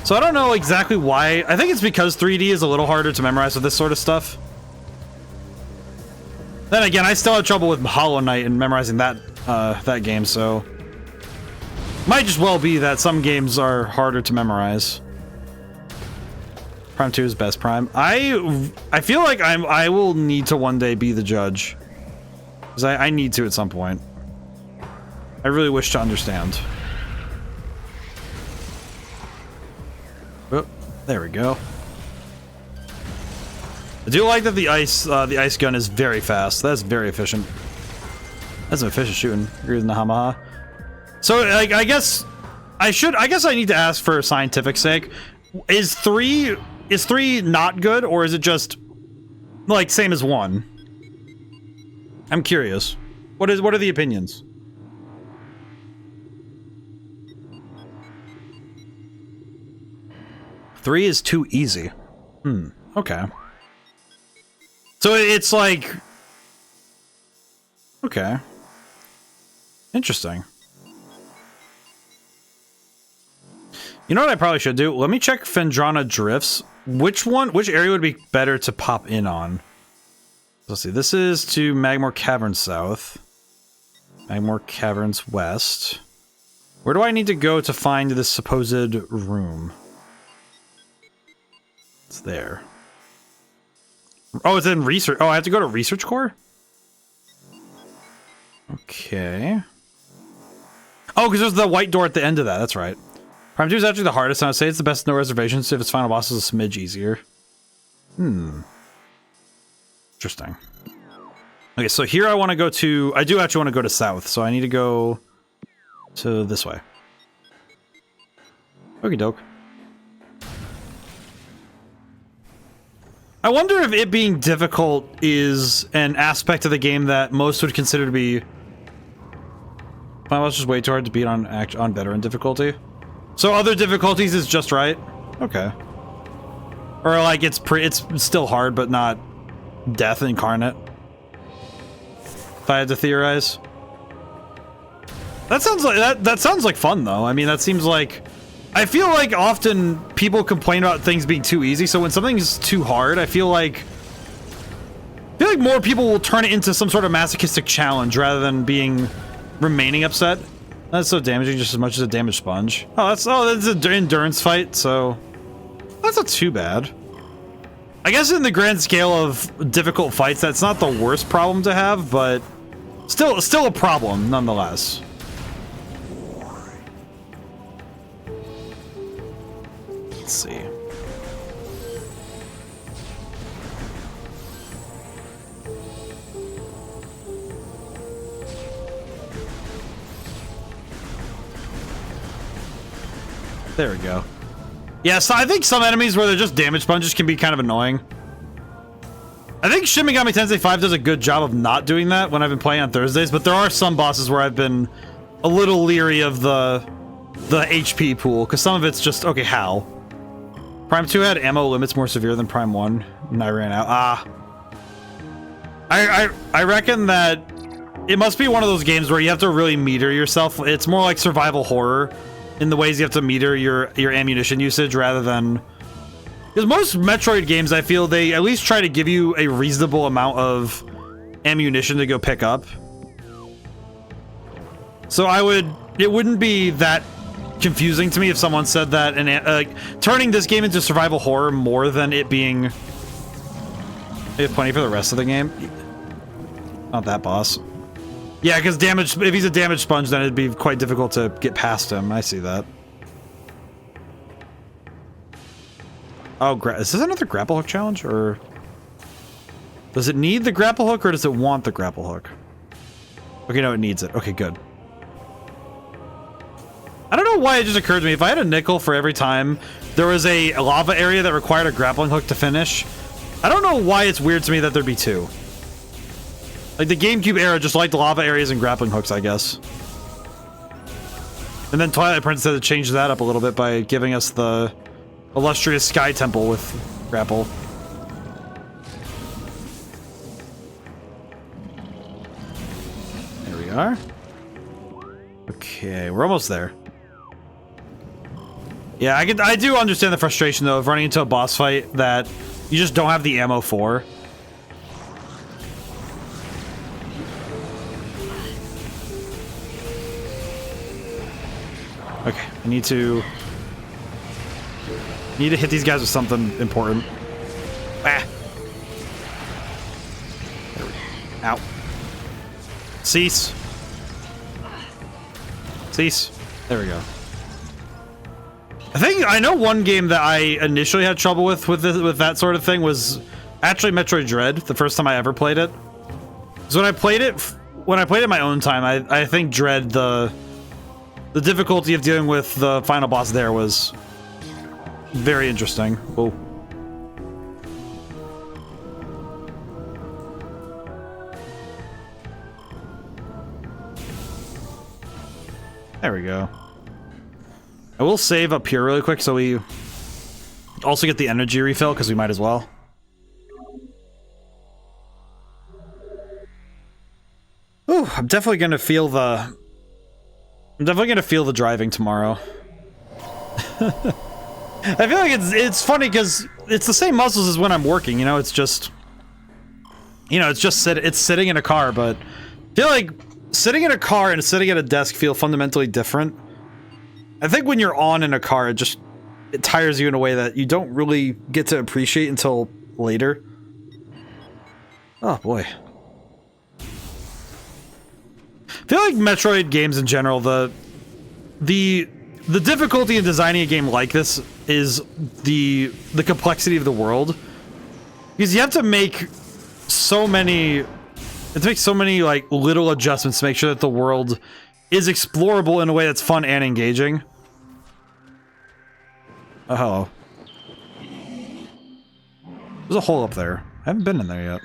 A: So I don't know exactly why. I think it's because 3D is a little harder to memorize with this sort of stuff. Then again, I still have trouble with Hollow Knight and memorizing that that game, so might just well be that some games are harder to memorize. Prime 2 is best Prime. I feel like I will need to one day be the judge. Because I need to at some point. I really wish to understand. Oh, there we go. I do like that the ice gun is very fast. That's very efficient. That's some efficient shooting. You're using the Hamaha. So like I guess I need to ask for scientific sake. Is 3 not good, or is it just like same as 1? I'm curious. What are the opinions? Three is too easy. Okay. So it's like... Okay. Interesting. You know what I probably should do? Let me check Phendrana Drifts. Which area would be better to pop in on? Let's see. This is to Magmore Caverns South. Magmore Caverns West. Where do I need to go to find this supposed room? It's there. Oh, it's in research. Oh, I have to go to Research Core? Okay. Oh, because there's the white door at the end of that. That's right. Prime 2 is actually the hardest, and I'd say it's the best no reservations if its final boss is a smidge easier. Interesting. Okay, so here I want to go to... I do actually want to go to south, so I need to go to this way. Okie doke. I wonder if it being difficult is an aspect of the game that most would consider to be... Final boss is way too hard to beat on veteran difficulty. So other difficulties is just right? Okay. Or like it's still hard, but not death incarnate. If I had to theorize. That sounds like that sounds like fun though. I mean, that seems like... I feel like often people complain about things being too easy, so when something's too hard, I feel like more people will turn it into some sort of masochistic challenge rather than remaining upset. That's so damaging just as much as a damaged sponge. That's an endurance fight, so that's not too bad. I guess in the grand scale of difficult fights, that's not the worst problem to have, but still a problem nonetheless. Let's see. There we go. Yeah, so I think some enemies where they're just damage sponges can be kind of annoying. I think Shin Megami Tensei 5 does a good job of not doing that when I've been playing on Thursdays, but there are some bosses where I've been a little leery of the HP pool, because some of it's just, okay, how? Prime 2 had ammo limits more severe than Prime 1, and I ran out. I reckon that it must be one of those games where you have to really meter yourself. It's more like survival horror in the ways you have to meter your ammunition usage rather than... Because most Metroid games, I feel, they at least try to give you a reasonable amount of ammunition to go pick up. So it wouldn't be that confusing to me if someone said that, and turning this game into survival horror more than it being... They have plenty for the rest of the game. Not that boss. Yeah, because if he's a damage sponge, then it'd be quite difficult to get past him. I see that. Oh, is this another grapple hook challenge, or... Does it need the grapple hook, or does it want the grapple hook? Okay, no, it needs it. Okay, good. I don't know why it just occurred to me. If I had a nickel for every time there was a lava area that required a grappling hook to finish, I don't know why it's weird to me that there'd be two. Like, the GameCube era just liked lava areas and grappling hooks, I guess. And then Twilight Princess had to change that up a little bit by giving us the illustrious Sky Temple with grapple. are. Okay, we're almost there. Yeah, I do understand the frustration though of running into a boss fight that you just don't have the ammo for. Okay, I need to hit these guys with something important. Ah. There we go. Ow. Cease. Cease. There we go. I know one game that I initially had trouble with that sort of thing was actually Metroid Dread, the first time I ever played it. So when I played it my own time, I think Dread, the difficulty of dealing with the final boss there was very interesting. Oh. There we go. I will save up here really quick so we also get the energy refill because we might as well. Ooh, I'm definitely gonna feel the driving tomorrow. I feel like it's funny because it's the same muscles as when I'm working, you know, it's just sitting in a car, but I feel like sitting in a car and sitting at a desk feel fundamentally different. I think when you're on in a car, it tires you in a way that you don't really get to appreciate until later. Oh boy. I feel like Metroid games in general, the difficulty in designing a game like this is the complexity of the world. Because you have to make so many like little adjustments to make sure that the world is explorable in a way that's fun and engaging. Oh, hello. There's a hole up there. I haven't been in there yet.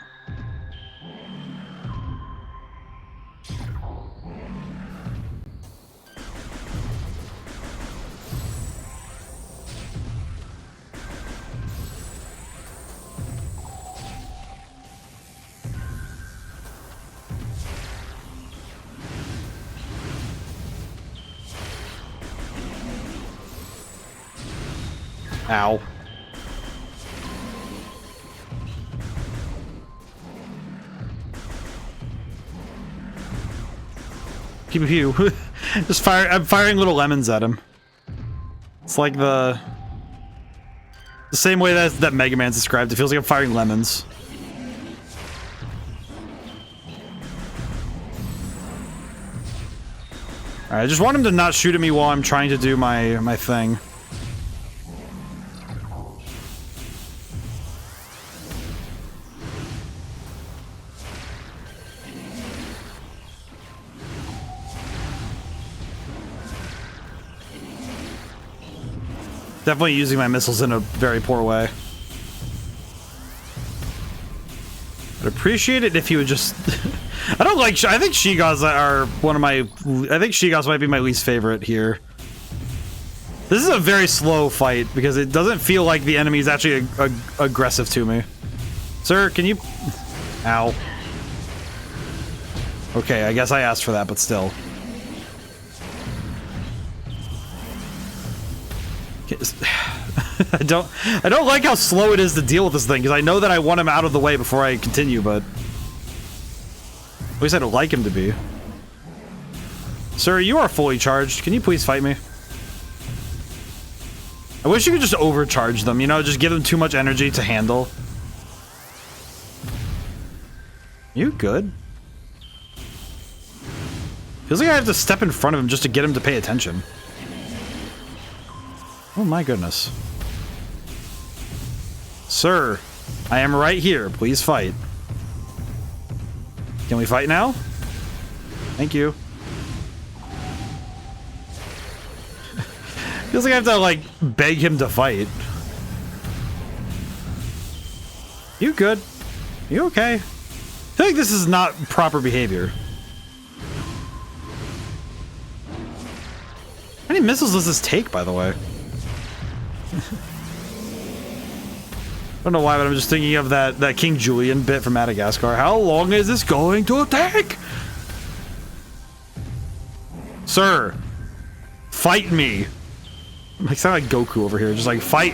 A: Ow. Pew pew. Just fire. I'm firing little lemons at him. It's like the same way that Mega Man's described. It feels like I'm firing lemons. Alright, I just want him to not shoot at me while I'm trying to do my thing. Definitely using my missiles in a very poor way. I'd appreciate it if he would just... I don't like... I think Shigas are one of my... I think Shigas might be my least favorite here. This is a very slow fight because it doesn't feel like the enemy is actually aggressive to me. Sir, can you... Ow. Okay, I guess I asked for that, but still. I don't like how slow it is to deal with this thing because I know that I want him out of the way before I continue, but at least I don't like him to be. Sir, you are fully charged. Can you please fight me? I wish you could just overcharge them, you know, just give them too much energy to handle. You good? Feels like I have to step in front of him just to get him to pay attention. Oh my goodness. Sir, I am right here. Please fight. Can we fight now? Thank you. Feels like I have to, like, beg him to fight. You good? You okay? I feel like this is not proper behavior. How many missiles does this take, by the way? I don't know why, but I'm just thinking of that King Julian bit from Madagascar. How long is this going to take? Sir, fight me. I sound like Goku over here, just like, fight.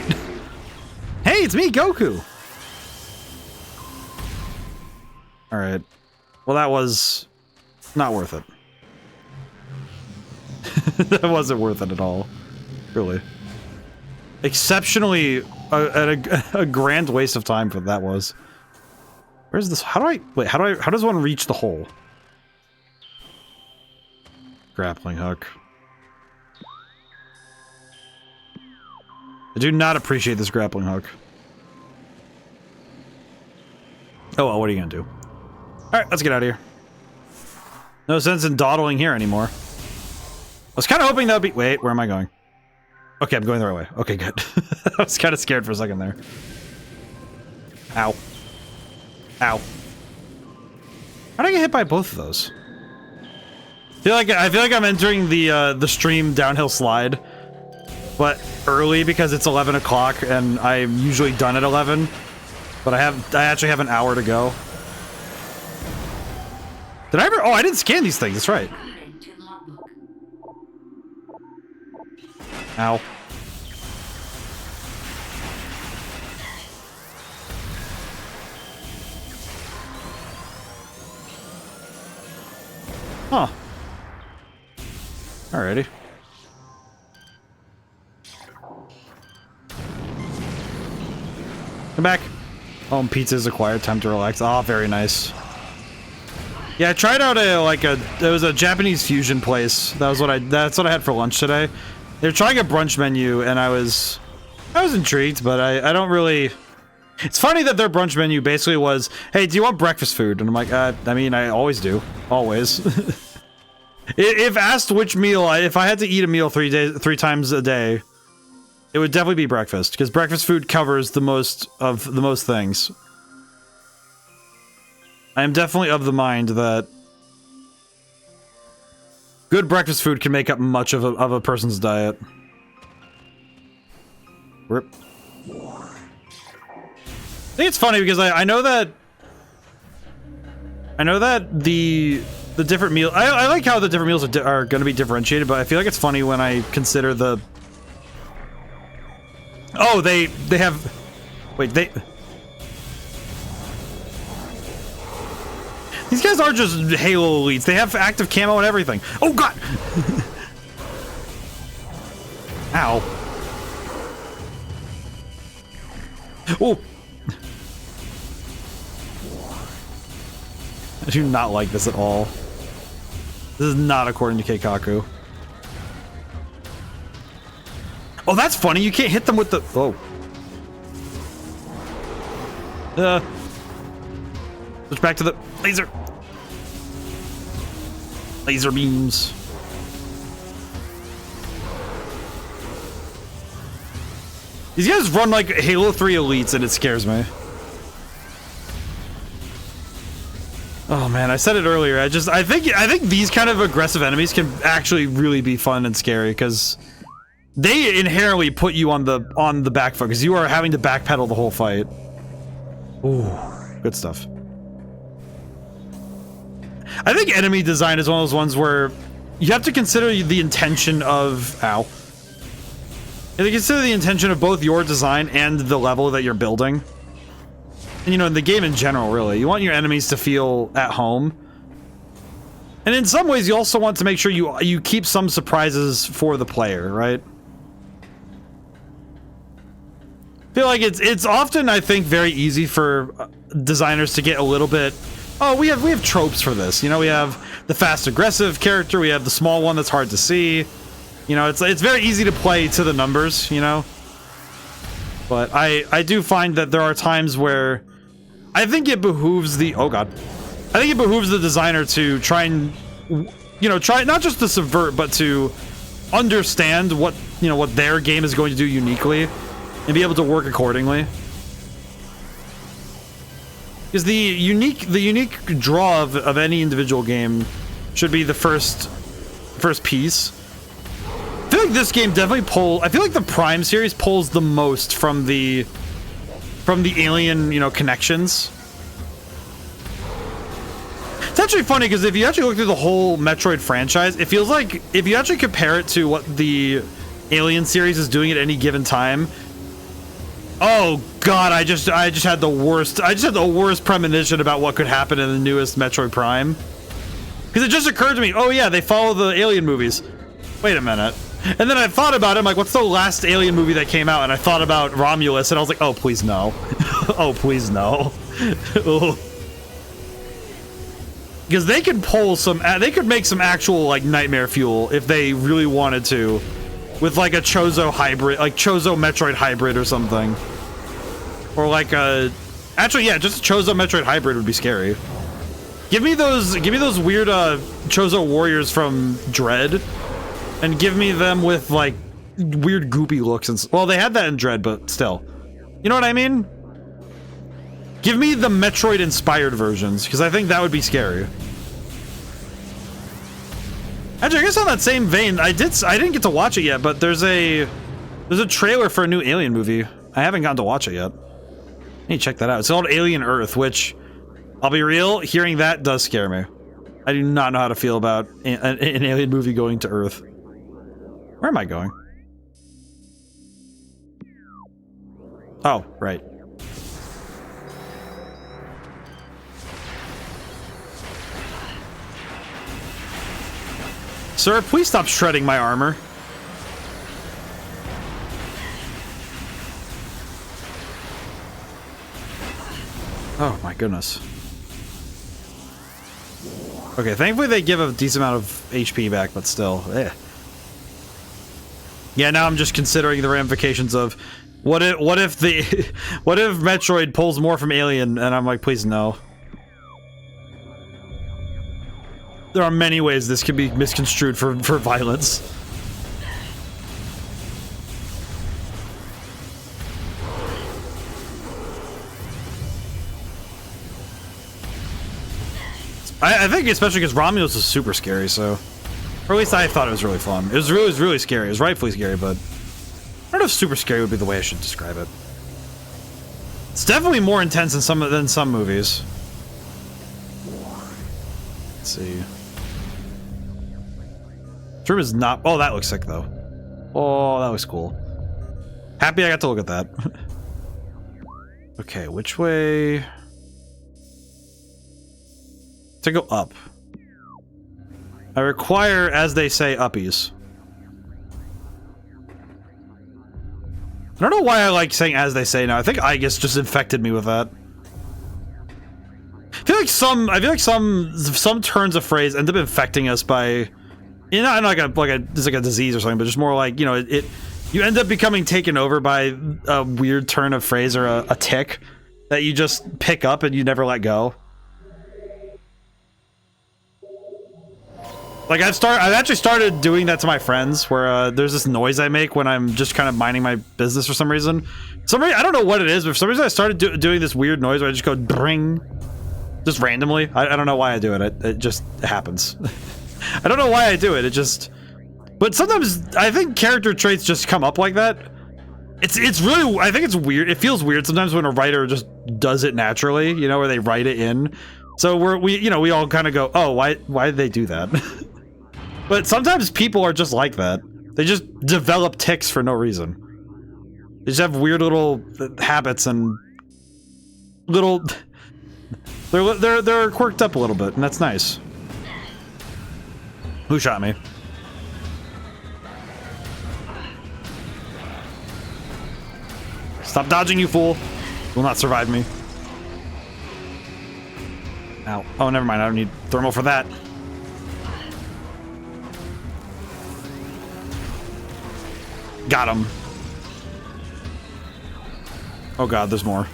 A: Hey, it's me, Goku. All right. Well, that was not worth it. That wasn't worth it at all. Really. Exceptionally, a grand waste of time for that was. Where's this? How do I, wait, how does one reach the hole? Grappling hook. I do not appreciate this grappling hook. Oh well, what are you gonna do? Alright, let's get out of here. No sense in dawdling here anymore. I was kind of hoping that would be- wait, where am I going? Okay, I'm going the right way. Okay, good. I was kind of scared for a second there. Ow. Ow. How did I get hit by both of those? I feel like I'm entering the stream downhill slide, but early because it's 11 o'clock and I'm usually done at 11. But I actually have an hour to go. Did I ever? Oh, I didn't scan these things. That's right. Ow. Huh. Alrighty. Come back. Oh, and pizza is acquired. Time to relax. Oh, very nice. Yeah, I tried out there was a Japanese fusion place. That's what I had for lunch today. They were trying a brunch menu, and I was intrigued, but I don't really. It's funny that their brunch menu basically was, "Hey, do you want breakfast food?" And I'm like, I mean, I always do, always. If asked which meal, if I had to eat a meal 3 times a day, it would definitely be breakfast, because breakfast food covers the most things. I am definitely of the mind that good breakfast food can make up much of a person's diet. Rip. I think it's funny because I know that the different meal I like how the different meals are going to be differentiated, but I feel like it's funny when I consider the they have these guys are just Halo elites. They have active camo and everything. Oh god. Ow. Oh. I do not like this at all. This is not according to Keikaku. Oh, that's funny. You can't hit them with the... Oh. Switch back to the laser. Laser beams. These guys run like Halo 3 elites and it scares me. Oh man, I said it earlier. I think these kind of aggressive enemies can actually really be fun and scary because they inherently put you on the back foot because you are having to backpedal the whole fight. Ooh, good stuff. I think enemy design is one of those ones where you have to consider the intention of ow. You have to consider the intention of both your design and the level that you're building. And, you know, in the game in general, really. You want your enemies to feel at home. And in some ways, you also want to make sure you keep some surprises for the player, right? I feel like it's often, I think, very easy for designers to get a little bit... Oh, we have tropes for this. You know, we have the fast, aggressive character. We have the small one that's hard to see. You know, it's very easy to play to the numbers, you know? But I do find that there are times where... I think it behooves the... Oh, God. I think it behooves the designer to try and... You know, try not just to subvert, but to understand what, you know, what their game is going to do uniquely and be able to work accordingly. Because the unique draw of any individual game should be the first piece. I feel like this game definitely I feel like the Prime series pulls the most from the Alien, you know, connections. It's actually funny because if you actually look through the whole Metroid franchise, it feels like if you actually compare it to what the Alien series is doing at any given time. Oh god, I just had the worst premonition about what could happen in the newest Metroid Prime. Because it just occurred to me, oh yeah, they follow the Alien movies. Wait a minute. And then I thought about it, I'm like, what's the last Alien movie that came out? And I thought about Romulus, and I was like, oh, please no. Oh, please no. Because they could pull some, they could make some actual, like, nightmare fuel if they really wanted to. With, like, a Chozo hybrid, like, Chozo Metroid hybrid or something. Or, like, a... Actually, yeah, just a Chozo Metroid hybrid would be scary. Give me those weird, Chozo warriors from Dread. And give me them with, like, weird goopy looks and... Well, they had that in Dread, but still. You know what I mean? Give me the Metroid-inspired versions, because I think that would be scary. Actually, I guess on that same vein, I didn't get to watch it yet, but there's a trailer for a new Alien movie. I haven't gotten to watch it yet. I need to check that out. It's called Alien Earth, which, I'll be real, hearing that does scare me. I do not know how to feel about an Alien movie going to Earth. Where am I going? Oh, right. Sir, please stop shredding my armor. Oh my goodness. Okay, thankfully they give a decent amount of HP back, but still, eh. Yeah, now I'm just considering the ramifications of what if Metroid pulls more from Alien, and I'm like, please no. There are many ways this could be misconstrued for violence. I think especially because Romulus is super scary, so... Or at least I thought it was really fun. It was really scary. It was rightfully scary, but... I don't know if super scary would be the way I should describe it. It's definitely more intense than some movies. Let's see. This room is not... Oh, that looks sick, though. Oh, that looks cool. Happy I got to look at that. Okay, which way... To go up. I require, as they say, uppies. I don't know why I like saying "as they say" now. I think Igus just infected me with that. I feel like some turns of phrase end up infecting us by, you know, like it's like a disease or something, but just more like, you know, you end up becoming taken over by a weird turn of phrase or a tick that you just pick up and you never let go. Like I've actually started doing that to my friends, where there's this noise I make when I'm just kind of minding my business for some reason. I don't know what it is, but for some reason I started doing this weird noise where I just go bring, just randomly. I don't know why I do it. It just happens. I don't know why I do it. It just. But sometimes I think character traits just come up like that. It's really, I think it's weird. It feels weird sometimes when a writer just does it naturally, you know, where they write it in. So we all kind of go, oh, why did they do that? But sometimes people are just like that. They just develop tics for no reason. They just have weird little habits and little... They're quirked up a little bit, and that's nice. Who shot me? Stop dodging, you fool! Will not survive me. Ow. Oh, never mind. I don't need thermal for that. Got him. Oh god, there's more.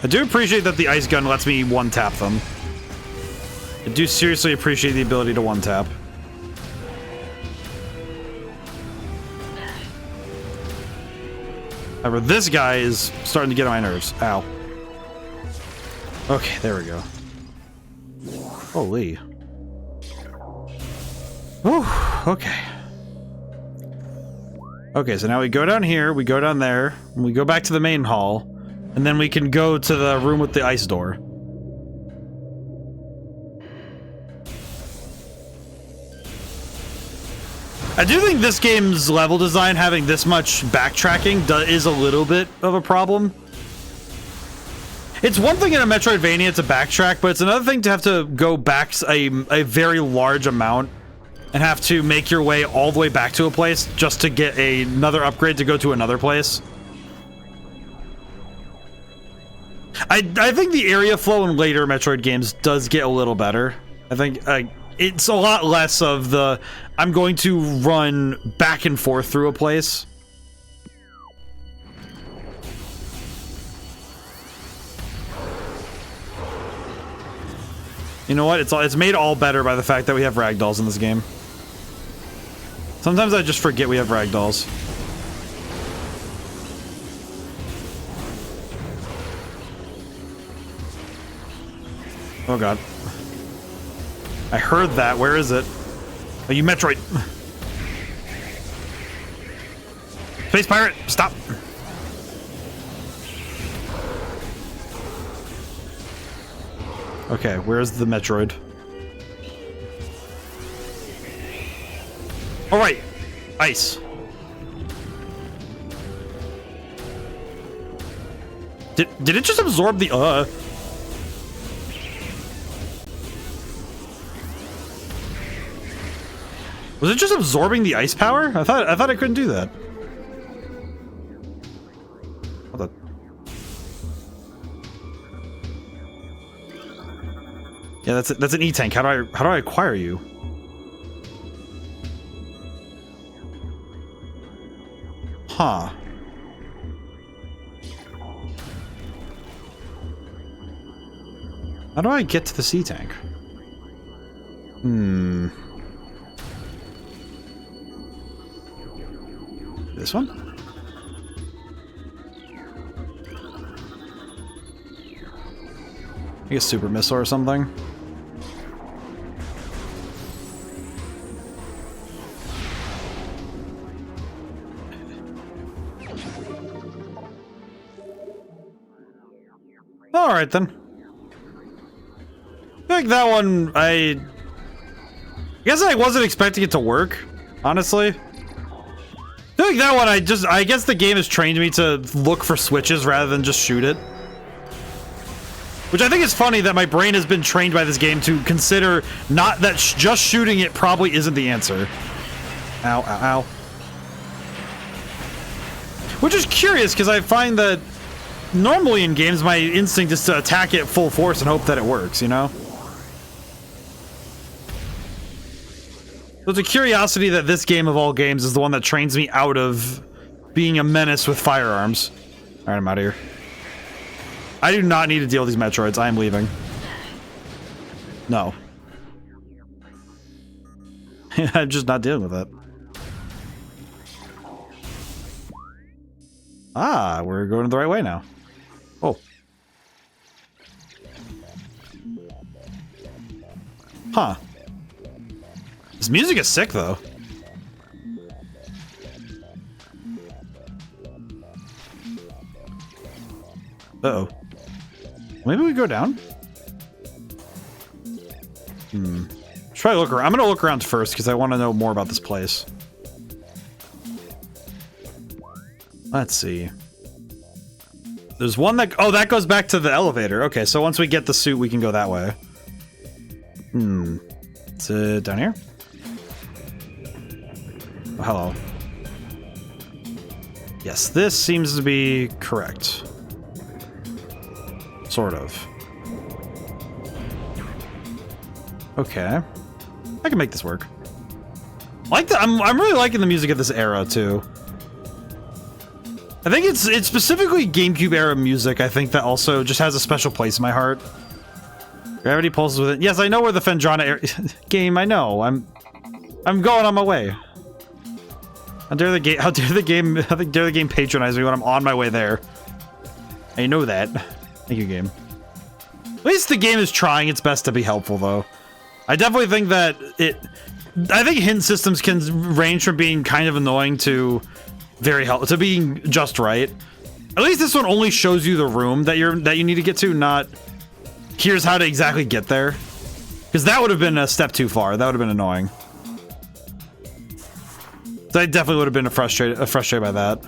A: I do appreciate that the ice gun lets me one-tap them. I do seriously appreciate the ability to one-tap. However, this guy is starting to get on my nerves. Ow. Okay, there we go. Holy. Whew, okay. Okay, so now we go down here, we go down there, and we go back to the main hall. And then we can go to the room with the ice door. I do think this game's level design having this much backtracking is a little bit of a problem. It's one thing in a Metroidvania to backtrack, but it's another thing to have to go back a very large amount and have to make your way all the way back to a place just to get another upgrade to go to another place. I think the area flow in later Metroid games does get a little better. I think it's a lot less of the I'm going to run back and forth through a place. You know what? It's made all better by the fact that we have ragdolls in this game. Sometimes I just forget we have ragdolls. Oh god. I heard that. Where is it? Oh, you Metroid. Space pirate, stop. Okay, where's the Metroid? All right, ice. Did it just absorb the Was it just absorbing the ice power? I thought I couldn't do that. What the? Yeah, that's an E-tank. How do I acquire you? Huh. How do I get to the C-tank? This one? I guess super missile or something. All right then. I feel like that one, I guess I wasn't expecting it to work, honestly. I feel like that one, I guess the game has trained me to look for switches rather than just shoot it. Which I think is funny that my brain has been trained by this game to consider not that just shooting it probably isn't the answer. Ow, ow, ow. Which is curious, because I find that normally in games, my instinct is to attack it full force and hope that it works, you know? So it's a curiosity that this game of all games is the one that trains me out of being a menace with firearms. Alright, I'm out of here. I do not need to deal with these Metroids. I am leaving. No. I'm just not dealing with it. Ah, we're going the right way now. Oh. Huh. This music is sick, though. Uh-oh. Maybe we go down? Let's try to look around. I'm gonna look around first, because I want to know more about this place. Let's see. There's one that... Oh, that goes back to the elevator. Okay, so once we get the suit, we can go that way. Is it down here? Oh, hello. Yes, this seems to be correct. Sort of. Okay. I can make this work. Like the, I'm really liking the music of this era, too. I think it's specifically GameCube era music, I think, that also just has a special place in my heart. Gravity pulses with it. Yes, I know where the Fendrana game, I know. I'm going on my way. How dare the game patronize me when I'm on my way there. I know that. Thank you, game. At least the game is trying its best to be helpful, though. I definitely think that I think hint systems can range from being kind of annoying to very helpful, to being just right. At least this one only shows you the room that you need to get to, not here's how to exactly get there. Because that would have been a step too far. That would have been annoying. So I definitely would have been frustrated by that.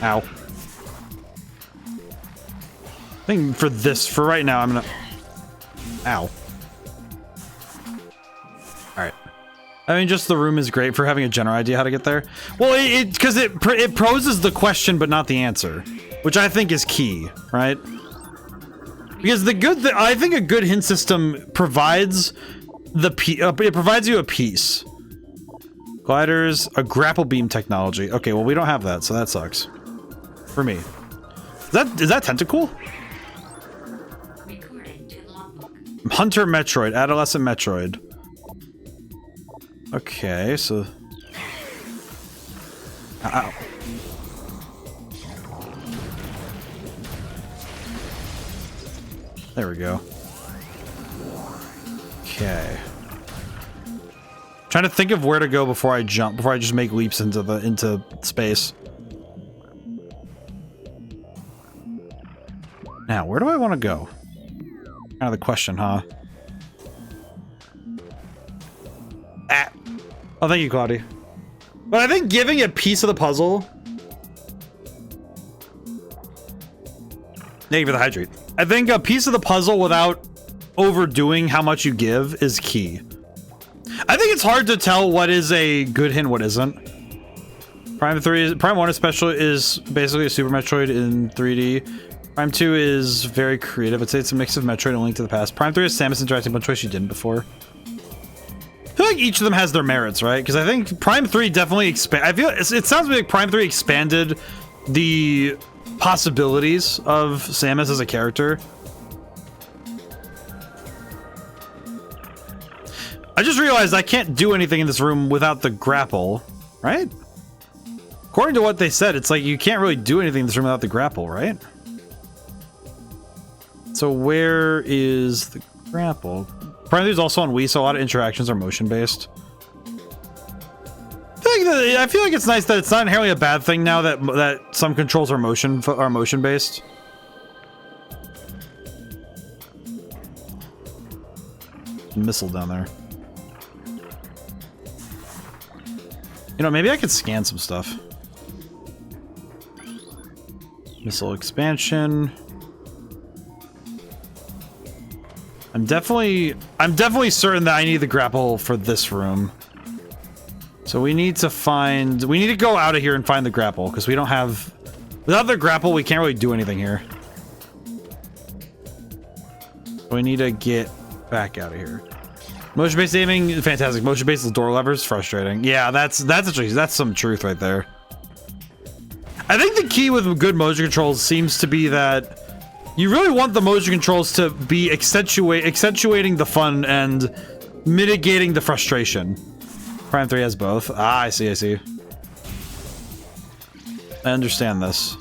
A: Ow. I think for right now, I'm gonna... Ow. Alright. I mean, just the room is great for having a general idea how to get there. Well, because it poses the question, but not the answer. Which I think is key, right? Because I think a good hint system provides it provides you a piece. Gliders, a grapple beam technology. Okay, well, we don't have that, so that sucks. For me. Is that tentacle? Hunter Metroid, adolescent Metroid. Okay, so... Ow. There we go. Okay. Trying to think of where to go before I jump, before I just make leaps into space. Now, where do I want to go? Kind of the question, huh? Ah. Oh, thank you, Claudia. But I think giving a piece of the puzzle... Thank you for the hydrate. I think a piece of the puzzle without overdoing how much you give is key. I think it's hard to tell what is a good hint, what isn't. Prime 1 especially is basically a Super Metroid in 3D. Prime 2 is very creative. I'd say it's a mix of Metroid and Link to the Past. Prime 3 is Samus interacting with a choice you didn't before. I feel like each of them has their merits, right? Because I think Prime 3 definitely I feel it sounds like Prime 3 expanded the possibilities of Samus as a character. I just realized I can't do anything in this room without the grapple, right? According to what they said, it's like you can't really do anything in this room without the grapple, right? So where is the grapple? Prime 3 is also on Wii, so a lot of interactions are motion-based. I feel like it's nice that it's not inherently a bad thing now that some controls are motion-based. Missile down there. You know, maybe I could scan some stuff. Missile expansion. I'm definitely certain that I need the grapple for this room. So we need to go out of here and find the grapple, because we don't have... Without the grapple, we can't really do anything here. We need to get back out of here. Motion-based aiming, fantastic. Motion-based door levers, frustrating. Yeah, that's some truth right there. I think the key with good motion controls seems to be that you really want the motion controls to be accentuating the fun and mitigating the frustration. Prime 3 has both. Ah, I see. I understand this.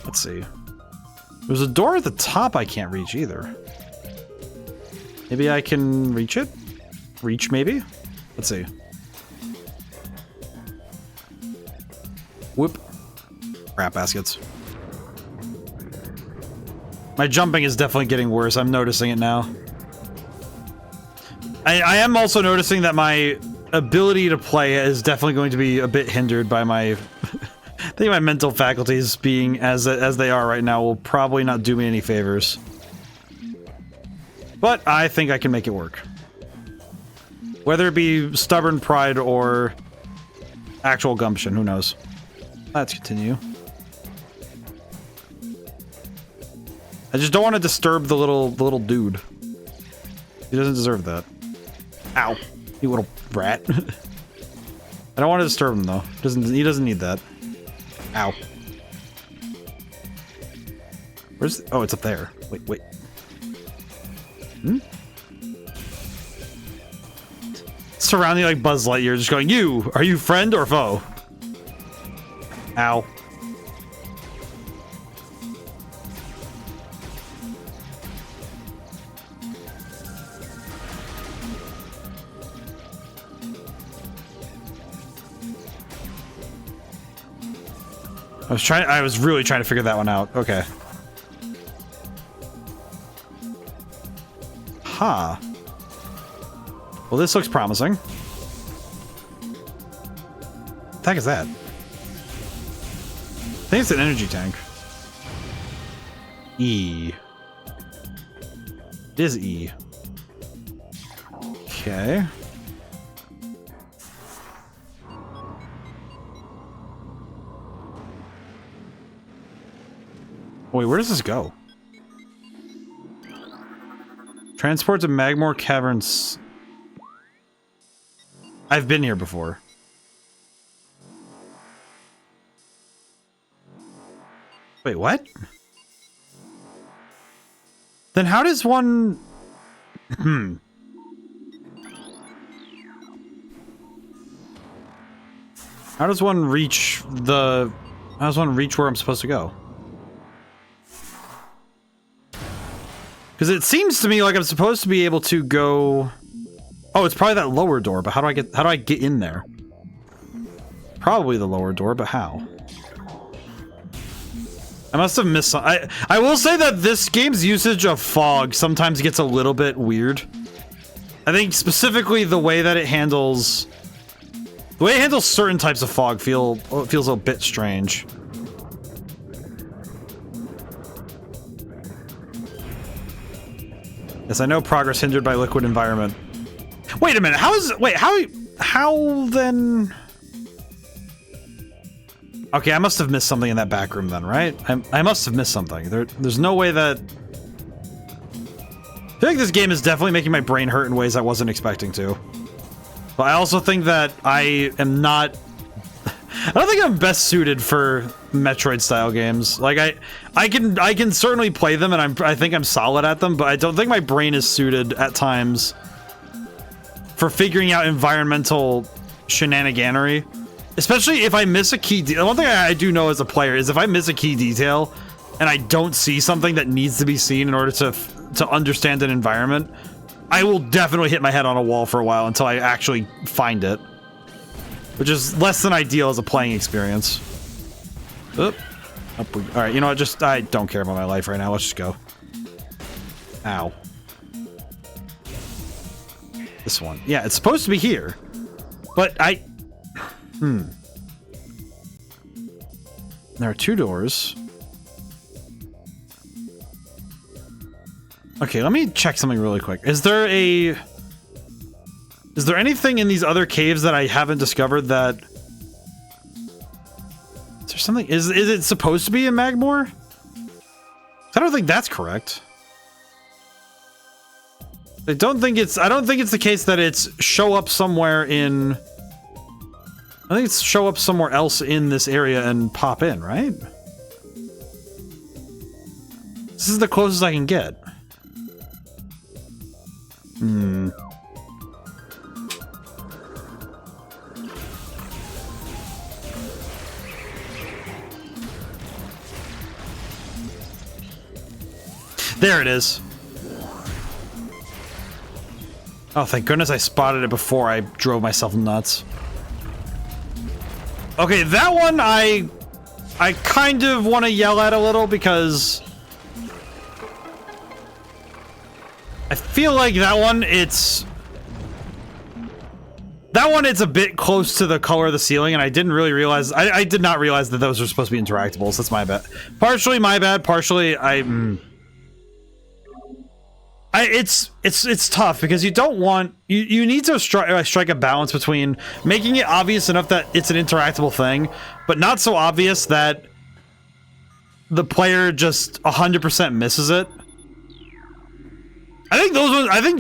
A: Let's see. There's a door at the top I can't reach either. Maybe I can reach it? Reach, maybe? Let's see. Whoop. Crap baskets. My jumping is definitely getting worse. I'm noticing it now. I am also noticing that my ability to play is definitely going to be a bit hindered by my... I think my mental faculties being as they are right now will probably not do me any favors. But I think I can make it work. Whether it be stubborn pride or actual gumption, who knows? Let's continue. I just don't want to disturb the little dude. He doesn't deserve that. Ow, you little brat. I don't want to disturb him though. He doesn't need that. Ow. Where's... Oh, it's up there. Wait. Hmm? Surrounding like Buzz Lightyear, just going, are you friend or foe? Ow. I was really trying to figure that one out. Okay. Huh. Well, this looks promising. What the heck is that? I think it's an energy tank. E. It is E. Okay. Wait, where does this go? Transport to Magmore Caverns. I've been here before. Wait, what? Then how does one... How does one reach the... How does one reach where I'm supposed to go? Because it seems to me like I'm supposed to be able to go... Oh, it's probably that lower door, but how do I get in there? Probably the lower door, but how? I must have missed some. I will say that this game's usage of fog sometimes gets a little bit weird. I think specifically the way that it handles... The way it handles certain types of fog feels a bit strange. Yes, I know progress hindered by liquid environment. Wait a minute, how then... Okay, I must have missed something in that back room then, right? I must have missed something. There's no way that... I feel like this game is definitely making my brain hurt in ways I wasn't expecting to. But I also think that I am not... I don't think I'm best suited for Metroid-style games. Like, I can certainly play them, and I think I'm solid at them, but I don't think my brain is suited at times for figuring out environmental shenaniganery. Especially if I miss a key one thing I do know as a player is if I miss a key detail and I don't see something that needs to be seen in order to understand an environment, I will definitely hit my head on a wall for a while until I actually find it. Which is less than ideal as a playing experience. Oop. Alright, you know what, I don't care about my life right now, let's just go. Ow. This one. Yeah, it's supposed to be here. But there are two doors. Okay, let me check something really quick. Is there anything in these other caves that I haven't discovered that... Is there something... Is it supposed to be in Magmore? I don't think that's correct. I don't think it's the case that it's show up somewhere in... I think it's show up somewhere else in this area and pop in, right? This is the closest I can get. There it is. Oh, thank goodness I spotted it before I drove myself nuts. Okay, that one I kind of want to yell at a little because I feel like that one it's a bit close to the color of the ceiling, and I didn't really realize I did not realize that those were supposed to be interactables. That's my bad. Partially my bad, partially it's tough because you don't want you need to strike a balance between making it obvious enough that it's an interactable thing, but not so obvious that the player just 100% misses it. I think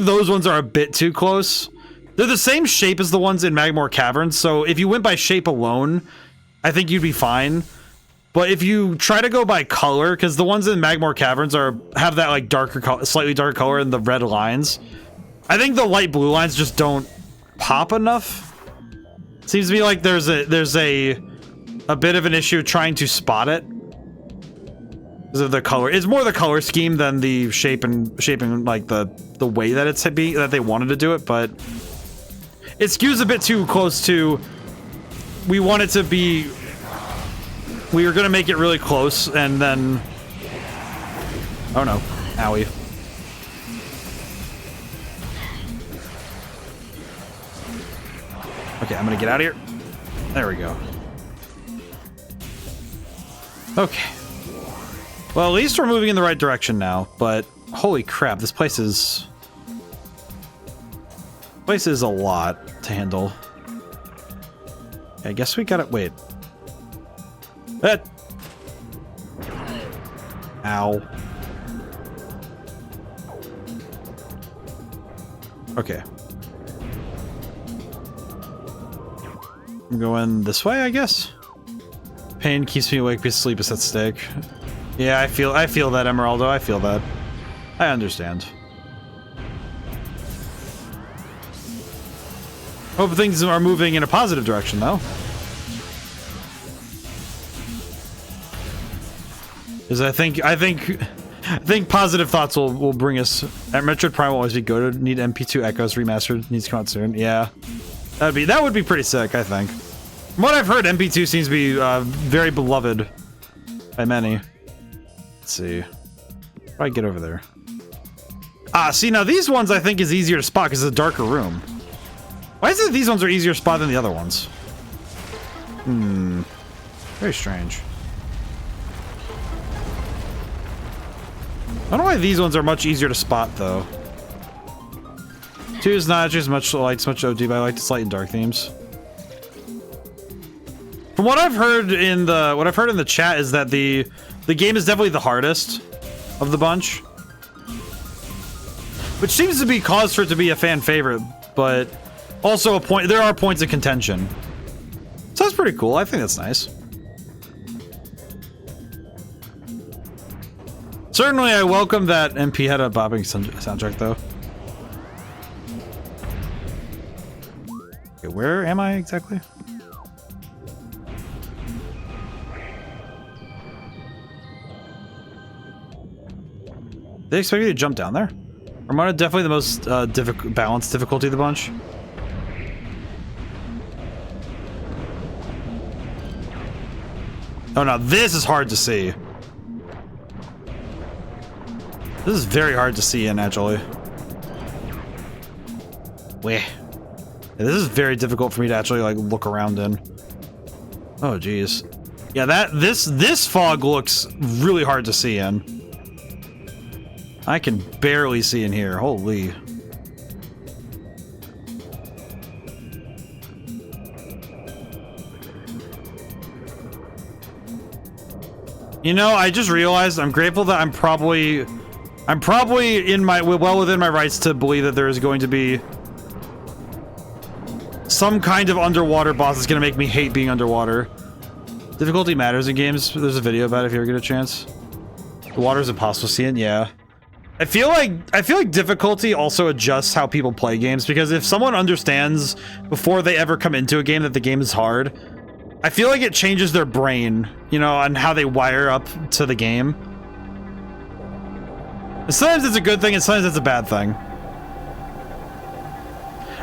A: those ones are a bit too close. They're the same shape as the ones in Magmore Caverns, so if you went by shape alone, I think you'd be fine. But if you try to go by color, because the ones in Magmore Caverns have that like slightly darker color in the red lines, I think the light blue lines just don't pop enough. Seems to me like there's a bit of an issue trying to spot it because of the color. It's more the color scheme than the shaping like the way that it's that they wanted to do it, but it skews a bit too close to. We want it to be. we were gonna make it really close, and then... Oh no. Owie. Okay, I'm gonna get out of here. There we go. Okay. Well, at least we're moving in the right direction now, but holy crap, this place is... Place is a lot to handle. I guess we gotta... Wait. That... Ow. Okay. I'm going this way, I guess? Pain keeps me awake because sleep is at stake. Yeah, I feel that, Emeraldo. I feel that. I understand. Hope things are moving in a positive direction, though. Because I think positive thoughts will bring us. At Metroid Prime will always be good. Need MP2 Echoes Remastered. Needs to come out soon. Yeah, that would be pretty sick. I think. From what I've heard, MP2 seems to be very beloved by many. Let's see. How do I get over there? Ah, see, now these ones I think is easier to spot because it's a darker room. Why is it these ones are easier to spot than the other ones? Very strange. I don't know why these ones are much easier to spot, though. 2 is not just much like much OD, but I like the light and dark themes. From what I've heard in the chat is that the game is definitely the hardest of the bunch, which seems to be cause for it to be a fan favorite, but also there are points of contention. So that's pretty cool. I think that's nice. Certainly, I welcome that MP had a bobbing soundtrack, though. Okay, where am I exactly? They expect me to jump down there? Armada definitely the most balanced difficulty of the bunch. Oh no, this is hard to see. This is very hard to see in, actually. Weh. Yeah, this is very difficult for me to actually, like, look around in. Oh, geez. Yeah, this fog looks really hard to see in. I can barely see in here. Holy. You know, I just realized I'm grateful that I'm probably in my well within my rights to believe that there is going to be some kind of underwater boss that's going to make me hate being underwater. Difficulty matters in games. There's a video about it if you ever get a chance. The water is impossible to see in. Yeah. I feel like difficulty also adjusts how people play games, because if someone understands before they ever come into a game that the game is hard, I feel like it changes their brain, you know, on how they wire up to the game. And sometimes it's a good thing and sometimes it's a bad thing.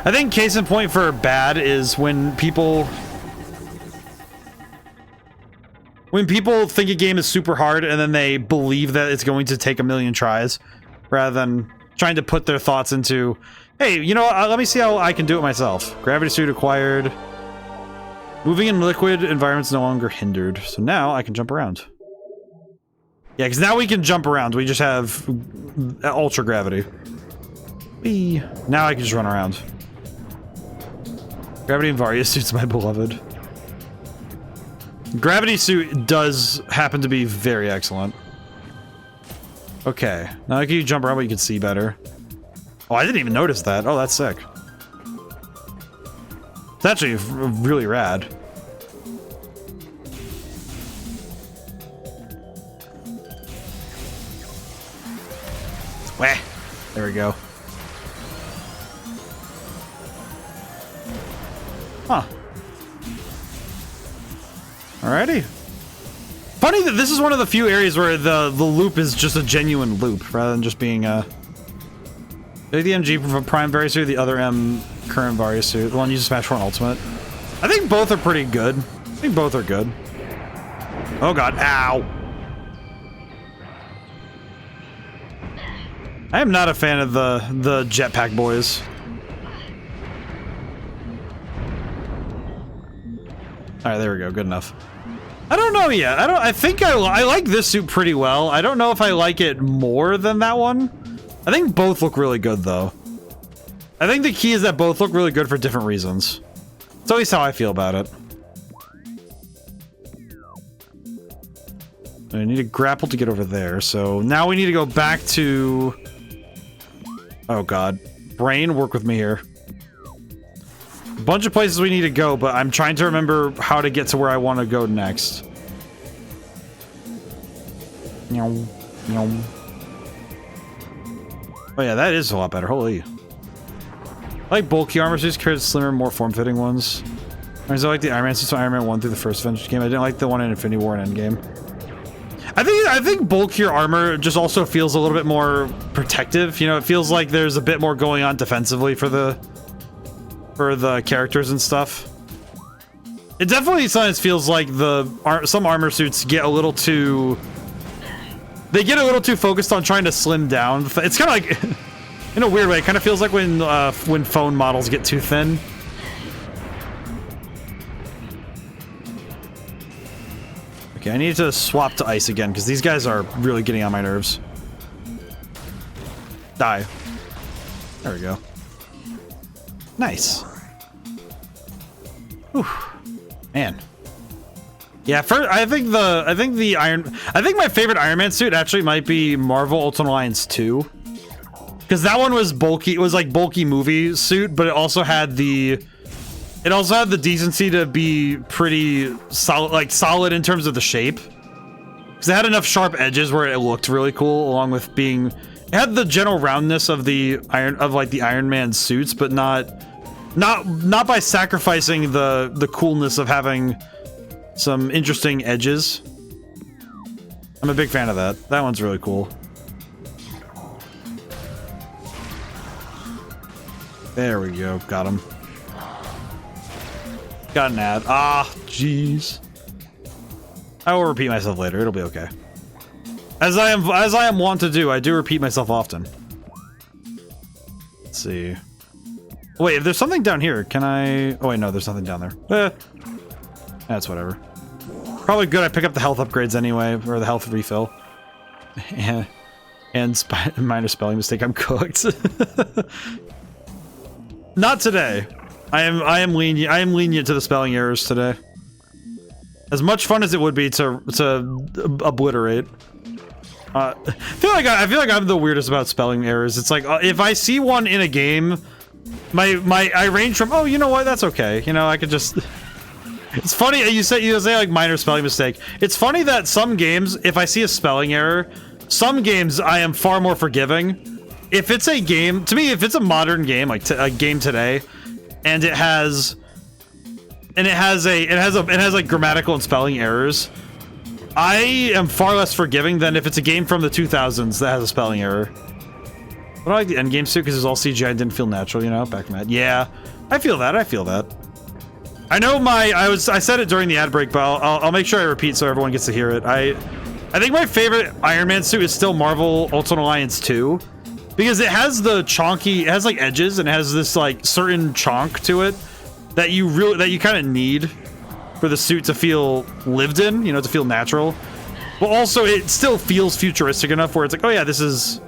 A: I think case in point for bad is when people think a game is super hard and then they believe that it's going to take a million tries, rather than trying to put their thoughts into, hey, you know, let me see how I can do it myself. Gravity suit acquired. Moving in liquid environments no longer hindered. So now I can jump around. Yeah, because now we can jump around. We just have ultra gravity. Whee. Now I can just run around. Gravity and Varia suits my beloved. Gravity suit does happen to be very excellent. Okay, now can you jump around but you can see better. Oh, I didn't even notice that. Oh, that's sick. It's actually really rad. Wah. There we go. Huh. Alrighty. Funny that this is one of the few areas where the loop is just a genuine loop, rather than just being a... The MG from Prime Variosuit, the other M current Variosuit, the one uses Smash 4 Ultimate. I think both are pretty good. I think both are good. Oh god, ow. I am not a fan of the jetpack boys. Alright, there we go, good enough. I don't know yet. I think I like this suit pretty well. I don't know if I like it more than that one. I think both look really good though. I think the key is that both look really good for different reasons. It's always how I feel about it. I need to grapple to get over there, so now we need to go back to... Oh god. Brain, work with me here. A bunch of places we need to go, but I'm trying to remember how to get to where I want to go next. Oh yeah, that is a lot better. Holy. I like bulky armor suits compared to slimmer, more form-fitting ones. I like the Iron Man suits from Iron Man 1 through the first Avengers game. I didn't like the one in Infinity War and Endgame. I think bulkier armor just also feels a little bit more protective. You know, it feels like there's a bit more going on defensively for the characters and stuff. It definitely sometimes feels like some armor suits get a little too... They get a little too focused on trying to slim down. It's kind of like, in a weird way, it kind of feels like when phone models get too thin. Okay, I need to swap to ice again, because these guys are really getting on my nerves. Die. There we go. Nice. Whew. Man. Yeah, I think my favorite Iron Man suit actually might be Marvel Ultimate Alliance 2. Because that one was bulky, it was like bulky movie suit, but it also had the decency to be pretty solid in terms of the shape. Because it had enough sharp edges where it looked really cool, along with being... It had the general roundness of the Iron Man suits, but not by sacrificing the coolness of having some interesting edges. I'm a big fan of that. That one's really cool. There we go. Got him. Got an ad. Ah, jeez. I will repeat myself later. It'll be okay. As I am wont to do, I do repeat myself often. Let's see. Wait, if there's something down here, can I... Oh wait, no, there's nothing down there. That's whatever. Probably good I pick up the health upgrades anyway, or the health refill. And minor spelling mistake, I'm cooked. Not today. I am lenient to the spelling errors today. As much fun as it would be to obliterate. I feel like I'm the weirdest about spelling errors. It's like if I see one in a game, I range from, oh, you know what, that's okay. You know, I could just... It's funny you say like minor spelling mistake. It's funny that some games, if I see a spelling error, some games I am far more forgiving. If it's a game, to me, if it's a modern game like a game today, and it has like grammatical and spelling errors, I am far less forgiving than if it's a game from the 2000s that has a spelling error. But I like the endgame suit because it's all CGI and didn't feel natural, you know, back from that. Yeah, I feel that. I know I said it during the ad break, but I'll make sure I repeat so everyone gets to hear it. I think my favorite Iron Man suit is still Marvel Ultimate Alliance 2. Because it has the chonky, it has like edges and it has this like certain chonk to it that you kind of need for the suit to feel lived in, you know, to feel natural. But also it still feels futuristic enough where it's like, oh yeah, this is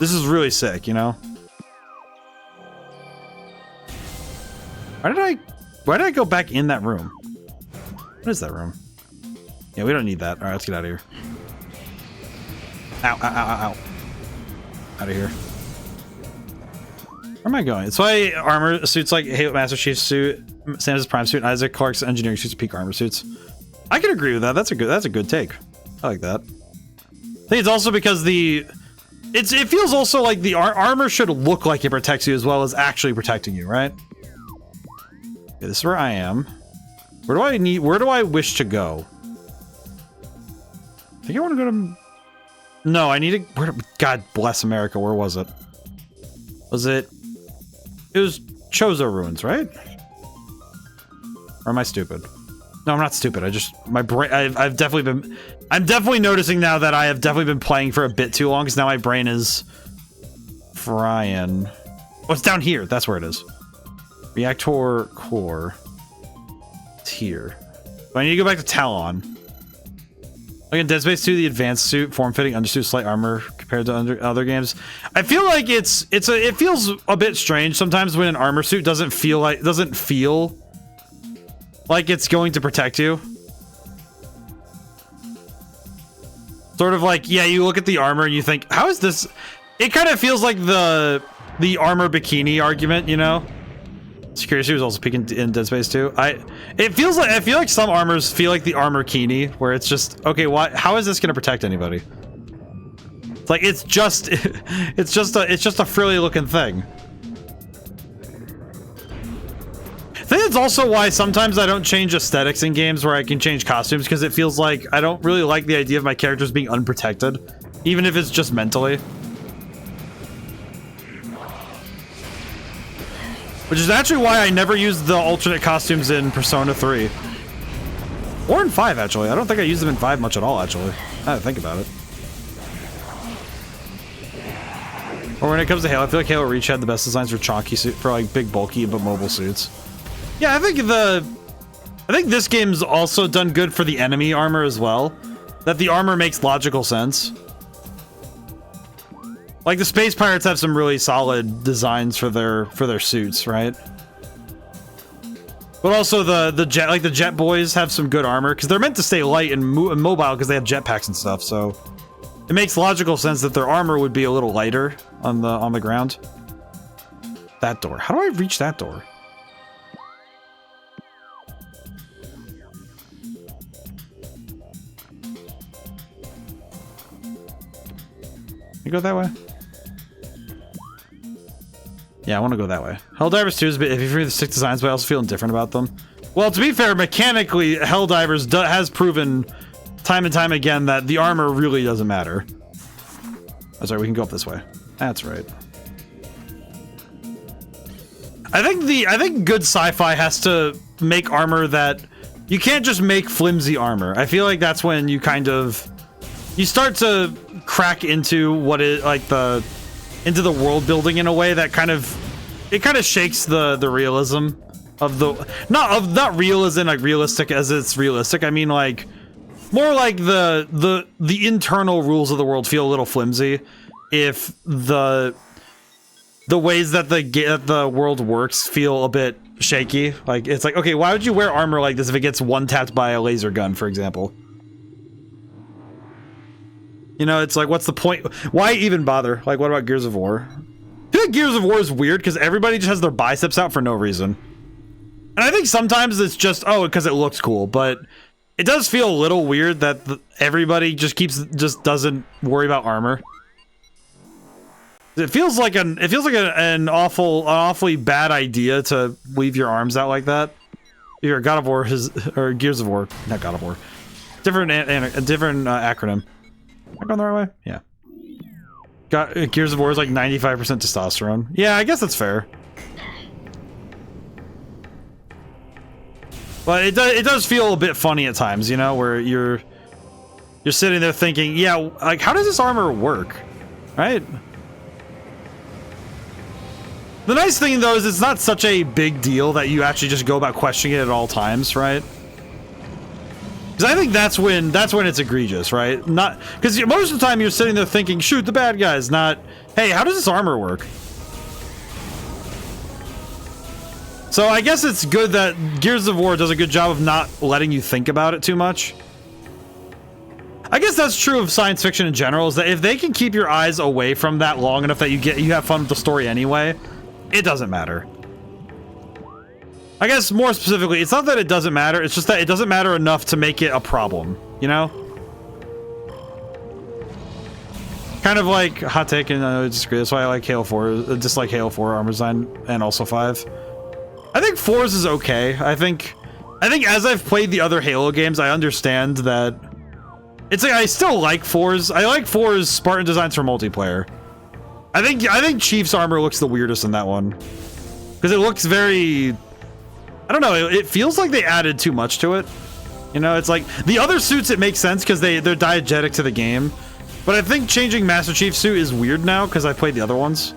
A: really sick, you know? Why did I go back in that room? What is that room? Yeah, we don't need that. Alright, let's get out of here. Ow, ow, ow, ow, ow. Out of here. Where am I going? It's why armor suits like Halo Master Chief's suit, Samus' Prime suit, and Isaac Clarke's engineering suits peak armor suits. I can agree with that. That's a good take. I like that. I think it's also because it feels also like the armor should look like it protects you as well as actually protecting you, right? Okay, this is where I am. Where do I wish to go? I think I want to go to... No, I need to... God bless America, where was it? It was Chozo Ruins, right? Or am I stupid? No, I'm not stupid. I just, my brain, I'm definitely noticing now that I have definitely been playing for a bit too long, because now my brain is frying. Oh, it's down here. That's where it is. Reactor core. It's here. But I need to go back to Talon. Like in Dead Space 2, the advanced suit, form-fitting undersuit, slight armor compared to other games. I feel like it feels a bit strange sometimes when an armor suit doesn't feel like it's going to protect you. Sort of like, yeah, you look at the armor and you think, how is this? It kind of feels like the armor bikini argument, you know? Security was also peaking in Dead Space 2. I feel like some armors feel like the armor kini, where it's just, okay, how is this going to protect anybody? It's like, it's just a frilly looking thing. I think it's also why sometimes I don't change aesthetics in games where I can change costumes, because it feels like I don't really like the idea of my characters being unprotected, even if it's just mentally. Which is actually why I never used the alternate costumes in Persona 3. Or in 5, actually. I don't think I used them in 5 much at all, actually. Now that I think about it. Or when it comes to Halo, I feel like Halo Reach had the best designs for chonky suit, for like big, bulky, but mobile suits. Yeah, I think this game's also done good for the enemy armor as well. That the armor makes logical sense. Like the Space Pirates have some really solid designs for their suits, right? But also the Jet Boys have some good armor because they're meant to stay light and mobile because they have jetpacks and stuff. So it makes logical sense that their armor would be a little lighter on the ground. That door. How do I reach that door? You go that way? Yeah, I want to go that way. Helldivers 2 is a bit iffy for me, the stick designs, but I also feel indifferent about them. Well, to be fair, mechanically, Helldivers has proven time and time again that the armor really doesn't matter. Oh, sorry, we can go up this way. That's right. I think good sci-fi has to make armor that you can't just make flimsy armor. I feel like that's when you you start to crack into what is like into the world building in a way that kind of shakes the realism of the not realism like realistic as it's realistic. I mean like more like the internal rules of the world feel a little flimsy if the ways that the world works feel a bit shaky. Like it's like, okay, why would you wear armor like this if it gets one tapped by a laser gun, for example? You know, it's like, what's the point? Why even bother? Like, what about Gears of War? I feel like Gears of War is weird because everybody just has their biceps out for no reason. And I think sometimes it's just, oh, because it looks cool, but it does feel a little weird that everybody just doesn't worry about armor. It feels like an awfully bad idea to leave your arms out like that. Your God of War or Gears of War, not God of War. Different acronym. Am I going the right way? Yeah. Gears of War is like 95% testosterone. Yeah, I guess that's fair. But it does feel a bit funny at times, you know, where you're sitting there thinking, yeah, like how does this armor work? Right? The nice thing though is it's not such a big deal that you actually just go about questioning it at all times, right? Because I think that's when it's egregious, right? Not because most of the time you're sitting there thinking, shoot the bad guys, not, hey, how does this armor work? So I guess it's good that Gears of War does a good job of not letting you think about it too much. I guess that's true of science fiction in general, is that if they can keep your eyes away from that long enough that you have fun with the story anyway, it doesn't matter. I guess more specifically, it's not that it doesn't matter, it's just that it doesn't matter enough to make it a problem, you know? Kind of like, hot take, and I disagree, that's why I like Halo 4, dislike Halo 4 armor design, and also 5. I think 4's is okay. I think as I've played the other Halo games, I understand that it's like I still like 4's. I like 4's Spartan designs for multiplayer. I think Chief's armor looks the weirdest in that one. Because it looks very, I don't know, it feels like they added too much to it. You know, it's like the other suits, it makes sense because they're diegetic to the game. But I think changing Master Chief's suit is weird now because I played the other ones.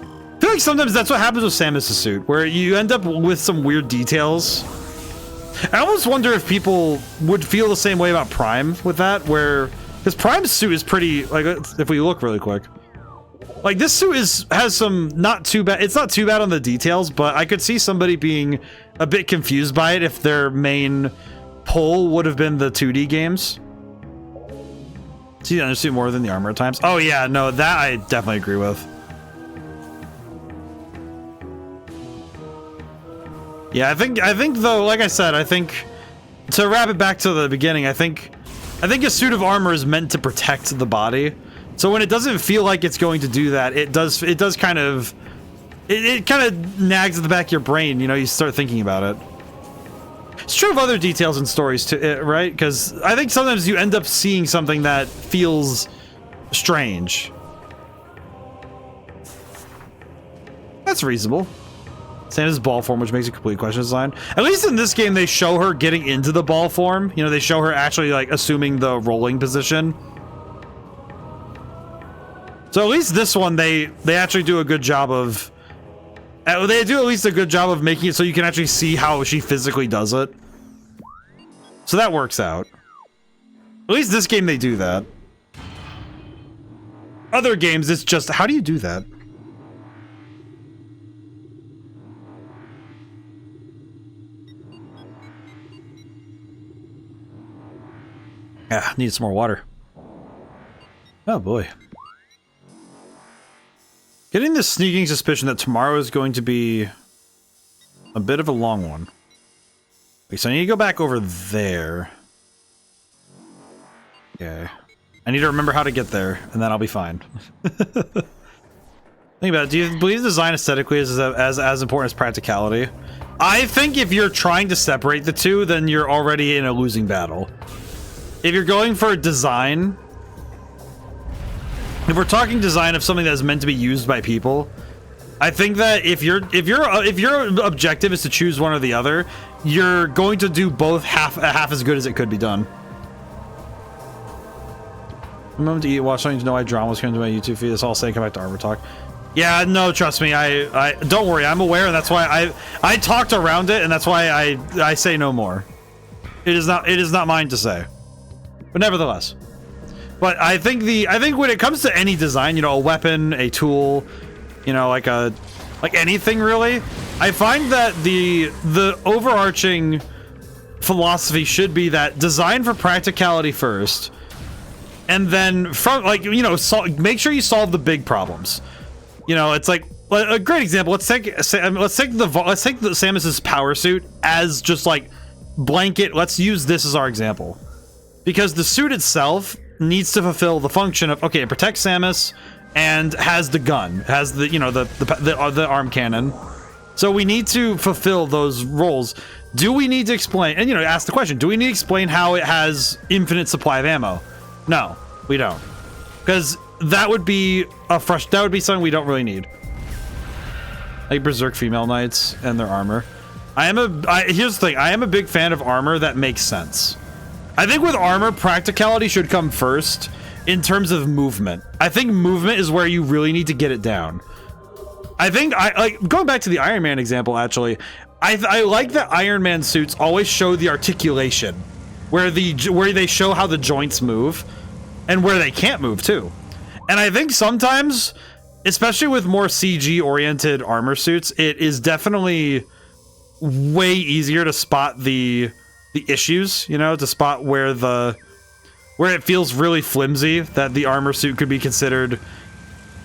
A: I feel like sometimes that's what happens with Samus' suit, where you end up with some weird details. I almost wonder if people would feel the same way about Prime with that, where his Prime's suit is pretty, like, if we look really quick. Like, this suit has some not too bad, it's not too bad on the details, but I could see somebody being a bit confused by it if their main pull would have been the 2D games. See the undersuit more than the armor at times. Oh yeah, no, that I definitely agree with. Yeah, I think though, like I said, I think to wrap it back to the beginning, I think a suit of armor is meant to protect the body. So when it doesn't feel like it's going to do that, it does kind of it kind of nags at the back of your brain, you know, you start thinking about it. It's true of other details in stories too, right? Because I think sometimes you end up seeing something that feels strange. That's reasonable. Samus' ball form, which makes a complete question design. At least in this game, they show her getting into the ball form. You know, they show her actually, like, assuming the rolling position. So at least this one, they actually do a good job of... They do at least a good job of making it so you can actually see how she physically does it. So that works out. At least this game, they do that. Other games, it's just, how do you do that? Yeah, need some more water. Oh boy. Getting the sneaking suspicion that tomorrow is going to be a bit of a long one. Okay, so I need to go back over there. Okay. I need to remember how to get there, and then I'll be fine. Think about it. Do you believe design aesthetically is as important as practicality? I think if you're trying to separate the two, then you're already in a losing battle. If you're going for design, if we're talking design of something that's meant to be used by people, I think that if your objective is to choose one or the other, you're going to do both half as good as it could be done. A moment to eat, watch something to know why drama was coming to my YouTube feed. It's all saying come back to Armor Talk. Yeah, no, trust me. I don't worry. I'm aware, and that's why I talked around it, and that's why I say no more. It is not mine to say. But nevertheless, but I think when it comes to any design, you know, a weapon, a tool, you know, like anything really, I find that the overarching philosophy should be that design for practicality first, and then from, like, you know, make sure you solve the big problems. You know, it's like a great example. Let's take the Samus's power suit as just like blanket. Let's use this as our example. Because the suit itself needs to fulfill the function of, okay, it protects Samus and has the gun, has the, you know, the arm cannon. So we need to fulfill those roles. Do we need to explain, and, you know, ask the question, do we need to explain how it has infinite supply of ammo? No, we don't. Because that would be something we don't really need. Like Berserk female knights and their armor. Here's the thing, I am a big fan of armor that makes sense. I think with armor, practicality should come first in terms of movement. I think movement is where you really need to get it down. I think, like, going back to the Iron Man example, actually, I like that Iron Man suits always show the articulation, where they show how the joints move, and where they can't move, too. And I think sometimes, especially with more CG-oriented armor suits, it is definitely way easier to spot the issues, you know, to spot where it feels really flimsy, that the armor suit could be considered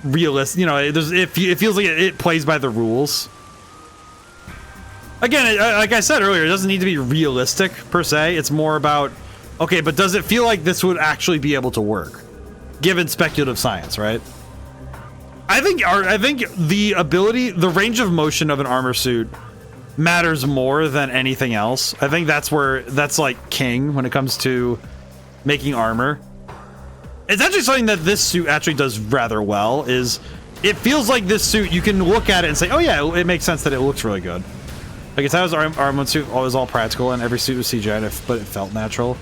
A: realistic. You know, it feels like it plays by the rules. Again, like I said earlier, it doesn't need to be realistic per se. It's more about, okay, but does it feel like this would actually be able to work, given speculative science, right? I think the range of motion of an armor suit matters more than anything else. I think that's like king when it comes to making armor. It's actually something that this suit actually does rather well, is it feels like this suit, you can look at it and say, oh yeah, it makes sense that it looks really good. Like it's how his armor suit was all practical and every suit was CGI, but it felt natural.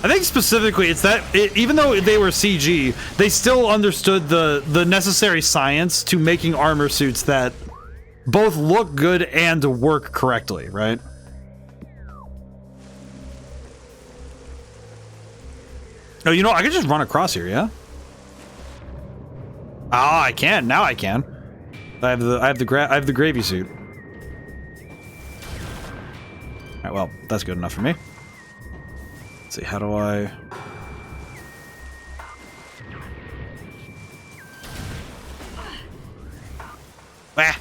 A: I think specifically it's that even though they were CG, they still understood the necessary science to making armor suits that both look good and work correctly, right? Oh, you know, I could just run across here, yeah? Ah, I can. Now I can. I have the gravy suit. All right, well, that's good enough for me. Let's see, how do I... Ah!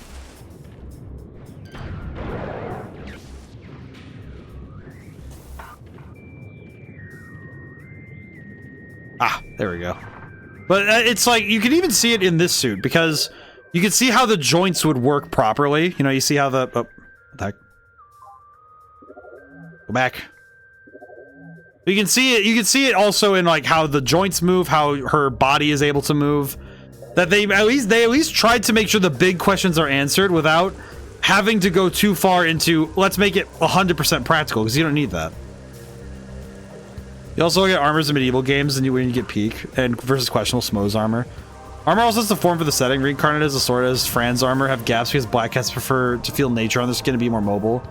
A: Ah, there we go. But it's like, you can even see it in this suit, because you can see how the joints would work properly. You know, you see how the... Oh, what the heck? Go back. You can see it also in like how the joints move, how her body is able to move. That they at least tried to make sure the big questions are answered without having to go too far into, let's make it 100% practical, because you don't need that. You also get armors in medieval games and when you get peak and versus questionable Smo's armor. Armor also has the form for the setting. Reincarnated as a sword as Fran's armor have gaps because black cats prefer to feel nature on their skin to be more mobile.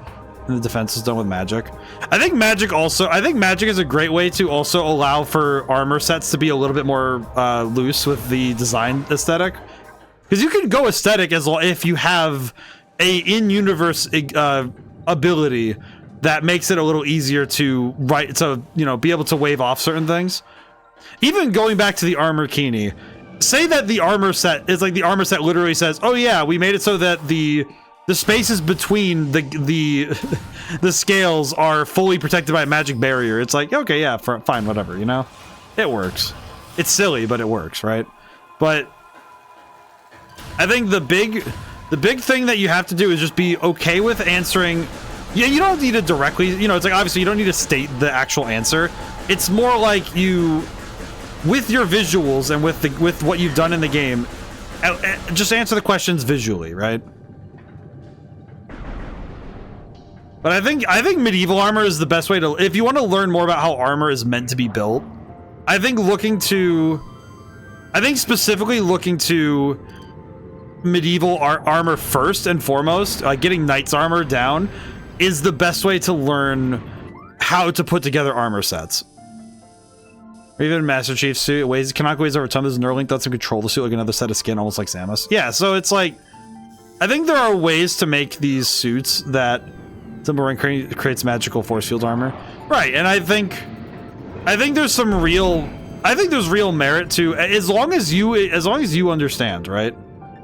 A: And the defense is done with magic. I think magic is a great way to also allow for armor sets to be a little bit more loose with the design aesthetic. Because you can go aesthetic as well if you have a in-universe ability that makes it a little easier to be able to wave off certain things. Even going back to the armor Genie, say that the armor set is like the armor set literally says, oh yeah, we made it so that the spaces between the scales are fully protected by a magic barrier. It's like, okay, yeah, fine, whatever, you know? It works. It's silly, but it works, right? But I think the big thing that you have to do is just be okay with answering. Yeah, you don't need to directly, you know, it's like obviously you don't need to state the actual answer. It's more like you, with your visuals and with what you've done in the game, just answer the questions visually, right? But I think medieval armor is the best way to, if you want to learn more about how armor is meant to be built, I think specifically looking to medieval armor first and foremost, getting knight's armor down is the best way to learn how to put together armor sets. Or even Master Chief's suit, Kanako weighs over a ton. There's a nerve link that lets him control the suit like another set of skin, almost like Samus. Yeah, so it's like, I think there are ways to make these suits that Timberline creates magical force field armor. Right, and I think there's there's real merit to, as long as you understand, right?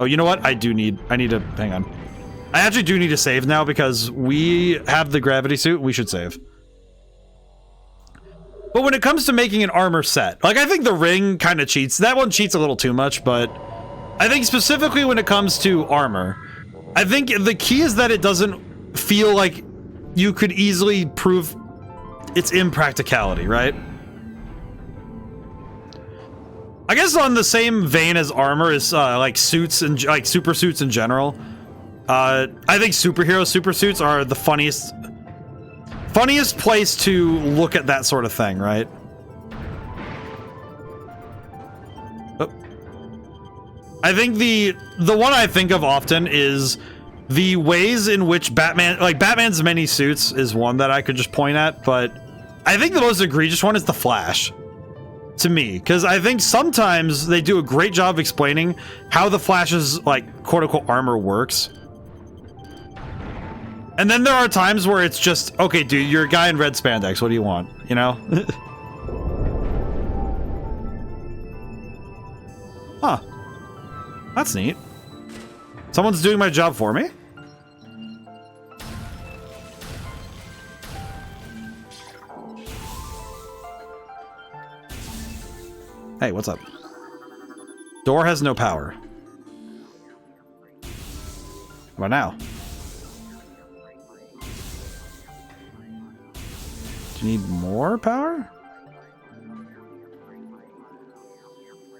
A: Oh, you know what? I need to, hang on. I actually do need to save now because we have the gravity suit. We should save. But when it comes to making an armor set, like I think the ring kind of cheats. That one cheats a little too much, but I think specifically when it comes to armor, I think the key is that it doesn't feel like you could easily prove its impracticality, right? I guess on the same vein as armor is like suits and like super suits in general. I think superhero super suits are the funniest place to look at that sort of thing, right? Oh. I think the one I think of often is the ways in which Batman's many suits is one that I could just point at, but I think the most egregious one is the Flash. To me, because I think sometimes they do a great job of explaining how the Flash's, like, quote-unquote armor works. And then there are times where it's just, okay, dude, you're a guy in red spandex, what do you want? You know? Huh. That's neat. Someone's doing my job for me? Hey, what's up? Door has no power. What now? Do you need more power?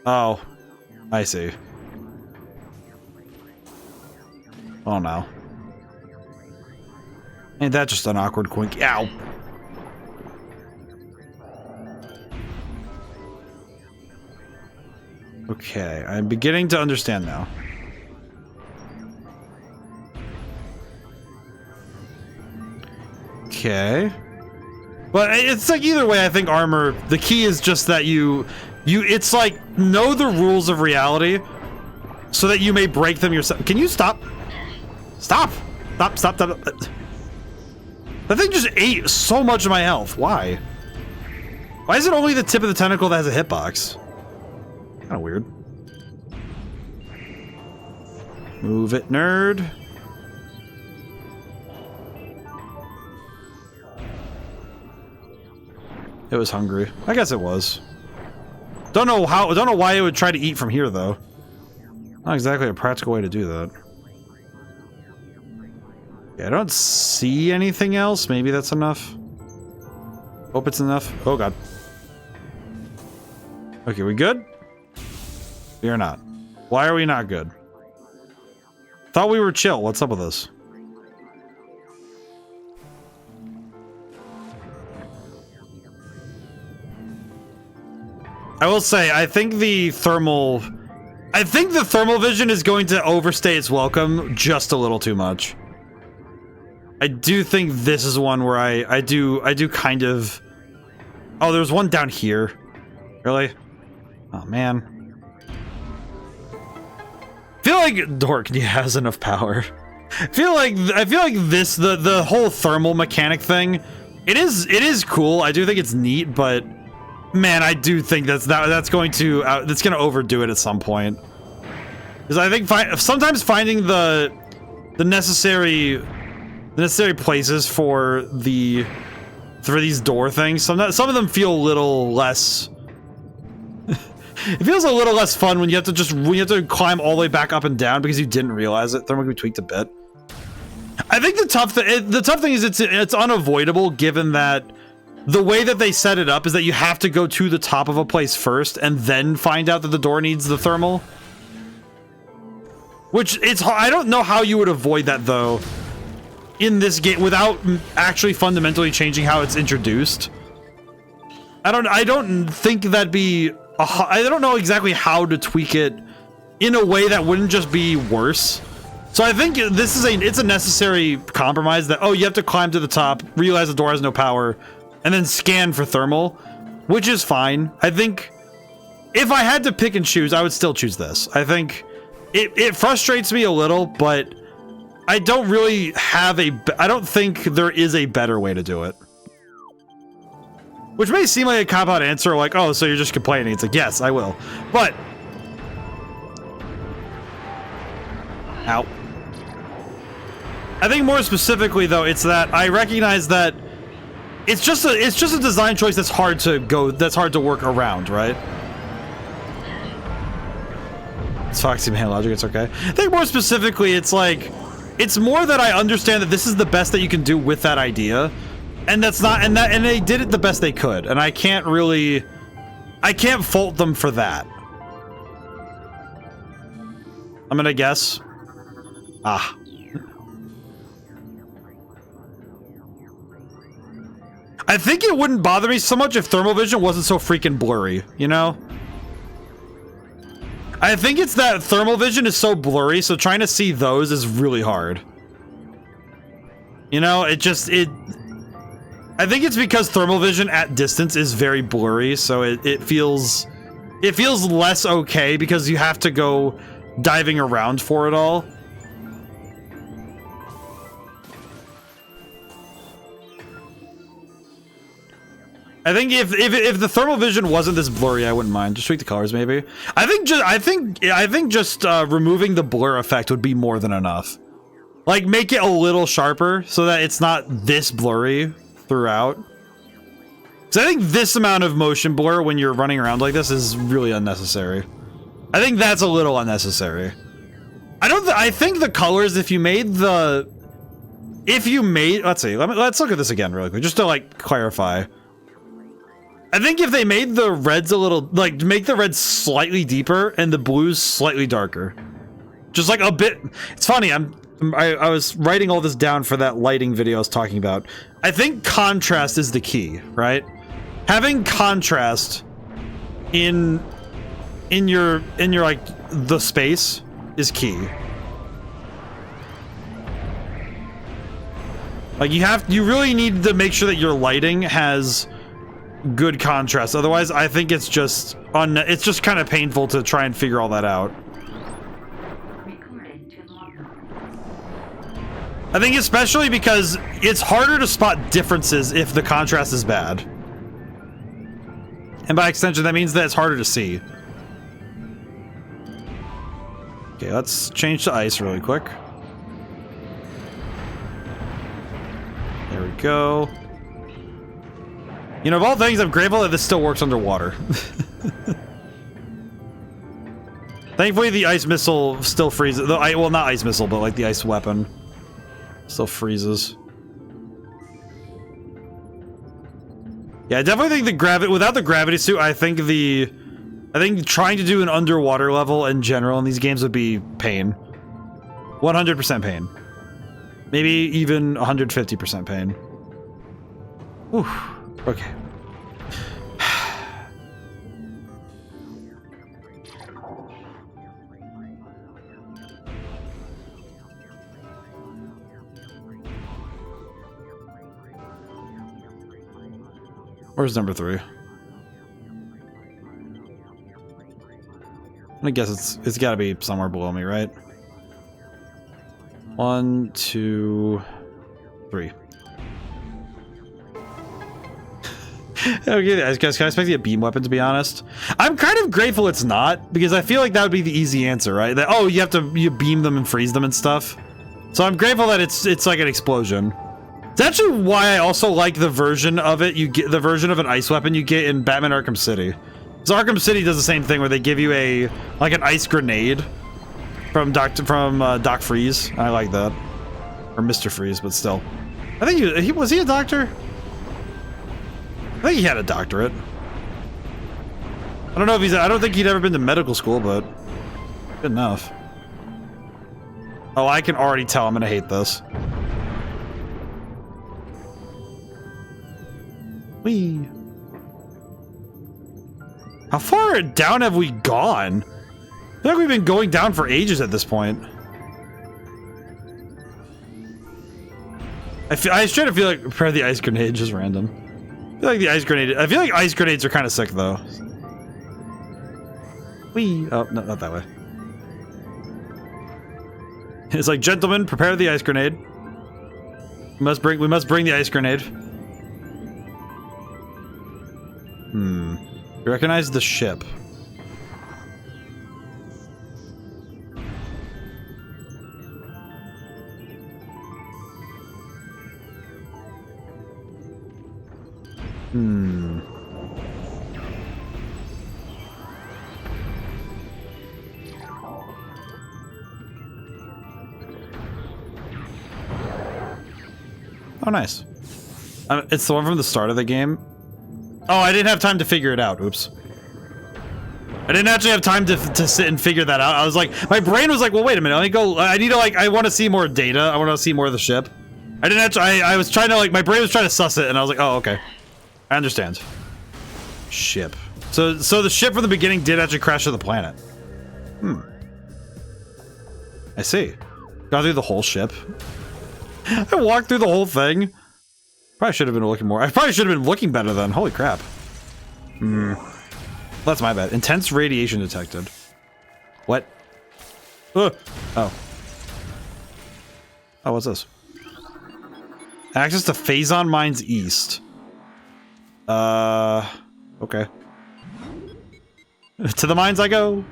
A: Oh, I see. Oh no. Ain't that just an awkward quink? Ow. Okay, I'm beginning to understand now. Okay. But it's like either way, I think armor, the key is just that it's like know the rules of reality so that you may break them yourself. Can you stop? Stop! Stop, stop, stop. That thing just ate so much of my health. Why? Why is it only the tip of the tentacle that has a hitbox? Kind of weird. Move it, nerd. It was hungry. I guess it was. Don't know why it would try to eat from here though. Not exactly a practical way to do that. Yeah, I don't see anything else. Maybe that's enough. Hope it's enough. Oh god. Okay, we good? We are not. Why are we not good? Thought we were chill. What's up with this? I will say, I think the thermal vision is going to overstay its welcome just a little too much. I do think this is one where I do kind of... Oh, there's one down here. Really? Oh, man. I feel like Dork has enough power. I feel like this, the whole thermal mechanic thing, it is cool. I do think it's neat, but man, I do think that's going to overdo it at some point. Because I think sometimes finding the necessary places for these door things, some of them feel a little less. It feels a little less fun when you have to climb all the way back up and down because you didn't realize it. Thermal can be tweaked a bit. I think the tough thing is it's unavoidable given that the way that they set it up is that you have to go to the top of a place first and then find out that the door needs the thermal. Which I don't know how you would avoid that though in this game without actually fundamentally changing how it's introduced. I don't think that'd be I don't know exactly how to tweak it in a way that wouldn't just be worse. So I think this is it's a necessary compromise that, oh, you have to climb to the top, realize the door has no power, and then scan for thermal, which is fine. I think if I had to pick and choose, I would still choose this. I think it frustrates me a little, but I don't really have I don't think there is a better way to do it. Which may seem like a cop-out answer, like, oh, so you're just complaining. It's like, yes, I will. But ow. I think more specifically, though, it's that I recognize that it's just a design choice that's hard to work around, right? It's Foxy Man logic, it's okay. I think more specifically, it's like, it's more that I understand that this is the best that you can do with that idea. And that's not, and they did it the best they could, and I can't fault them for that. I'm gonna guess. Ah. I think it wouldn't bother me so much if thermal vision wasn't so freaking blurry, you know? I think it's that thermal vision is so blurry, so trying to see those is really hard. You know, I think it's because thermal vision at distance is very blurry, so it feels less okay because you have to go diving around for it all. I think if the thermal vision wasn't this blurry, I wouldn't mind. Just tweak the colors, maybe. I think just removing the blur effect would be more than enough. Like, make it a little sharper so that it's not this blurry throughout. So I think this amount of motion blur when you're running around like this is really unnecessary. I think that's a little unnecessary. I think the colors, let's see, let's look at this again really quick, just to like clarify. I think if they made the reds a little, like, make the reds slightly deeper and the blues slightly darker. Just like a bit, it's funny, I was writing all this down for that lighting video I was talking about. I think contrast is the key, right? Having contrast in your like the space is key. Like you really need to make sure that your lighting has good contrast. Otherwise, I think it's just kind of painful to try and figure all that out. I think especially because it's harder to spot differences if the contrast is bad. And by extension, that means that it's harder to see. Okay, let's change to ice really quick. There we go. You know, of all things, I'm grateful that this still works underwater. Thankfully, the ice missile still freezes. Well, not ice missile, but like the ice weapon still freezes. Yeah, I definitely think without the gravity suit, I think trying to do an underwater level in general in these games would be pain. 100% pain. Maybe even 150% pain. Whew. Okay. Where's number 3? I guess it's got to be somewhere below me, right? 1, 2, 3. Okay, guys, can I expect a beam weapon, to be honest? I'm kind of grateful it's not, because I feel like that would be the easy answer, right? That, oh, you beam them and freeze them and stuff. So I'm grateful that it's like an explosion. It's actually why I also like the version of it the version of an ice weapon you get in Batman Arkham City. So Arkham City does the same thing where they give you an ice grenade from Doc Freeze. I like that. Or Mr. Freeze, but still. I think was he a doctor? I think he had a doctorate. I don't know if I don't think he'd ever been to medical school, but good enough. Oh, I can already tell I'm gonna hate this. Whee. How far down have we gone? I feel like we've been going down for ages at this point. I try to feel like prepare the ice grenade just random. I feel like ice grenades are kind of sick though. Whee! Oh, no, not that way. It's like, gentlemen, prepare the ice grenade. We must bring the ice grenade. You recognize the ship. Oh, nice. It's the one from the start of the game. Oh, I didn't have time to figure it out. Oops. I didn't actually have time to sit and figure that out. I was like, my brain was like, well, wait a minute. Let me go. I need to I want to see more data. I want to see more of the ship. I didn't actually, I was trying to my brain was trying to suss it and I was like, oh, okay. I understand. Ship. So the ship from the beginning did actually crash to the planet. I see. Got through the whole ship. I walked through the whole thing. Probably should have been looking more. I probably should have been looking better then. Holy crap. That's my bad. Intense radiation detected. What? Oh. Oh, what's this? Access to Phazon Mines East. Okay. To the mines I go.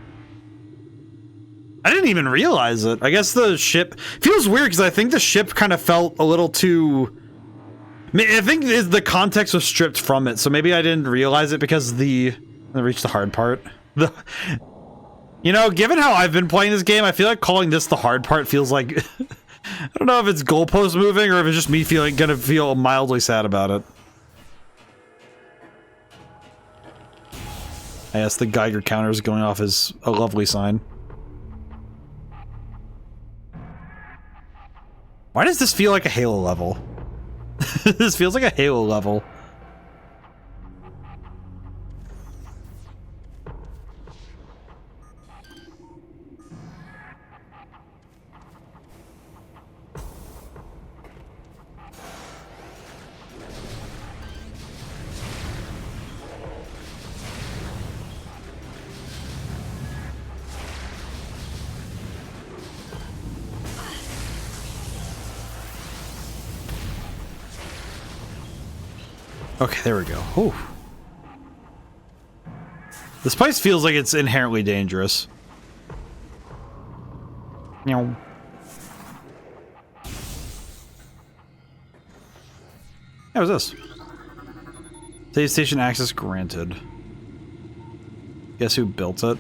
A: I didn't even realize it. I guess the ship feels weird because I think the ship kind of felt a little too. I think the context was stripped from it, so maybe I didn't realize it because I reached the hard part. You know, given how I've been playing this game, I feel like calling this the hard part feels like I don't know if it's goalpost moving or if it's just me gonna feel mildly sad about it. Yes, the Geiger counter is going off is a lovely sign. Why does this feel like a Halo level? This feels like a Halo level. Okay, there we go. Ooh. This place feels like it's inherently dangerous. Meow. How was this? Save station access granted. Guess who built it?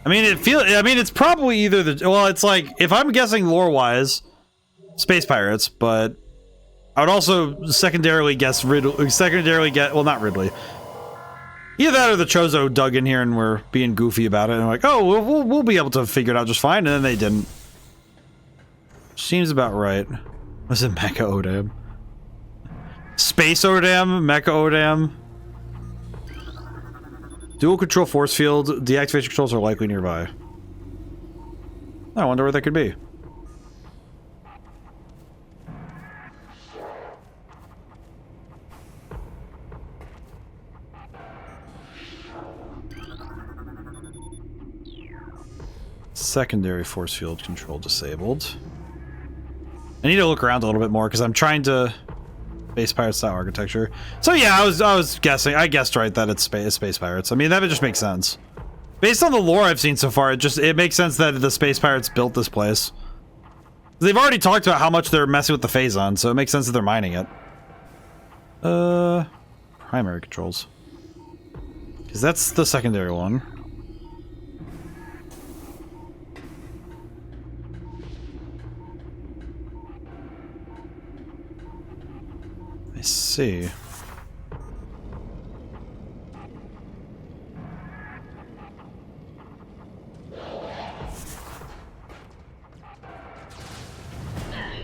A: I mean, it's probably either the... Well, it's like, if I'm guessing lore-wise, Space Pirates, but... I would also secondarily guess Ridley. Well, not Ridley. Either that or the Chozo dug in here and were being goofy about it and like, oh, we'll be able to figure it out just fine, and then they didn't. Seems about right. Was it Mecha ODaM? Space ODaM? Mecha ODaM? Dual control force field. Deactivation controls are likely nearby. I wonder where that could be. Secondary force field control disabled. I need to look around a little bit more because I'm trying to Space Pirate style architecture. So yeah, I was guessing. I guessed right that it's Space Pirates. I mean, that would just make sense. Based on the lore I've seen so far, it makes sense that the Space Pirates built this place. They've already talked about how much they're messing with the Phazon, so it makes sense that they're mining it. Primary controls. Because that's the secondary one. I see.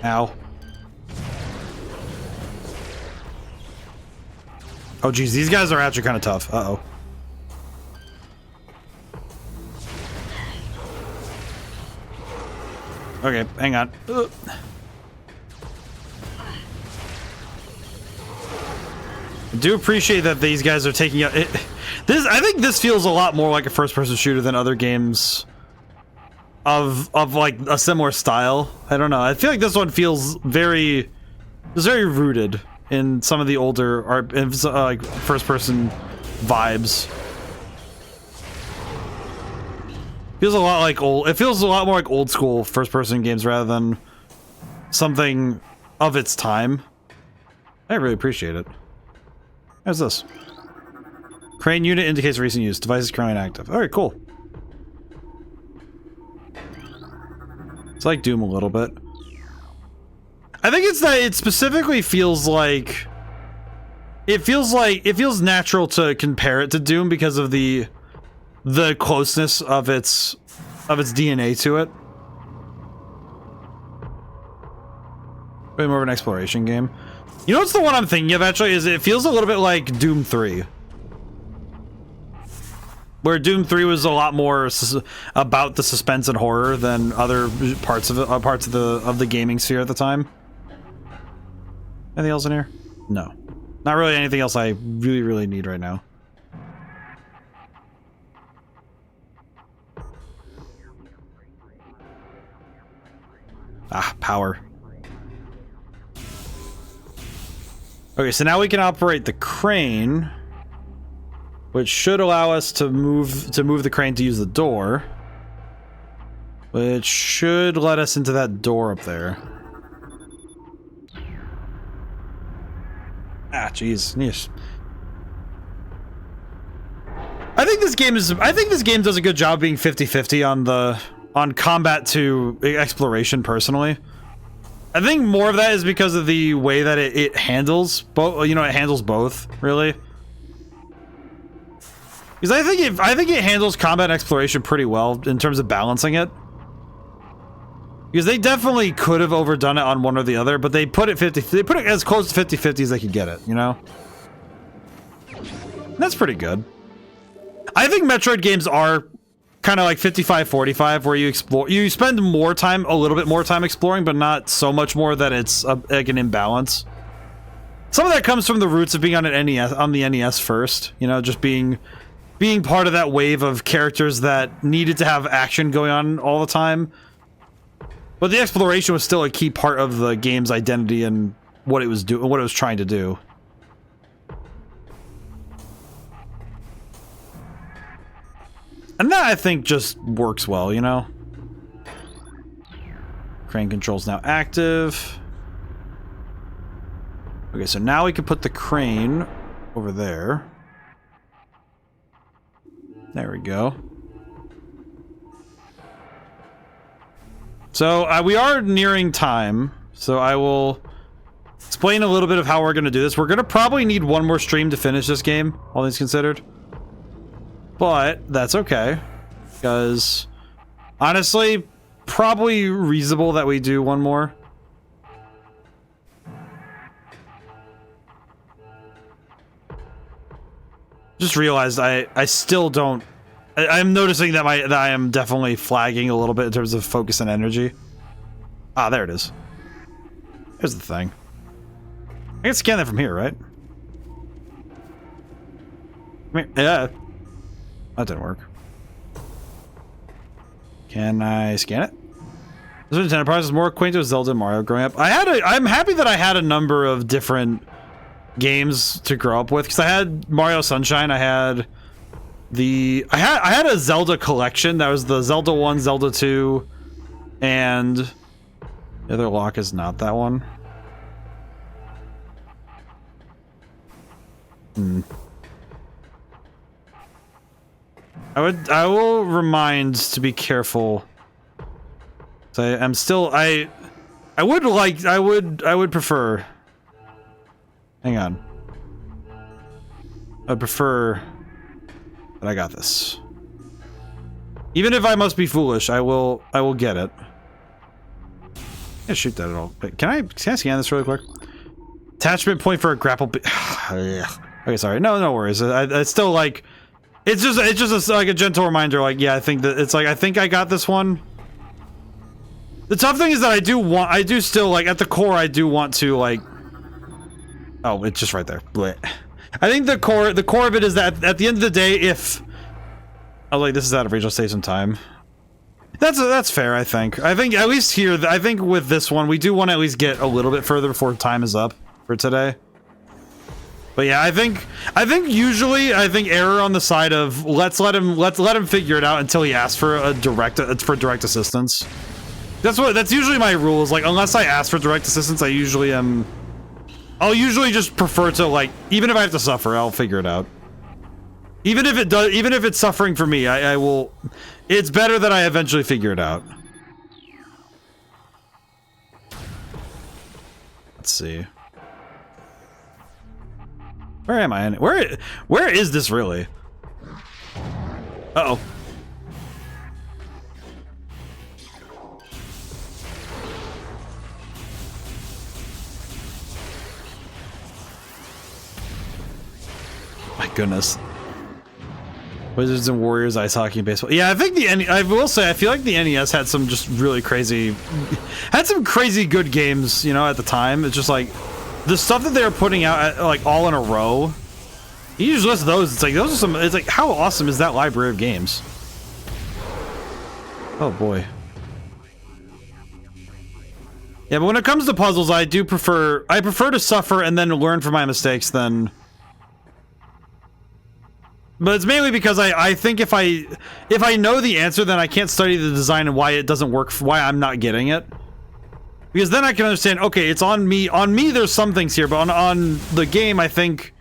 A: Ow. Oh geez, these guys are actually kind of tough. Uh-oh. Okay, hang on. Ugh. I do appreciate that these guys are taking out it. I think this feels a lot more like a first-person shooter than other games of like a similar style. I don't know. I feel like this one feels very rooted in some of the older like first-person vibes. Feels a lot like old. It feels a lot more like old school first-person games rather than something of its time. I really appreciate it. How's this? Crane unit indicates recent use. Device is currently inactive. Alright, cool. It's like Doom a little bit. I think it's that it specifically feels like... It feels natural to compare it to Doom because of the closeness of its DNA to it. Way more of an exploration game. You know what's the one I'm thinking of actually is it feels a little bit like Doom 3. Where Doom 3 was a lot more about the suspense and horror than other parts of the gaming sphere at the time. Anything else in here? No. Not really anything else I really need right now. Ah, power. Okay, so now we can operate the crane, which should allow us to move the crane to use the door, which should let us into that door up there. Ah, jeez. Yes. I think this game does a good job being 50-50 on combat to exploration personally. I think more of that is because of the way that it handles both. You know, it handles both really. Because I think it handles combat and exploration pretty well in terms of balancing it. Because they definitely could have overdone it on one or the other, but they put it 50. They put it as close to 50-50 as they could get it, you know? That's pretty good. I think Metroid games are kind of like 55-45, where you spend more time, a little bit more time exploring, but not so much more that it's like an imbalance. Some of that comes from the roots of being on an NES, on the NES first, you know, just being part of that wave of characters that needed to have action going on all the time. But the exploration was still a key part of the game's identity and what it was doing, what it was trying to do. And that, I think, just works well, you know? Crane control's now active. Okay, so now we can put the crane over there. There we go. So, we are nearing time, so I will explain a little bit of how we're going to do this. We're going to probably need one more stream to finish this game, all things considered. But that's okay, because honestly, probably reasonable that we do one more. Just realized I still don't. I'm noticing that I am definitely flagging a little bit in terms of focus and energy. Ah, there it is. Here's the thing. I can scan that from here, right? I mean, yeah. That didn't work. Can I scan it? This Nintendo Enterprise is more acquainted with Zelda and Mario growing up. I'm happy that I had a number of different games to grow up with, because I had Mario Sunshine, I had a Zelda collection. That was the Zelda 1, Zelda 2, and the other lock is not that one. I will remind to be careful. So I'm still I would prefer. Hang on. I'd prefer that I got this. Even if I must be foolish, I will get it. I shoot that at all. But can I scan this really quick? Attachment point for a grapple. Okay, sorry. No worries. It's still like. It's just like a gentle reminder, like, yeah, I think that it's like, I think I got this one. The tough thing is that I do still, like, at the core, I do want to, like, oh, it's just right there. Blech. I think the core of it is that at the end of the day, if, oh, like, this is out of reach, I'll save some time. That's fair, I think. I think, at least here, I think with this one, we do want to at least get a little bit further before time is up for today. But yeah, I think usually error on the side of let's let him figure it out until he asks for direct assistance. That's usually my rule, is like, unless I ask for direct assistance, I'll usually just prefer to, like, even if I have to suffer, I'll figure it out. Even if it's suffering for me, I will. It's better that I eventually figure it out. Let's see. Where am I? Where is this really? Uh-oh. My goodness. Wizards and Warriors, ice hockey, and baseball. Yeah, I think I will say, I feel like the NES had some just really crazy, good games, you know, at the time. It's just like, the stuff that they're putting out, like, all in a row, you just list those, it's like, those are some, it's like, how awesome is that library of games? Oh boy. Yeah, but when it comes to puzzles, I prefer to suffer and then learn from my mistakes than... But it's mainly because I think if I know the answer, then I can't study the design and why it doesn't work, why I'm not getting it. Because then I can understand, okay, it's on me. On me, there's some things here, but on the game, I think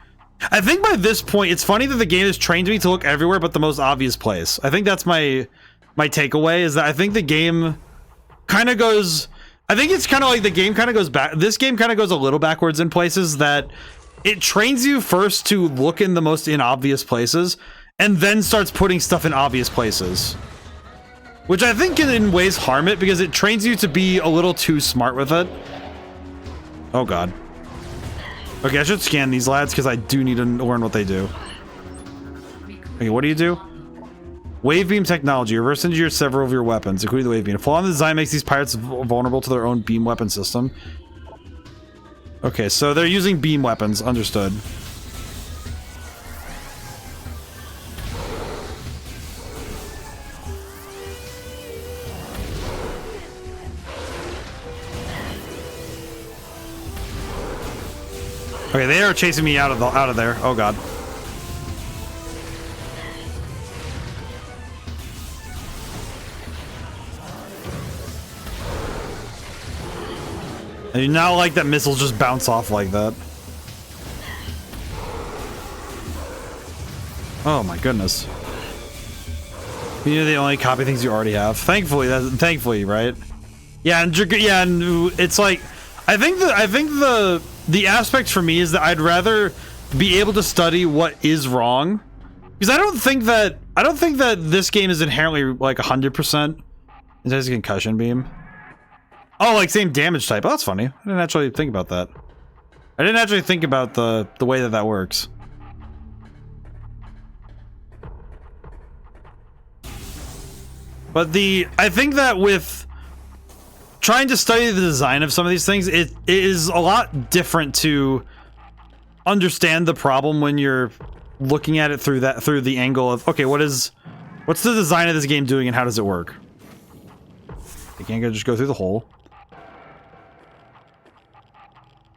A: by this point, it's funny that the game has trained me to look everywhere but the most obvious place. I think that's my takeaway, is that I think the game kind of goes... I think it's kind of like the game kind of goes back... This game kind of goes a little backwards in places, that it trains you first to look in the most inobvious places, and then starts putting stuff in obvious places. Which I think can in ways harm it because it trains you to be a little too smart with it. Oh god. Okay, I should scan these lads because I do need to learn what they do. Okay, what do you do? Wave beam technology. Reverse engineer several of your weapons, including the wave beam. A flaw in the design makes these pirates vulnerable to their own beam weapon system. Okay, so they're using beam weapons. Understood. Okay, they are chasing me out of there. Oh god. I do not like that missiles just bounce off like that. Oh my goodness. You know they only copy things you already have. Thankfully, right? Yeah, and it's like I think the aspect for me is that I'd rather be able to study what is wrong, because I don't think that this game is inherently like 100%. It has a concussion beam. Oh, like same damage type. Oh, that's funny. I didn't actually think about that. I didn't actually think about the way that that works. But I think that with trying to study the design of some of these things, it is a lot different to understand the problem when you're looking at it through the angle of, okay, what's the design of this game doing and how does it work? You can't just go through the hole.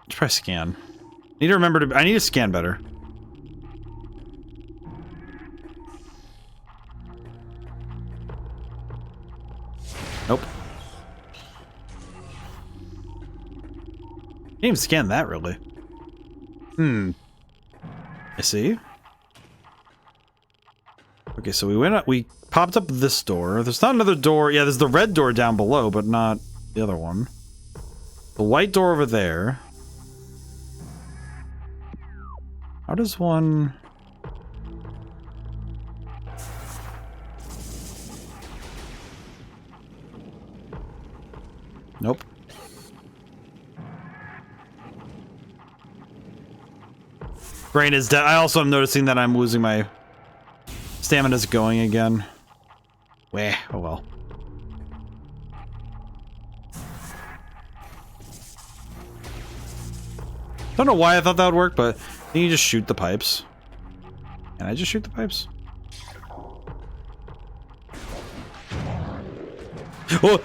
A: Let's try scan. I need to scan better. Nope. Can't even scan that, really. I see. Okay, so we popped up this door. There's not another door. Yeah, there's the red door down below, but not the other one. The white door over there. How does one... Nope. Brain is dead. I also am noticing that I'm losing my stamina's going again. Weh, oh well. Don't know why I thought that would work, but can you just shoot the pipes? Can I just shoot the pipes? Oh!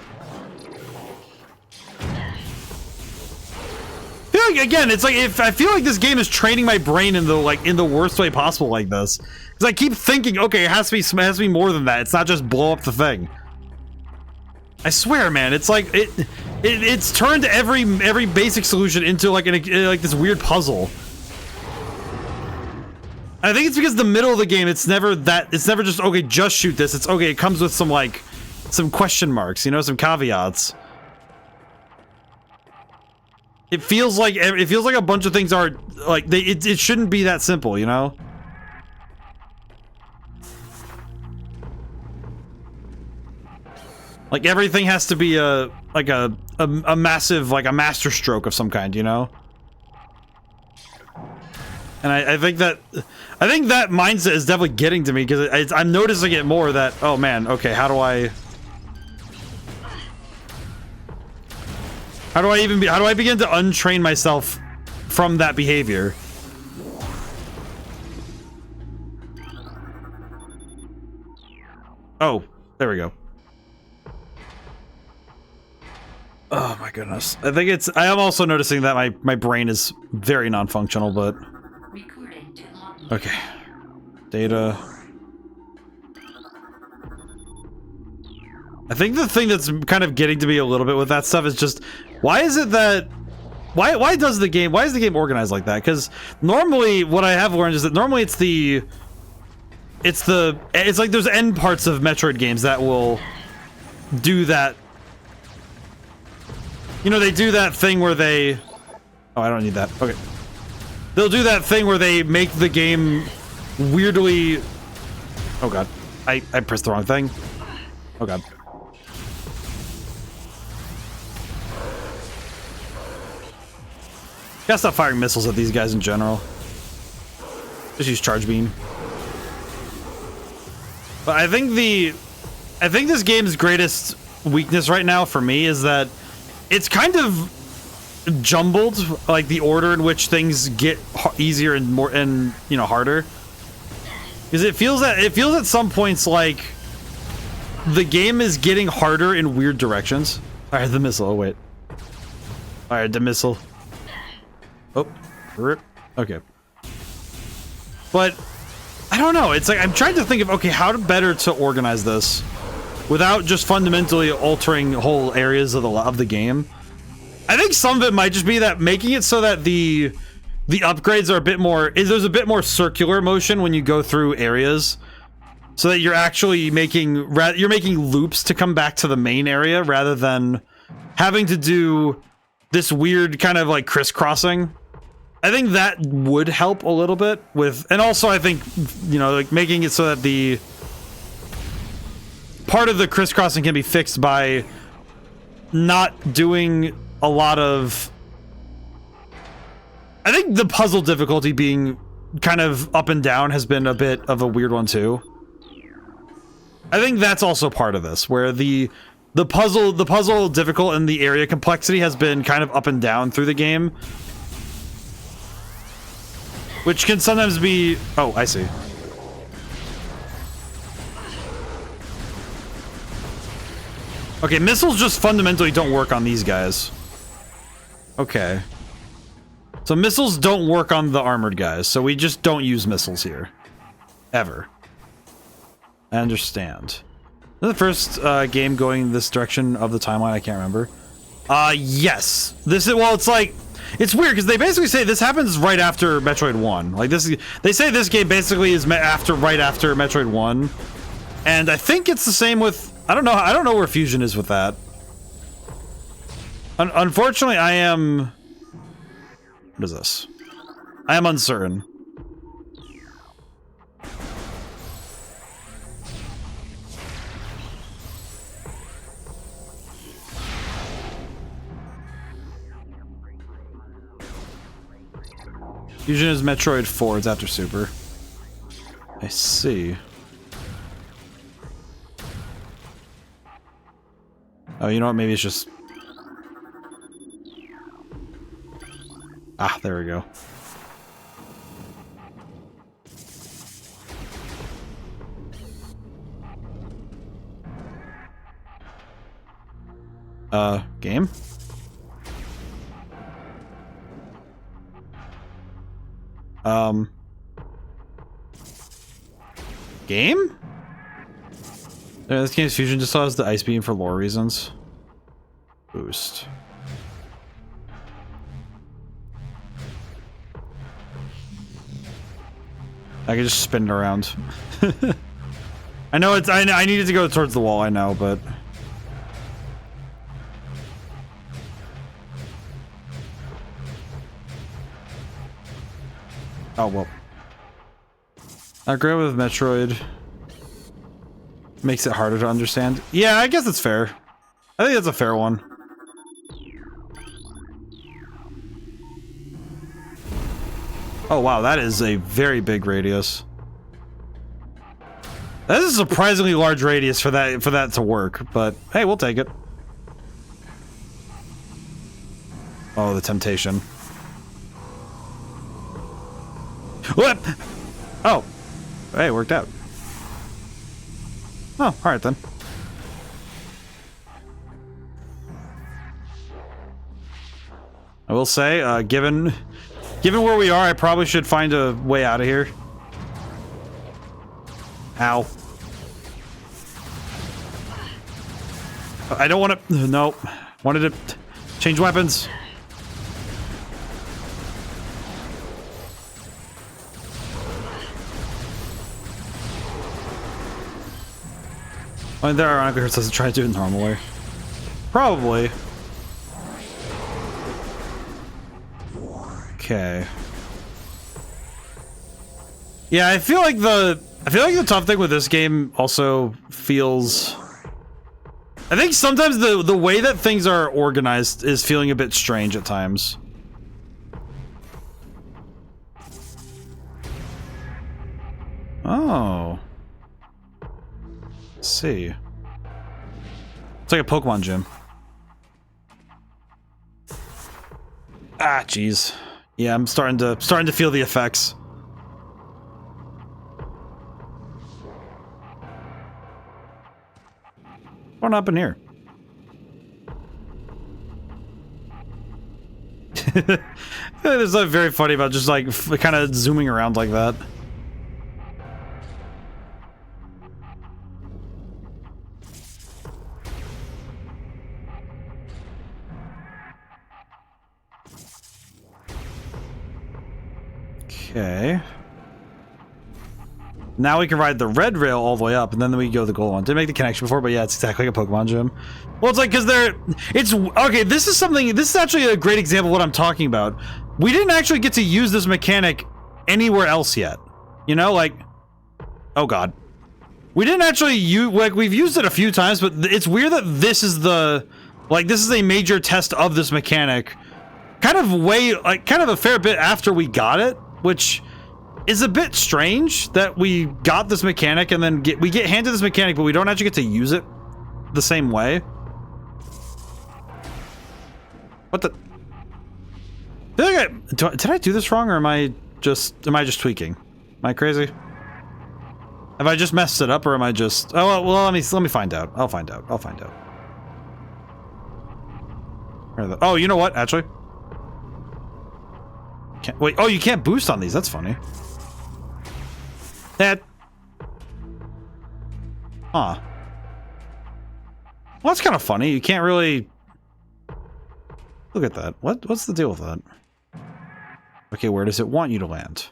A: Again, it's like I feel like this game is training my brain in the worst way possible like this, because I keep thinking, okay, it has to be more than that. It's not just blow up the thing. I swear, man, it's like it's turned every basic solution into like this weird puzzle. I think it's because the middle of the game, it's never just okay, just shoot this. It's okay, it comes with some question marks, you know, some caveats. It feels like a bunch of things are like it shouldn't be that simple, you know? Like everything has to be a massive, like a master stroke of some kind, you know? And I think that mindset is definitely getting to me, because I'm noticing it more that, oh man, okay, how do I begin to untrain myself from that behavior? Oh, there we go. Oh my goodness. I am also noticing that my brain is very non-functional, but okay. Data. I think the thing that's kind of getting to me a little bit with that stuff is just, why is the game organized like that? Because normally what I have learned is that normally it's like there's end parts of Metroid games that will do that. You know, they do that thing where they... Oh, I don't need that. Okay. They'll do that thing where they make the game weirdly... Oh god. I pressed the wrong thing. Oh god. Gotta stop firing missiles at these guys in general. Just use charge beam. But I think this game's greatest weakness right now for me is that it's kind of jumbled, like the order in which things get easier and more and harder. Because it feels at some points like the game is getting harder in weird directions. All right, the missile. Oh wait. All right, the missile. Oh, rip. Okay. But I don't know. It's like I'm trying to think of how better to organize this without just fundamentally altering whole areas of the game. I think some of it might just be that making it so that the upgrades are a bit more. There's a bit more circular motion when you go through areas, so that you're actually making loops to come back to the main area rather than having to do this weird kind of like crisscrossing. I think that would help a little bit with, and also I think like making it so that the part of the crisscrossing can be fixed by not doing a lot of. I think the puzzle difficulty being kind of up and down has been a bit of a weird one too. I think that's also part of this, where the puzzle difficult and the area complexity has been kind of up and down through the game, which can sometimes be. Oh, I see. Okay, missiles just fundamentally don't work on these guys. Okay. So missiles don't work on the armored guys, so we just don't use missiles here. Ever. I understand. Is this the first game going this direction of the timeline? I can't remember. Yes. This is, well, it's like, it's weird because they basically say this happens right after Metroid 1. Like this is, they say this game basically is right after Metroid 1. And I think it's the same with, I don't know where Fusion is with that. Unfortunately, I am, what is this? I am uncertain. Fusion is Metroid 4, it's after Super. I see. Oh, you know what? Maybe it's just... Ah, there we go. Game? Game? This game's Fusion just has the ice beam for lore reasons. Boost. I can just spin it around. I know it's. I needed to go towards the wall. I know, but. Oh well. I agree with Metroid. Makes it harder to understand. Yeah, I guess it's fair. I think that's a fair one. Oh wow, that is a very big radius. That is a surprisingly large radius for that to work, but hey, we'll take it. Oh, the temptation. What? Oh. Hey, it worked out. Oh, alright then. I will say, given where we are, I probably should find a way out of here. Ow. I don't want to... Nope. Wanted to change weapons. I mean, there ironically hurts us to try to do it the normal way. Probably. Okay. Yeah, I feel like the tough thing with this game also feels... I think sometimes the way that things are organized is feeling a bit strange at times. Oh. Let's see. It's like a Pokemon gym. Ah, jeez. Yeah, I'm starting to feel the effects. What happened here? There's something very funny about just like kind of zooming around like that. Okay. Now we can ride the red rail all the way up, and then we go to the gold one. Didn't make the connection before, but yeah, it's exactly like a Pokemon gym. Well, it's like, because okay, this is actually a great example of what I'm talking about. We didn't actually get to use this mechanic anywhere else yet. You know, like, oh god. We didn't actually use, like, we've used it a few times, but it's weird that this is this is a major test of this mechanic. Kind of a fair bit after we got it, which is a bit strange that we got this mechanic and then we get handed this mechanic, but we don't actually get to use it the same way. What the? I feel like did I do this wrong, or am I just tweaking? Am I crazy? Have I just messed it up, or am I just? Oh well, let me find out. I'll find out. Oh, you know what? Actually, wait. Oh, you can't boost on these. That's funny. Huh. Well, that's kind of funny. You can't really... Look at that. What's the deal with that? Okay, where does it want you to land?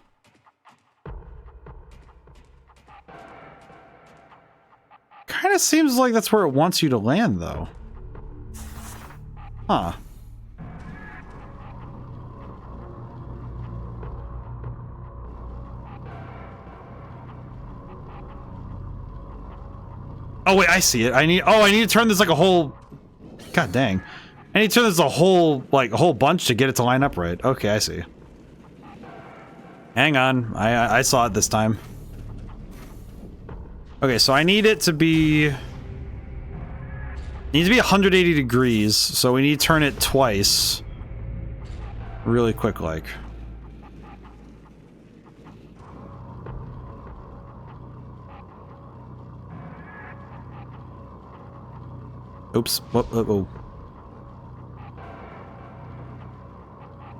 A: Kind of seems like that's where it wants you to land, though. Huh. Oh wait, I see it. I need to turn this like a whole... God dang. I need to turn this a whole bunch to get it to line up right. Okay, I see. Hang on. I saw it this time. Okay, so I need it to be... It needs to be 180 degrees, so we need to turn it twice. Really quick, like. Oops. Whoa.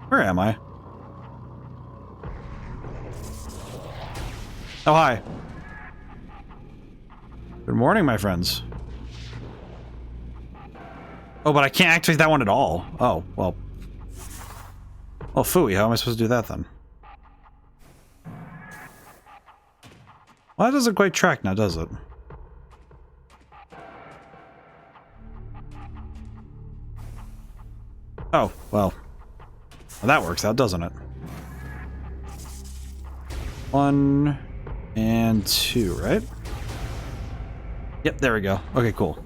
A: Where am I? Oh, hi. Good morning, my friends. Oh, but I can't activate that one at all. Oh, well. Well, phooey, how am I supposed to do that then? Well, that doesn't quite track now, does it? Oh, well. Well, that works out, doesn't it? 1 and 2, right? Yep, there we go. Okay, cool.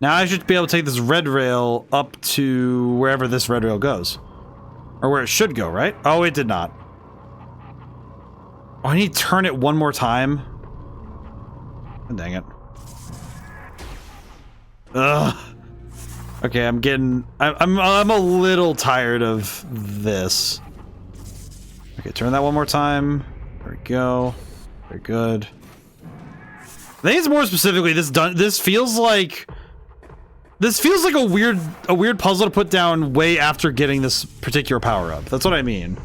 A: Now I should be able to take this red rail up to wherever this red rail goes. Or where it should go, right? Oh, it did not. Oh, I need to turn it one more time. Oh, dang it. Ugh. Okay, I'm a little tired of this. Okay, turn that one more time. There we go. Very good. I think it's more specifically this feels like a weird puzzle to put down way after getting this particular power up. That's what I mean.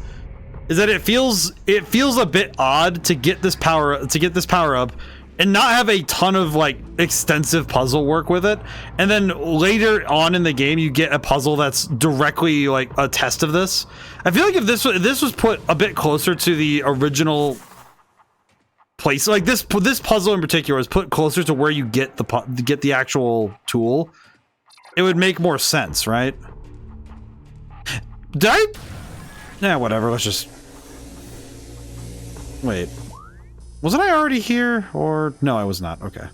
A: Is that it feels a bit odd to get this power up and not have a ton of like extensive puzzle work with it, and then later on in the game you get a puzzle that's directly like a test of this. I feel like if this was put a bit closer to the original place, like this puzzle in particular was put closer to where you get the actual tool, it would make more sense, right? Did I? Yeah, whatever. Let's just wait. Wasn't I already here? Or... No, I was not. Okay.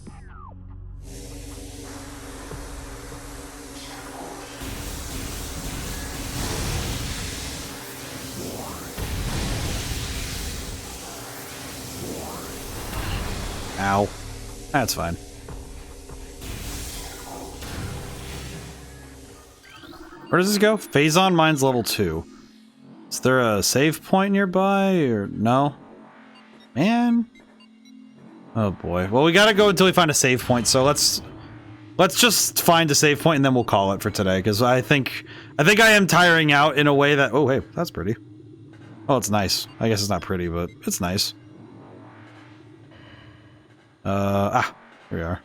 A: Ow. That's fine. Where does this go? Phazon Mine's level 2. Is there a save point nearby, or no? Man. Oh boy. Well, we gotta go until we find a save point, so let's just find a save point and then we'll call it for today, because I think I am tiring out in a way that... Oh, hey, that's pretty. Oh, it's nice. I guess it's not pretty, but it's nice. Here we are.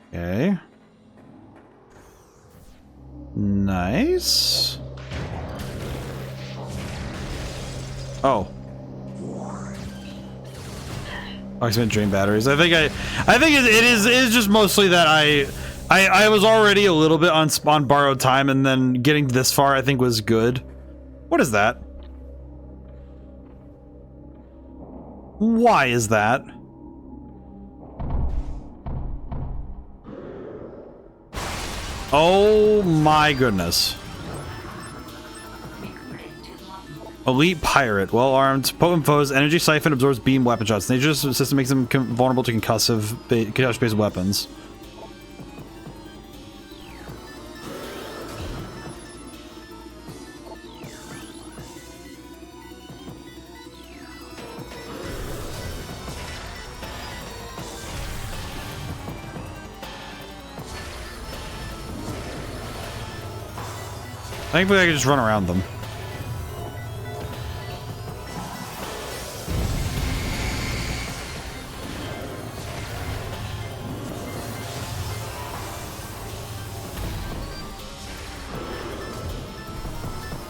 A: Okay. Nice. Oh. Oh, it's gonna drain batteries. I think it is just mostly that I was already a little bit on borrowed time, and then getting this far I think was good. What is that? Why is that? Oh my goodness. Elite Pirate. Well armed. Potent foes. Energy Siphon absorbs beam weapon shots. Nature's system makes them vulnerable to concussive-based weapons. Thankfully I can just run around them.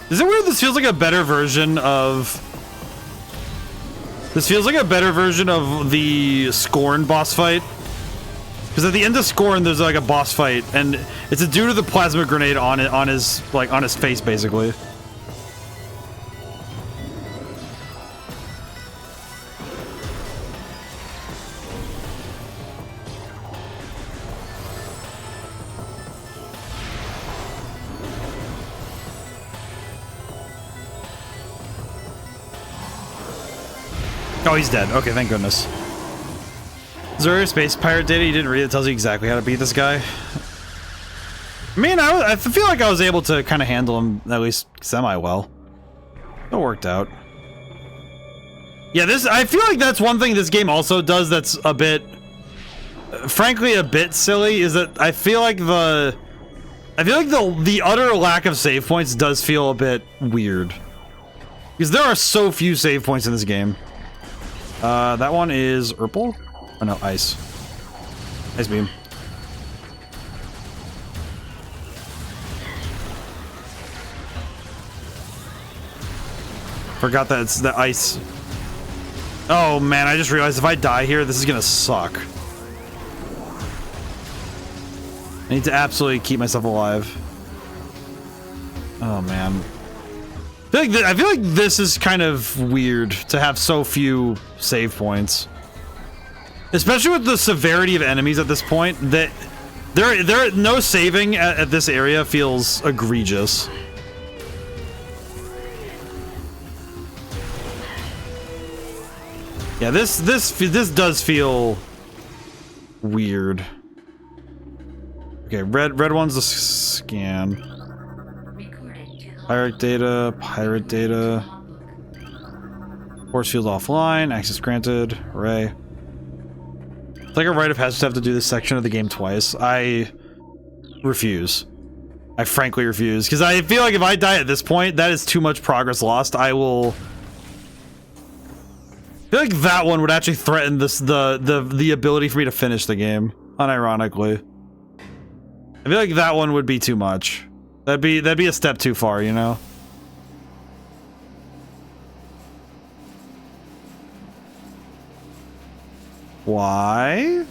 A: Is it weird? This feels like a better version of... This feels like a better version of the Scorn boss fight. Because at the end of Scorn, there's like a boss fight, and it's a dude with a plasma grenade on his face, basically. Oh, he's dead. Okay, thank goodness. Is there a space pirate data you didn't read that tells you exactly how to beat this guy? I mean, I feel like I was able to kind of handle him at least semi-well. It worked out. Yeah, I feel like that's one thing this game also does that's a bit... frankly, a bit silly, is that I feel like the utter lack of save points does feel a bit weird. Because there are so few save points in this game. That one is Urple? Oh no, Ice. Ice Beam. Forgot that it's the ice. Oh man, I just realized if I die here, this is gonna suck. I need to absolutely keep myself alive. Oh man. I feel like this is kind of weird to have so few save points. Especially with the severity of enemies at this point, that there no saving at this area feels egregious. Yeah, this does feel weird. Okay, red one's a scan. Pirate data. Force field offline, access granted, hooray. It's like a rite of passage to have to do this section of the game twice. I refuse. I frankly refuse, because I feel like if I die at this point, that is too much progress lost. I will... I feel like that one would actually threaten the ability for me to finish the game, unironically. I feel like that one would be too much. That'd be a step too far, you know? Why?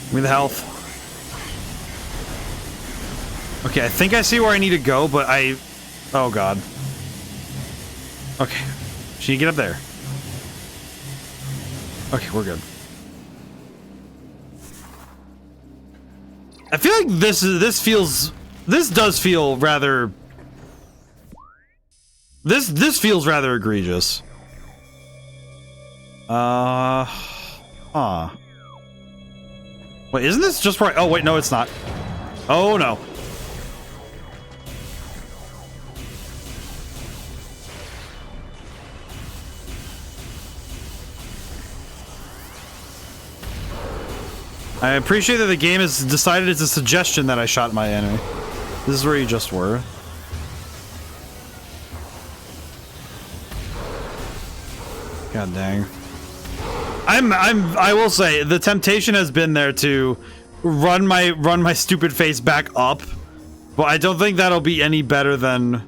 A: Give me the health. Okay, I think I see where I need to go, but Oh god. Okay. She can get up there. Okay, we're good. I feel like this does feel rather this feels rather egregious. Wait, isn't this just right? Oh wait, no, it's not. Oh no. I appreciate that the game has decided it's a suggestion that I shot my enemy. This is where you just were. God dang. I will say the temptation has been there to run my stupid face back up, but I don't think that'll be any better than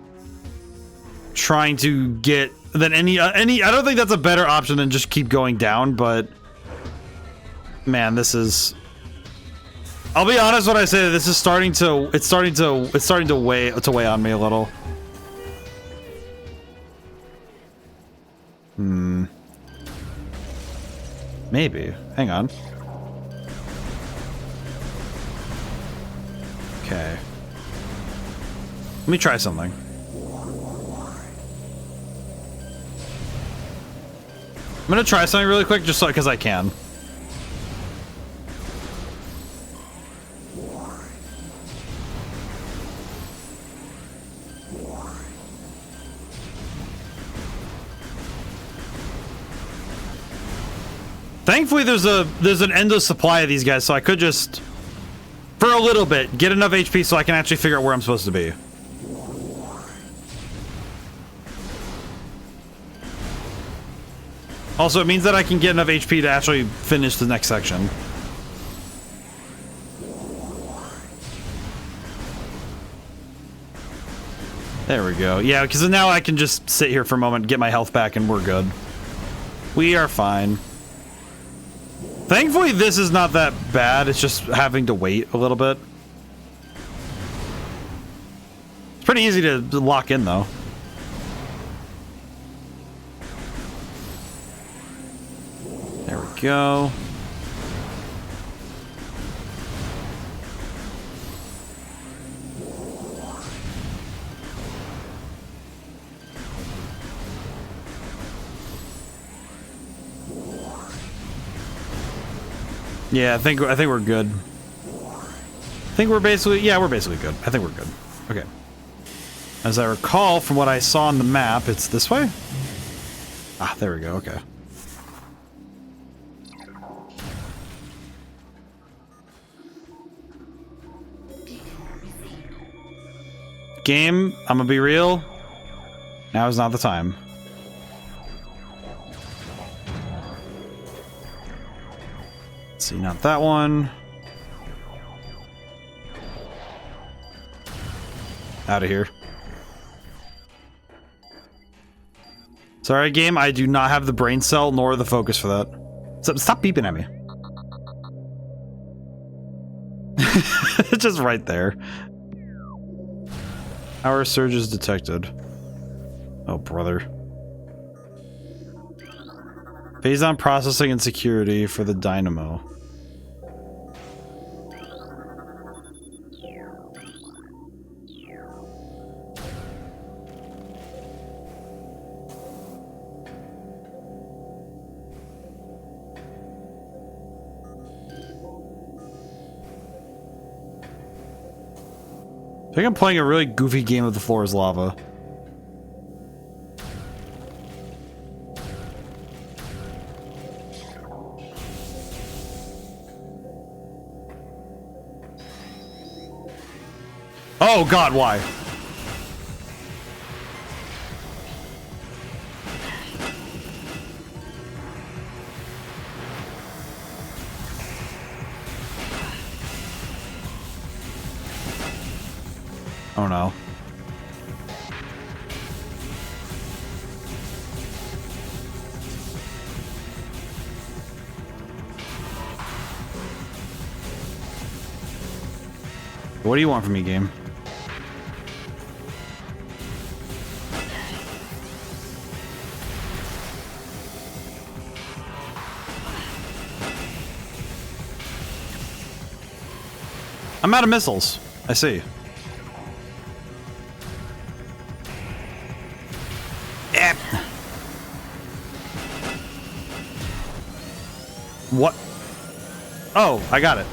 A: trying to get any I don't think that's a better option than just keep going down, but man, this is, I'll be honest when I say that this is starting to weigh on me a little. Maybe. Hang on. Okay. Let me try something. I'm gonna try something really quick just so because I can. Thankfully, there's an endless supply of these guys, so I could just, for a little bit, get enough HP so I can actually figure out where I'm supposed to be. Also, it means that I can get enough HP to actually finish the next section. There we go. Yeah, because now I can just sit here for a moment, get my health back, and we're good. We are fine. Thankfully, this is not that bad. It's just having to wait a little bit. It's pretty easy to lock in, though. There we go. Yeah, I think we're good. I think we're basically, yeah, we're basically good. I think we're good. Okay. As I recall from what I saw on the map, it's this way? Ah, there we go. Okay. Game, I'm gonna be real. Now is not the time. See, not that one. Out of here. Sorry, game. I do not have the brain cell nor the focus for that. So, stop beeping at me. It's just right there. Power surges detected. Oh, brother. Phase on processing and security for the dynamo. I think I'm playing a really goofy game of the floor is lava. Oh god, why? Oh no. What do you want from me, game? I'm out of missiles. I see. Eh. What? Oh, I got it.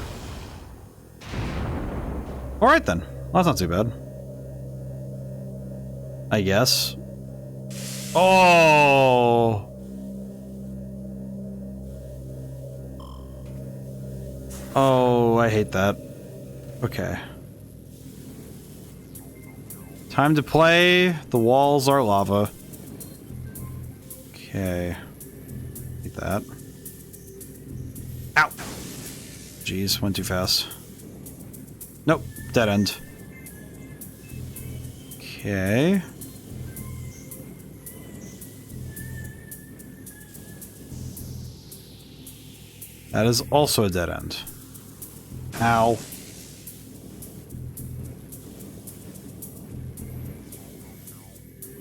A: Alright then. Well, that's not too bad. I guess. Oh. Oh, I hate that. Okay. Time to play. The walls are lava. Okay. Hate that. Ow! Jeez, went too fast. Nope, dead end. Okay. That is also a dead end. Ow.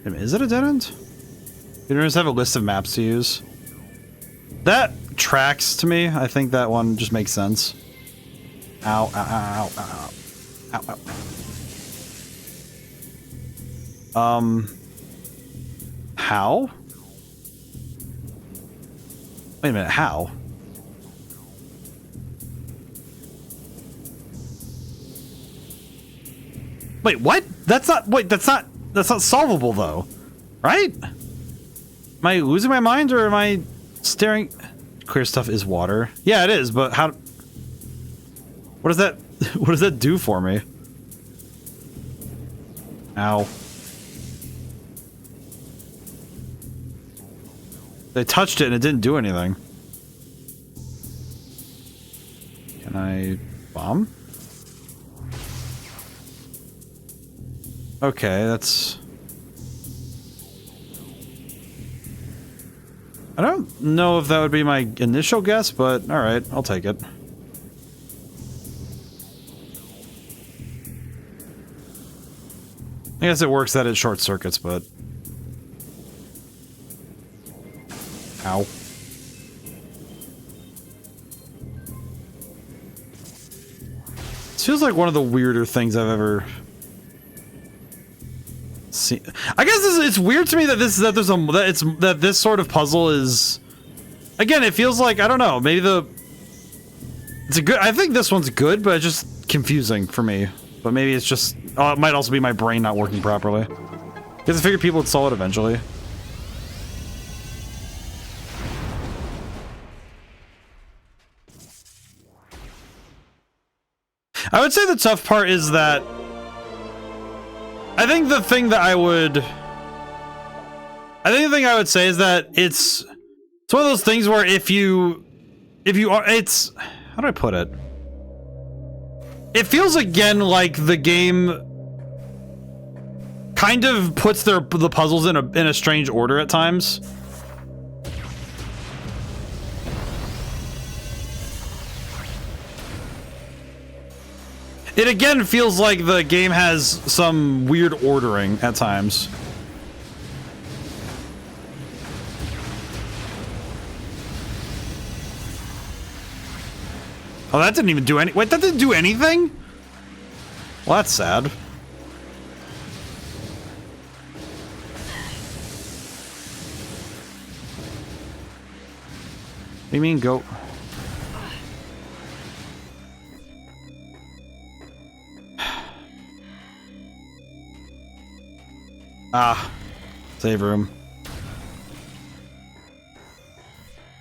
A: Is it a dead end? You don't just have a list of maps to use. That tracks to me. I think that one just makes sense. Ow, ow, ow, ow, ow, ow. How? Wait a minute, how? Wait, what? That's not solvable though, right? Am I losing my mind or am I staring? Clear stuff is water. Yeah, it is, but how? What does that? What does that do for me? Ow. They touched it and it didn't do anything. Can I bomb? Okay, that's... I don't know if that would be my initial guess, but alright, I'll take it. I guess it works that it short circuits, but... Ow. This feels like one of the weirder things I've ever... See, I guess it's weird to me that this sort of puzzle is, again, it feels like, I don't know, maybe it's a good, I think this one's good, but it's just confusing for me. But maybe it's just, oh, it might also be my brain not working properly. Because I figured people would solve it eventually. I would say the tough part is that I think the thing I would say is that it's one of those things where if you are, it's, how do I put it? It feels again like the game kind of puts the puzzles in a strange order at times. It again feels like the game has some weird ordering at times. Oh, that didn't even do any- wait, that didn't do anything? Well, that's sad. What do you mean, go? Ah, save room.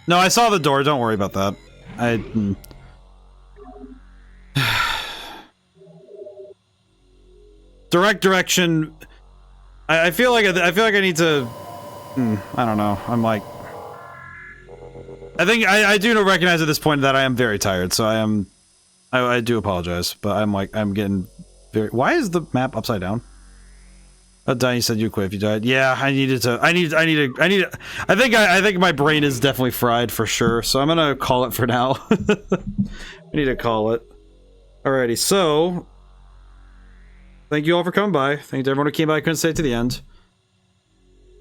A: No, I saw the door. Don't worry about that. Direct direction. I feel like I need to. I don't know. I'm like. I think I do recognize at this point that I am very tired. So I do apologize, but I'm getting very. Why is the map upside down? Donnie said you quit if you died. Yeah, I think my brain is definitely fried for sure, so I'm gonna call it for now. I need to call it. Alrighty, so thank you all for coming by. Thank you to everyone who came by. I couldn't stay to the end.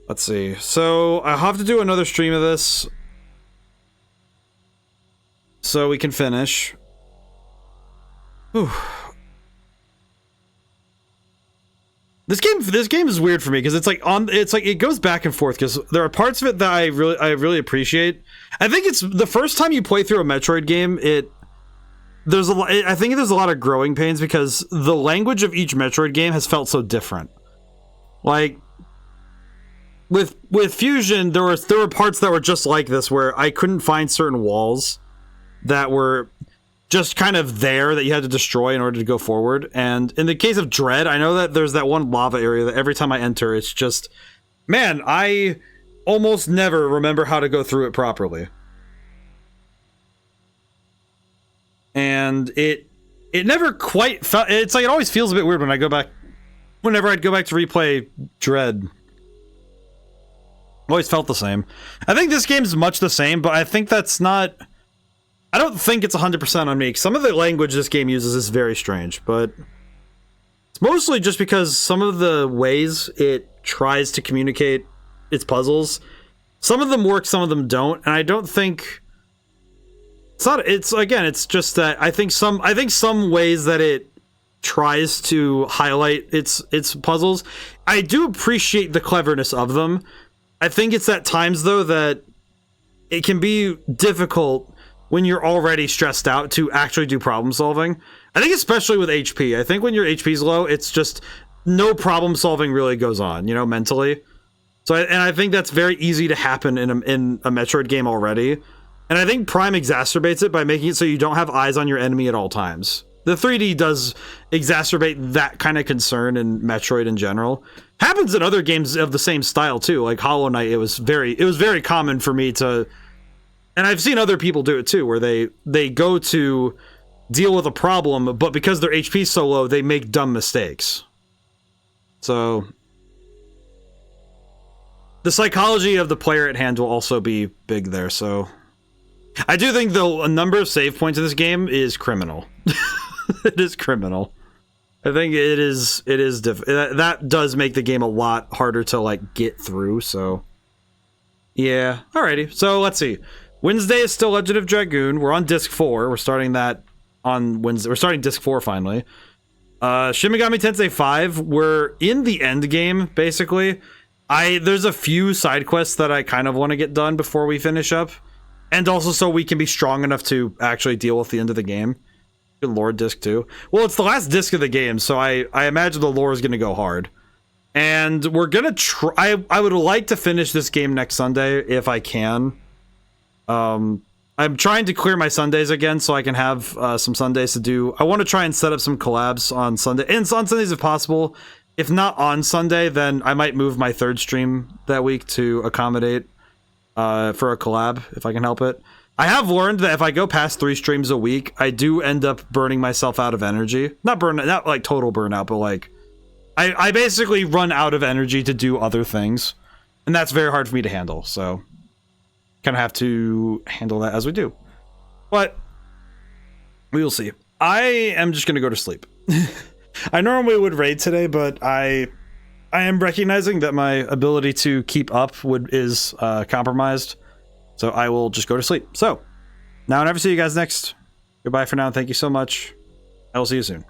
A: Let's see. So I have to do another stream of this so we can finish. Whew. This game is weird for me because it's like it goes back and forth because there are parts of it that I really appreciate. I think it's the first time you play through a Metroid game, I think there's a lot of growing pains because the language of each Metroid game has felt so different. Like with Fusion, there were parts that were just like this where I couldn't find certain walls that were just kind of there that you had to destroy in order to go forward. And in the case of Dread, I know that there's that one lava area that every time I enter, it's just, man, I almost never remember how to go through it properly. And it never quite felt, it's like, it always feels a bit weird when whenever I'd go back to replay Dread. Always felt the same. I think this game's much the same, but I think that's not, I don't think it's 100% on me. Some of the language this game uses is very strange, but it's mostly just because some of the ways it tries to communicate its puzzles, some of them work, some of them don't, and I don't think it's just that I think some ways that it tries to highlight its puzzles, I do appreciate the cleverness of them. I think it's at times though that it can be difficult when you're already stressed out to actually do problem solving. I think especially with HP. I think when your HP's low, it's just no problem solving really goes on, mentally. So I think that's very easy to happen in a Metroid game already. And I think Prime exacerbates it by making it so you don't have eyes on your enemy at all times. The 3D does exacerbate that kind of concern in Metroid in general. Happens in other games of the same style too, like Hollow Knight. It was very common for me to, and I've seen other people do it too, where they go to deal with a problem, but because their HP's so low, they make dumb mistakes. So the psychology of the player at hand will also be big there. So I do think though a number of save points in this game is criminal. It is criminal. I think it is that does make the game a lot harder to like get through. So yeah, alrighty. So let's see. Wednesday is still Legend of Dragoon. We're on disc 4. We're starting that on Wednesday. We're starting disc 4 finally. Shin Megami Tensei 5. We're in the end game basically. There's a few side quests that I kind of want to get done before we finish up, and also so we can be strong enough to actually deal with the end of the game. Good lord, disc 2. Well, it's the last disc of the game, so I imagine the lore is going to go hard. And we're going to try... I would like to finish this game next Sunday if I can. I'm trying to clear my Sundays again so I can have some Sundays to do. I want to try and set up some collabs on Sunday, and on Sundays if possible. If not on Sunday, then I might move my third stream that week to accommodate for a collab if I can help it. I have learned that if I go past 3 streams a week, I do end up burning myself out of energy. Not like total burnout, but like I basically run out of energy to do other things, and that's very hard for me to handle. So kind of have to handle that as we do. But we will see. I am just going to go to sleep. I normally would raid today, but I am recognizing that my ability to keep up is compromised. So I will just go to sleep. So now and ever see you guys next. Goodbye for now. Thank you so much. I will see you soon.